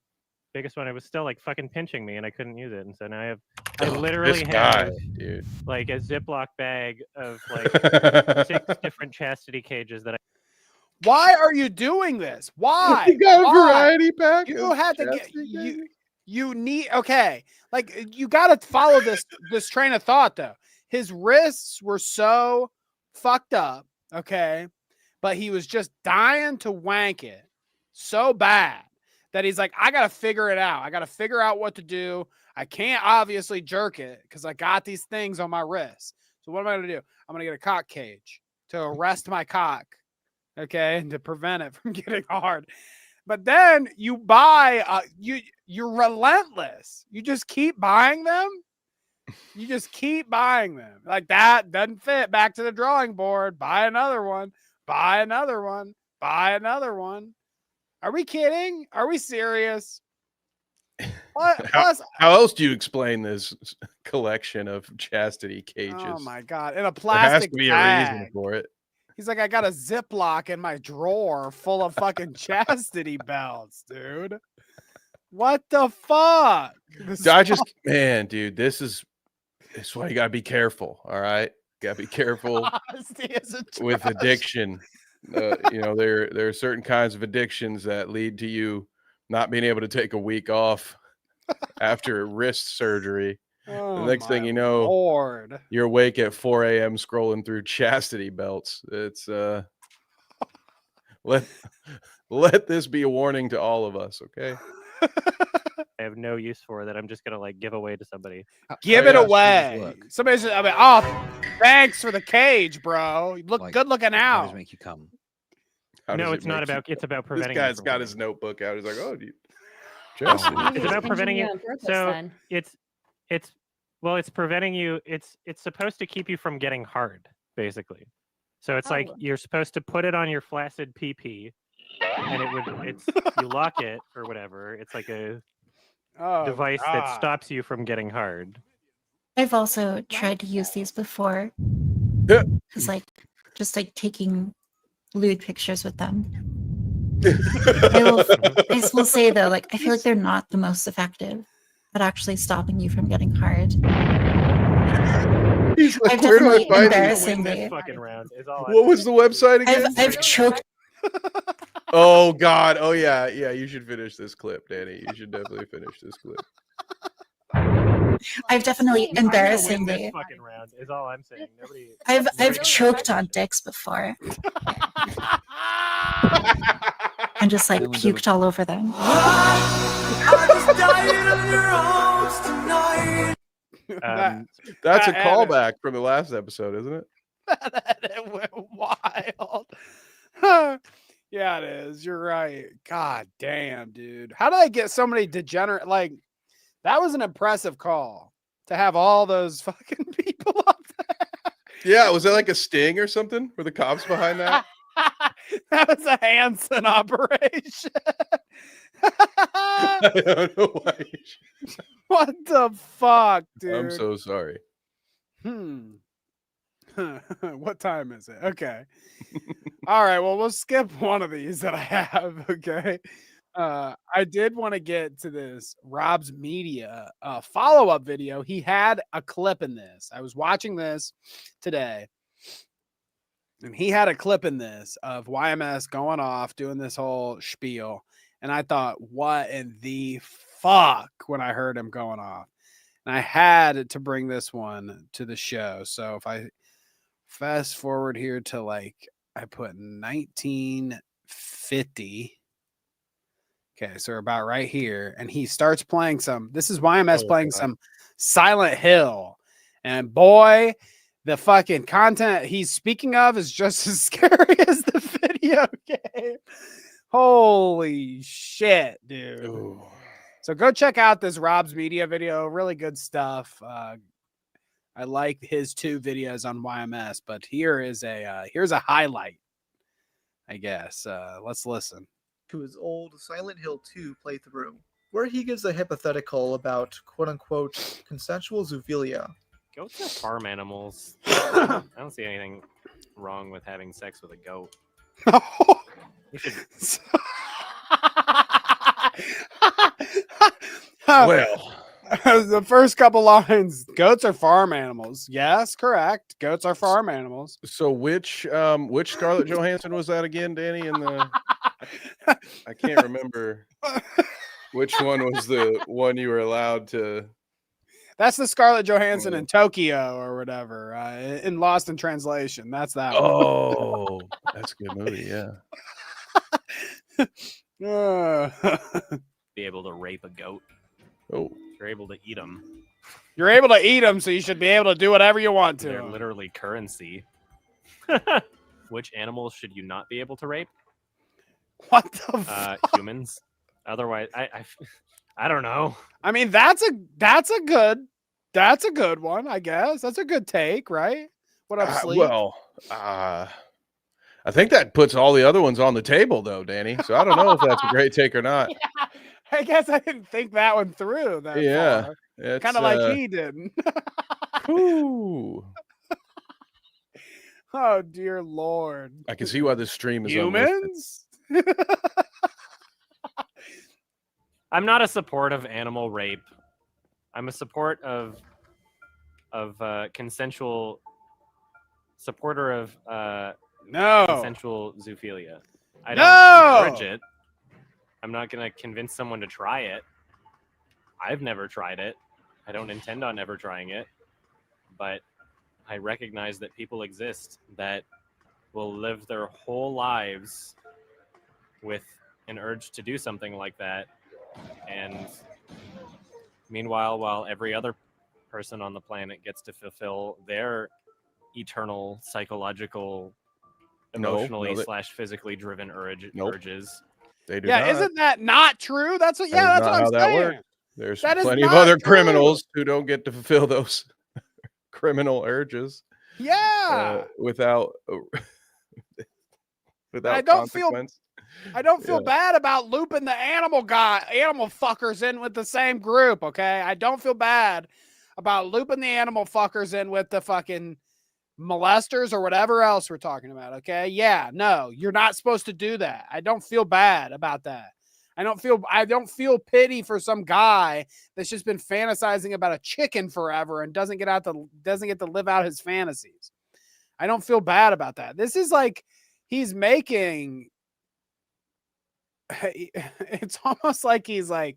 biggest one. It was still fucking pinching me, and I couldn't use it. And so now I literally have dude, a Ziploc bag of 6 different chastity cages that I. Why are you doing this? Why? You got a variety pack. You had to get you need you got to follow this train of thought though. His wrists were so fucked up, okay, but he was just dying to wank it so bad that he's like, I gotta figure it out. I gotta figure out what to do. I can't obviously jerk it because I got these things on my wrists. So what am I gonna do? I'm gonna get a cock cage to arrest my cock okay, to prevent it from getting hard. But then you buy, you're relentless. You just keep buying them. You just keep buying them. Like that doesn't fit. Back to the drawing board. Buy another one. Buy another one. Buy another one. Are we kidding? Are we serious? What? How else do you explain this collection of chastity cages? Oh my god! In a There plastic has to be bag. a reason for it. He's like, I got a Ziploc in my drawer full of fucking chastity belts, dude. What the fuck? Man, dude, this is why you gotta be careful. All right, gotta be careful with addiction. There are certain kinds of addictions that lead to you not being able to take a week off after wrist surgery. The next thing you know, Lord. You're awake at 4 a.m. scrolling through chastity belts. It's let this be a warning to all of us, okay? I have no use for that. I'm just gonna like give away to somebody. Give it away. Somebody said, thanks for the cage, bro. You look good looking out. How does it make you come? No, it's not about. It's about preventing. This guy's got his notebook out. He's like, oh, dude. Chastity. It's about preventing it. So it's preventing you. It's supposed to keep you from getting hard, basically. So it's like you're supposed to put it on your flaccid PP, and you lock it or whatever. It's like a device that stops you from getting hard. I've also tried to use these before. Because just taking lewd pictures with them. I will say though, I feel like they're not the most effective at actually stopping you from getting hard. I've definitely embarrassingly. What was the website again? I've choked. Oh God! Oh yeah! You should finish this clip, Danny. You should definitely finish this clip. I've definitely embarrassingly. Fucking round is all I'm saying. Nobody. I've choked on dicks before. And just puked all over them. That's a callback from the last episode, isn't it? It went wild. Yeah, it is. You're right. God damn, dude. How did I get so many degenerate? That was an impressive call to have all those fucking people up there. Yeah, was that like a sting or something? Were the cops behind that? That was a Hanson operation. I don't know why. What the fuck, dude? I'm so sorry. What time is it? Okay. All right. Well, we'll skip one of these that I have. Okay. I did want to get to this Rob's Media follow-up video. He had a clip in this. I was watching this today, and he had a clip in this of YMS going off, doing this whole spiel. And I thought, what in the fuck when I heard him going off? And I had to bring this one to the show. So if I fast forward here to I put 1950. Okay, so we're about right here. And he starts playing this is YMS playing some Silent Hill. And boy, the fucking content he's speaking of is just as scary as the video game. Holy shit, dude. Ooh. So go check out this Rob's Media video. Really good stuff. I like his 2 videos on YMS, but here's a highlight, I guess. Let's listen. To his old Silent Hill 2 playthrough, where he gives a hypothetical about quote-unquote consensual zoophilia. Goats are farm animals. I don't see anything wrong with having sex with a goat. You should... Well, the first couple lines, goats are farm animals. Yes, correct. Goats are farm animals. So which Scarlett Johansson was that again, Danny? I can't remember which one was the one you were allowed to. That's the Scarlett Johansson in Tokyo or whatever, in Lost in Translation. That's that one. Oh, that's a good movie, yeah. Be able to rape a goat. Oh, you're able to eat them. You're able to eat them, so you should be able to do whatever you want to. They're literally currency. which animals should you not be able to rape? What the fuck? Humans. Otherwise, I don't know. I mean, that's a good one, I guess. That's a good take, right? What up, Sleep? I think that puts all the other ones on the table, though, Danny. So I don't know if that's a great take or not. Yeah, I guess I didn't think that one through. Yeah, kind of like he didn't. Ooh. Oh dear Lord! I can see why this stream is humans. I'm not a support of animal rape. I'm a support of consensual supporter of consensual zoophilia. I don't encourage it. I'm not gonna convince someone to try it. I've never tried it. I don't intend on ever trying it. But I recognize that people exist that will live their whole lives with an urge to do something like that. And meanwhile, while every other person on the planet gets to fulfill their eternal psychological, emotionally / physically driven urges. They do yeah, not. Isn't that not true? That's what. Yeah, that's what I'm saying. Works. There's plenty of other criminals who don't get to fulfill those criminal urges. Yeah, without I don't consequence. I don't feel bad about looping the animal fuckers in with the same group. Okay, I don't feel bad about looping the animal fuckers in with the fucking molesters or whatever else we're talking about. Okay, yeah, no, you're not supposed to do that. I don't feel bad about that. I don't feel pity for some guy that's just been fantasizing about a chicken forever and doesn't get to live out his fantasies. I don't feel bad about that. This is like he's making. It's almost like he's like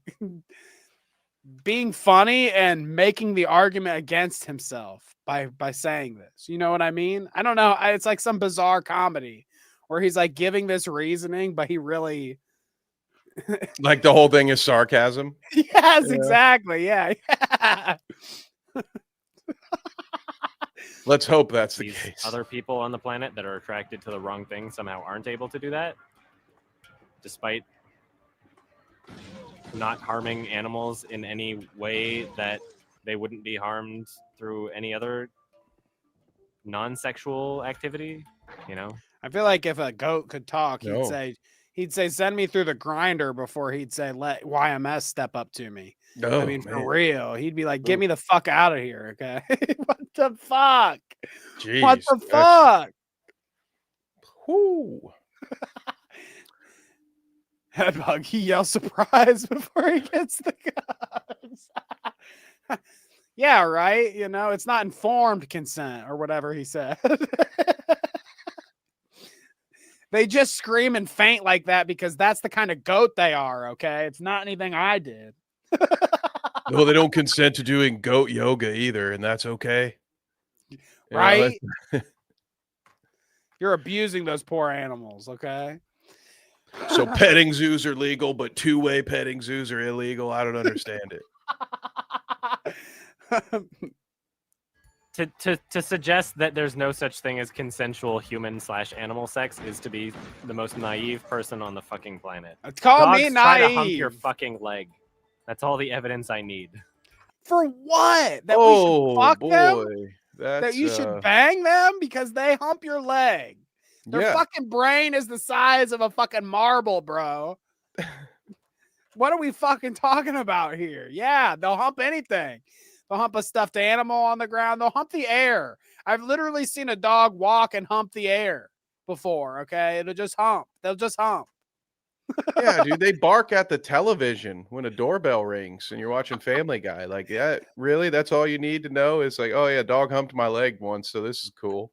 being funny and making the argument against himself by saying this. You know what I mean? I don't know. It's like some bizarre comedy where he's like giving this reasoning, but he really. Like the whole thing is sarcasm. Yes, exactly. Yeah. Let's hope that's the These case. other people on the planet that are attracted to the wrong thing somehow aren't able to do that, despite not harming animals in any way that they wouldn't be harmed through any other non-sexual activity. You know, I feel like if a goat could talk, he'd say, send me through the grinder before he'd say, let YMS step up to me. I mean, for real. He'd be like, get me the fuck out of here, okay? What the fuck? Jeez, what the fuck? Whoo. Headbug, he yells surprise before he gets the guns. Yeah, right? You know, it's not informed consent or whatever he said. They just scream and faint like that because that's the kind of goat they are, okay? It's not anything I did. No, they don't consent to doing goat yoga either, and that's okay. Right? You're abusing those poor animals, okay? So petting zoos are legal, but two-way petting zoos are illegal. I don't understand it. To suggest that there's no such thing as consensual human/animal sex is to be the most naive person on the fucking planet. Call me Dogs try to hump naive. your fucking leg. That's all the evidence I need. For what? That we should fuck them? That you should bang them because they hump your leg. Their fucking brain is the size of a fucking marble, bro. What are we fucking talking about here? Yeah, they'll hump anything. They'll hump a stuffed animal on the ground. They'll hump the air. I've literally seen a dog walk and hump the air before, okay? It'll just hump. They'll just hump. Yeah, dude, they bark at the television when a doorbell rings and you're watching Family Guy. Like, yeah, really? That's all you need to know? It's like, oh, yeah, dog humped my leg once, so this is cool.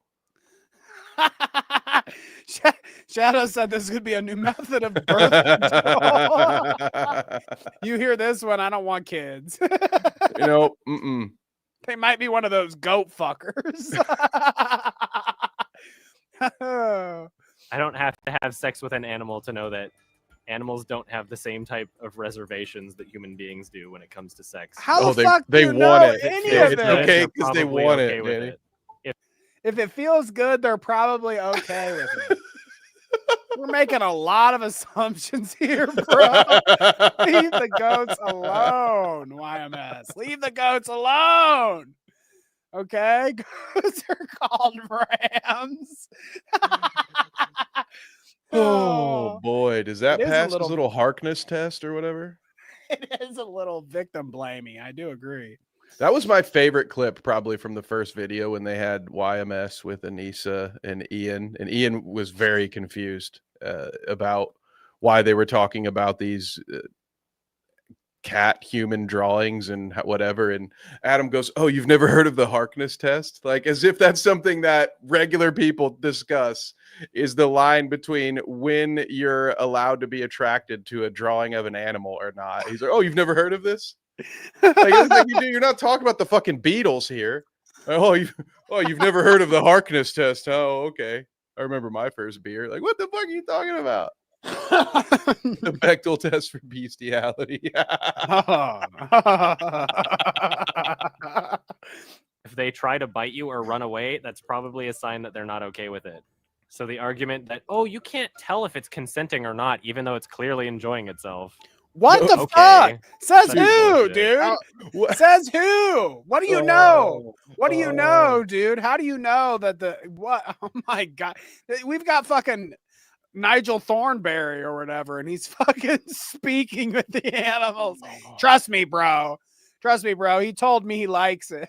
Shadow said this could be a new method of birth control. You hear this one? I don't want kids. You know, They might be one of those goat fuckers. I don't have to have sex with an animal to know that animals don't have the same type of reservations that human beings do when it comes to sex. How the fuck do you know any of It's it? okay because they want it, Danny. If it feels good, they're probably okay with it. We're making a lot of assumptions here, bro. Leave the goats alone, YMS. Leave the goats alone. Okay? Goats are called rams. Oh boy, does that It is a pass little- his little Harkness test or whatever? It is a little victim blamey. I do agree. That was my favorite clip, probably from the first video when they had YMS with Anissa and Ian was very confused about why they were talking about these cat human drawings and whatever. And Adam goes, "Oh, you've never heard of the Harkness test?" Like as if that's something that regular people discuss. Is the line between when you're allowed to be attracted to a drawing of an animal or not. He's like, "Oh, you've never heard of this?" Like you're not talking about the fucking Beatles here. You've never heard of the Harkness test? Oh, okay. I remember my first beer. Like, what the fuck are you talking about? The Bechdel test for bestiality. If they try to bite you or run away, that's probably a sign that they're not okay with it. So the argument that, oh, you can't tell if it's consenting or not, even though it's clearly enjoying itself. What the fuck? Says who, dude? Says who? What do you know? What do you know, dude? How do you know that what? Oh my God. We've got fucking Nigel Thornberry or whatever, and he's fucking speaking with the animals. Trust me, bro. Trust me, bro. He told me he likes it.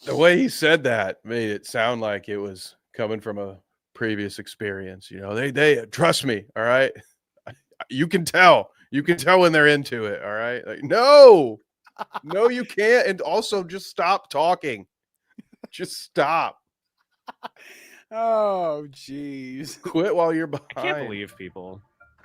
The way he said that made it sound like it was coming from a previous experience. You know, they trust me. All right. You can tell when they're into it. All right. Like, no, you can't. And also just stop talking. Just stop. Oh, jeez. Quit while you're behind. I can't believe people.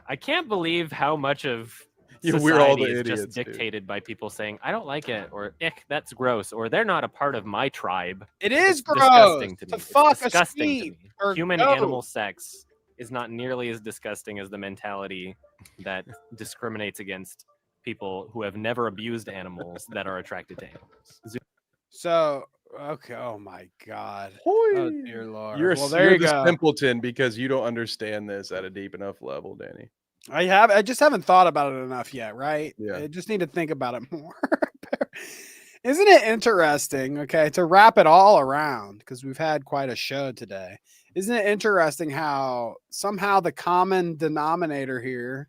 I can't believe how much of Yeah, society we're all the is idiots, just dictated by people saying, I don't like it, or ick, that's gross, or they're not a part of my tribe. It is It's gross disgusting to me. to It's fuck a disgusting to sheep me. or Human goat. animal sex is not nearly as disgusting as the mentality that discriminates against people who have never abused animals that are attracted to animals. So, okay. Oh my God. Oh dear Lord. You're, Well, there you're you the go. simpleton because you don't understand this at a deep enough level, Danny. I just haven't thought about it enough yet, right? Yeah. I just need to think about it more. Isn't it interesting, okay, to wrap it all around, because we've had quite a show today. Isn't it interesting how somehow the common denominator here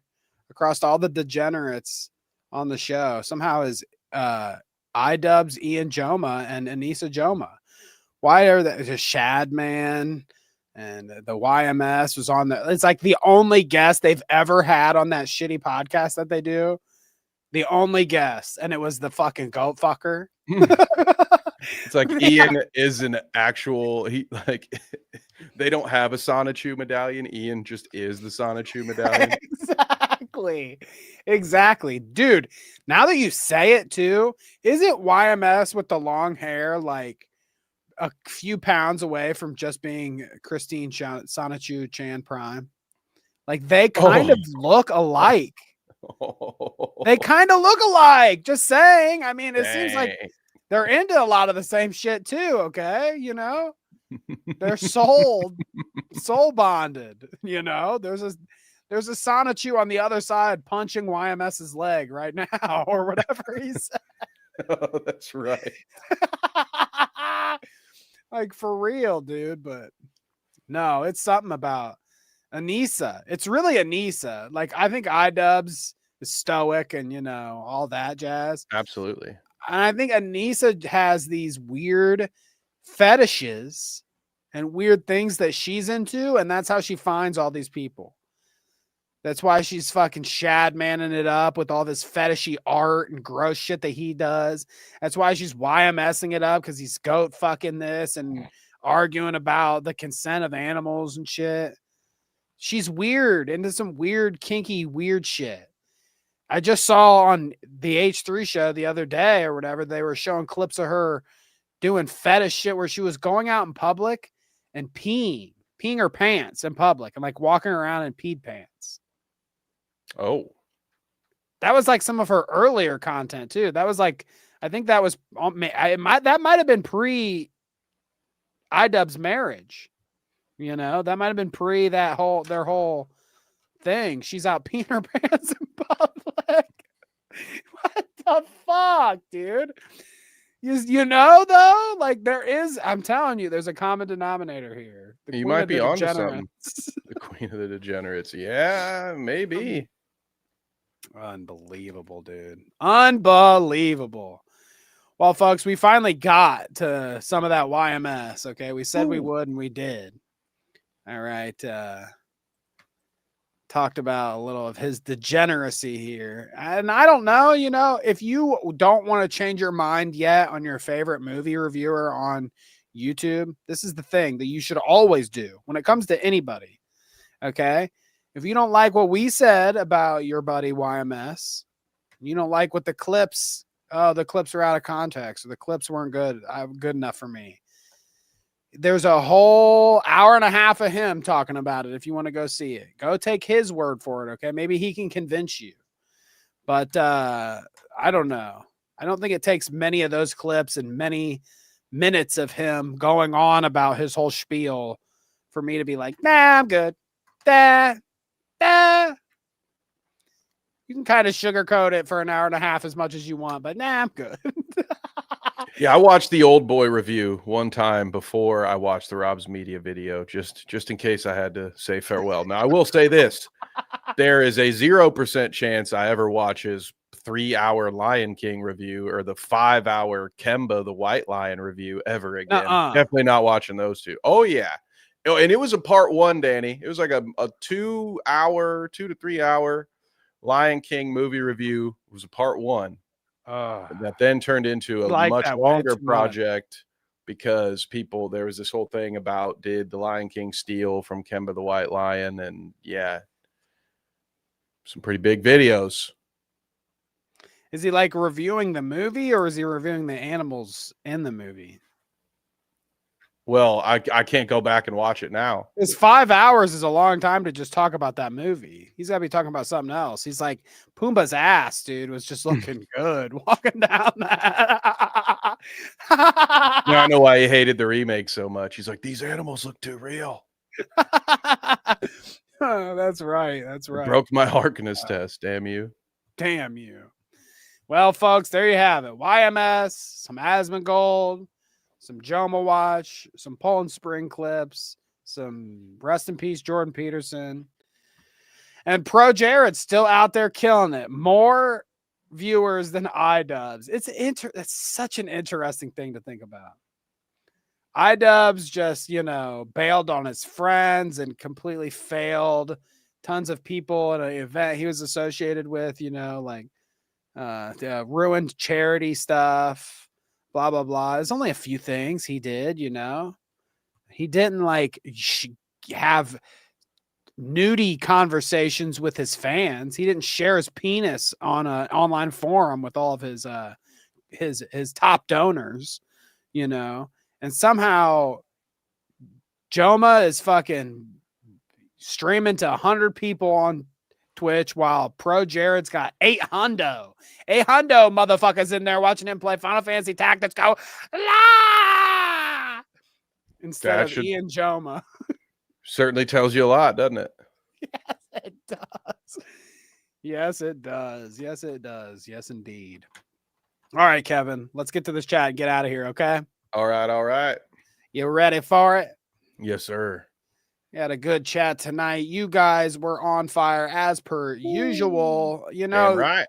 across all the degenerates on the show somehow is Idubbbz, Ian Joma, and Anissa Joma? Why are they just Shad Man? And the YMS was on the. It's like the only guest they've ever had on that shitty podcast that they do. The only guest, and it was the fucking goat fucker. It's like Ian is an actual. They don't have a Sonichu medallion. Ian just is the Sonichu medallion. Exactly, dude. Now that you say it too, isn't YMS with the long hair like a few pounds away from just being Christine Sonichu Chan Prime? Like they kind of look alike. They kind of look alike. Just saying. I mean, it seems like they're into a lot of the same shit too. Okay, you know, they're soul bonded. You know, there's a Sonichu on the other side punching YMS's leg right now, or whatever he said. Oh, that's right. Like for real, dude. But no, it's something about Anissa. It's really Anissa. Like I think Idubbbz is stoic and all that jazz. Absolutely. And I think Anissa has these weird fetishes and weird things that she's into, and that's how she finds all these people. That's why she's fucking Shad manning it up with all this fetishy art and gross shit that he does. That's why she's YMSing it up, because he's goat fucking this and arguing about the consent of animals and shit. She's weird, into some weird, kinky, weird shit. I just saw on the H3 show the other day or whatever, they were showing clips of her doing fetish shit where she was going out in public and peeing her pants in public and like walking around in peed pants. Oh, that was like some of her earlier content too. That was like, I think that was that might have been pre Idubbbz marriage. You know, that might have been pre their whole thing. She's out peeing her pants in public. What the fuck, dude? You know, though, like there is, I'm telling you, there's a common denominator here. You might be onto something. The queen of the degenerates. Yeah, maybe. Unbelievable, dude. Unbelievable. Well, folks, we finally got to some of that YMS. Okay. We said we would, and we did. All right. Talked about a little of his degeneracy here. And I don't know, you know, if you don't want to change your mind yet on your favorite movie reviewer on YouTube, this is the thing that you should always do when it comes to anybody. Okay. If you don't like what we said about your buddy YMS, you don't like what the clips, the clips are out of context, or the clips weren't good enough for me. There's a whole hour and a half of him talking about it. If you want to go see it, go take his word for it. Okay. Maybe he can convince you, but I don't know. I don't think it takes many of those clips and many minutes of him going on about his whole spiel for me to be like, nah, I'm good. You can kind of sugarcoat it for an hour and a half as much as you want, but nah, I'm good. Yeah, I watched the Old Boy review one time before I watched the Rob's Media video, just in case I had to say farewell. Now, I will say this. There is a 0% chance I ever watch his 3-hour Lion King review or the 5-hour Kemba the White Lion review ever again. Definitely not watching those two. Oh, yeah. And it was a part 1, Danny. It was like a 2 to 3 hour Lion King movie review. It was a part 1. That then turned into a much longer project because there was this whole thing about, did the Lion King steal from Kemba the White Lion? And yeah, some pretty big videos. Is he like reviewing the movie, or is he reviewing the animals in the movie? Well, I can't go back and watch it now. It's 5 hours is a long time to just talk about that movie. He's got to be talking about something else. He's like, Pumbaa's ass, dude, was just looking good walking down that. Now I know why he hated the remake so much. He's like, these animals look too real. Oh, that's right. That's right. It broke my Harkness test. Damn you. Damn you. Well, folks, there you have it. YMS, some Asmongold, some Jomhawatch, some Poland Spring clips, some rest in peace Jordan Peterson, and ProJared still out there killing it. More viewers than Idubbbz. It's such an interesting thing to think about. Idubbbz just, bailed on his friends and completely failed tons of people at an event he was associated with, ruined charity stuff. Blah, blah, blah. There's only a few things he did, He didn't have nudie conversations with his fans. He didn't share his penis on an online forum with all of his top donors, And somehow Joma is fucking streaming to 100 people on Twitch while ProJared's got 800 motherfuckers in there watching him play Final Fantasy Tactics go la instead of Ian Joma. Certainly tells you a lot, doesn't it? Yes, it does. Yes, it does. Yes, it does. Yes, indeed. All right, Kevin, let's get to this chat and get out of here, okay? All right. You ready for it? Yes, sir. We had a good chat tonight. You guys were on fire as per usual. Right.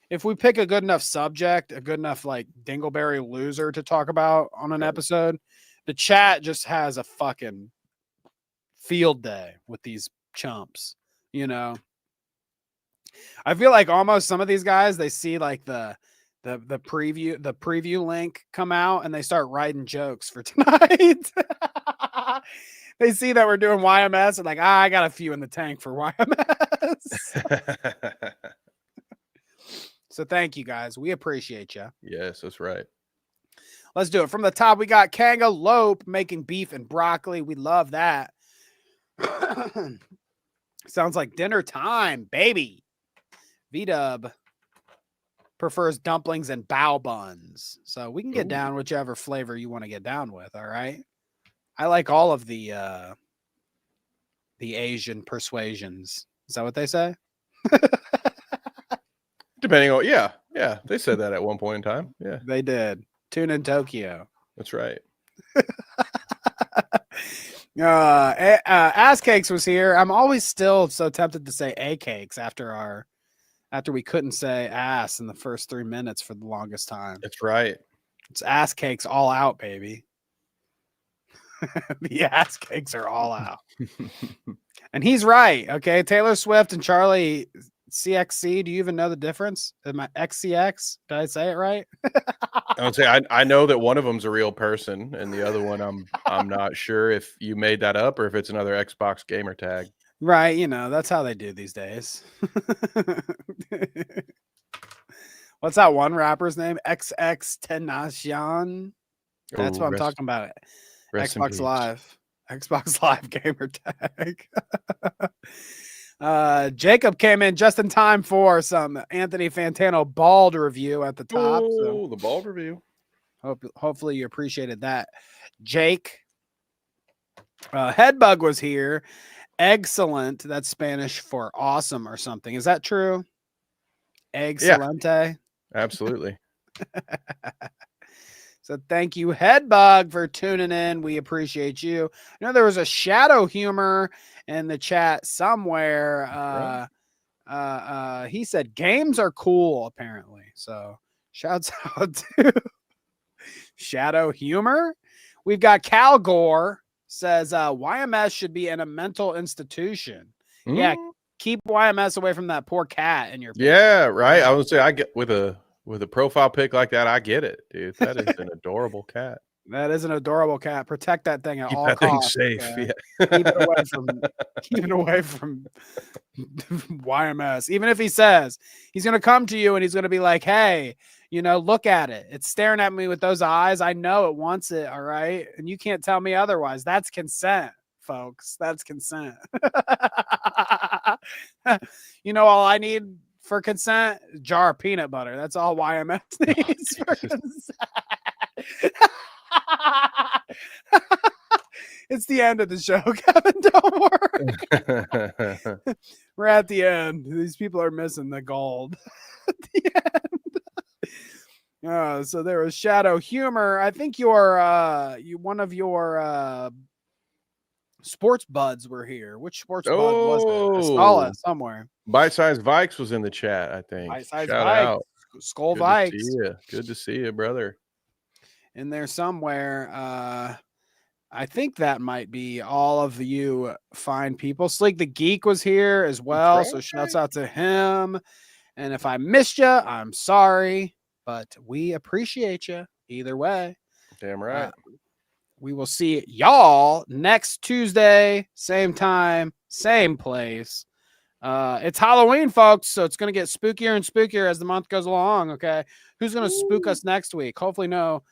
If we pick a good enough subject, a good enough dingleberry loser to talk about on an episode, the chat just has a fucking field day with these chumps. I feel like almost some of these guys, they see the preview link come out and they start writing jokes for tonight. They see that we're doing YMS and I got a few in the tank for YMS. So thank you guys. We appreciate you. Yes, that's right. Let's do it. From the top, we got Kangalope making beef and broccoli. We love that. Sounds like dinner time, baby. Idubbbz prefers dumplings and bao buns. So we can get down whichever flavor you want to get down with, all right? I like all of the Asian persuasions. Is that what they say? Depending on, yeah, they said that at one point in time. Yeah, they did. Tune in Tokyo. That's right. Ass Cakes was here. I'm always still so tempted to say A Cakes after we couldn't say ass in the first 3 minutes for the longest time. That's right. It's Ass Cakes all out, baby. The Ass Cakes are all out. And he's right. Okay. Taylor Swift and Charlie CXC. Do you even know the difference? Am I XCX? Did I say it right? I would say I know that one of them's a real person, and the other one I'm not sure if you made that up or if it's another Xbox gamer tag. Right, you know, that's how they do these days. What's that one rapper's name? XX Tenacion. That's what I'm talking about. Xbox Live. Xbox Live gamer tag. Jacob came in just in time for some Anthony Fantano bald review at the top. Oh, the bald review. Hopefully you appreciated that. Jake. Headbug was here. Excellent. That's Spanish for awesome or something. Is that true? Excelente. Yeah, absolutely. So thank you, Headbug, for tuning in. We appreciate you. I know there was a shadow humor in the chat somewhere. He said games are cool, apparently. So shouts out to Shadow Humor. We've got Cal Gore says YMS should be in a mental institution. Yeah, keep YMS away from that poor cat in your picture. Yeah, right. I would say I get with a profile pic like that, I get it, dude. That is an adorable cat. That is an adorable cat. Protect that thing at Keep all that costs. thing safe. Okay? Yeah. Keep it away from YMS. Even if he says he's going to come to you and he's going to be like, hey, you know, look at it. It's staring at me with those eyes. I know it wants it. All right. And you can't tell me otherwise. That's consent, folks. That's consent. You know, all I need for consent, a jar of peanut butter. That's all YMS needs for consent. It's the end of the show, Kevin. Don't worry. We're at the end. These people are missing the gold at the end. So there was Shadow Humor. I think one of your sports buds were here. Which sports bud was it? I saw it somewhere. Bite Size Vikes was in the chat, I think. Bite Size Shout Vikes. out. Skull Good Vikes. to see you. Good to see you, brother. In there somewhere. I think that might be all of you fine people. Sleek the Geek was here as well. So shouts out to him. And if I missed you, I'm sorry, but we appreciate you either way. Damn right. We will see y'all next Tuesday, same time, same place. It's Halloween, folks, so it's going to get spookier and spookier as the month goes along, okay? Who's going to spook us next week? Hopefully no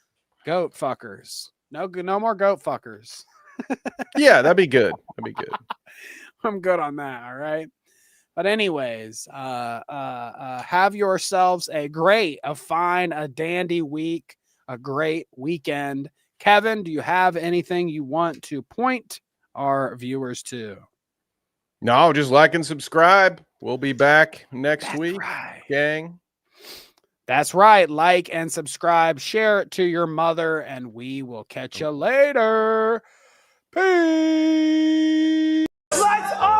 goat fuckers. No more goat fuckers. Yeah, that'd be good. That'd be good. I'm good on that, all right? But anyways, have yourselves a fine, a dandy week, a great weekend. Kevin, do you have anything you want to point our viewers to? No, just like and subscribe. We'll be back next week, gang. That's right. Like and subscribe. Share it to your mother, and we will catch you later. Peace. Lights on!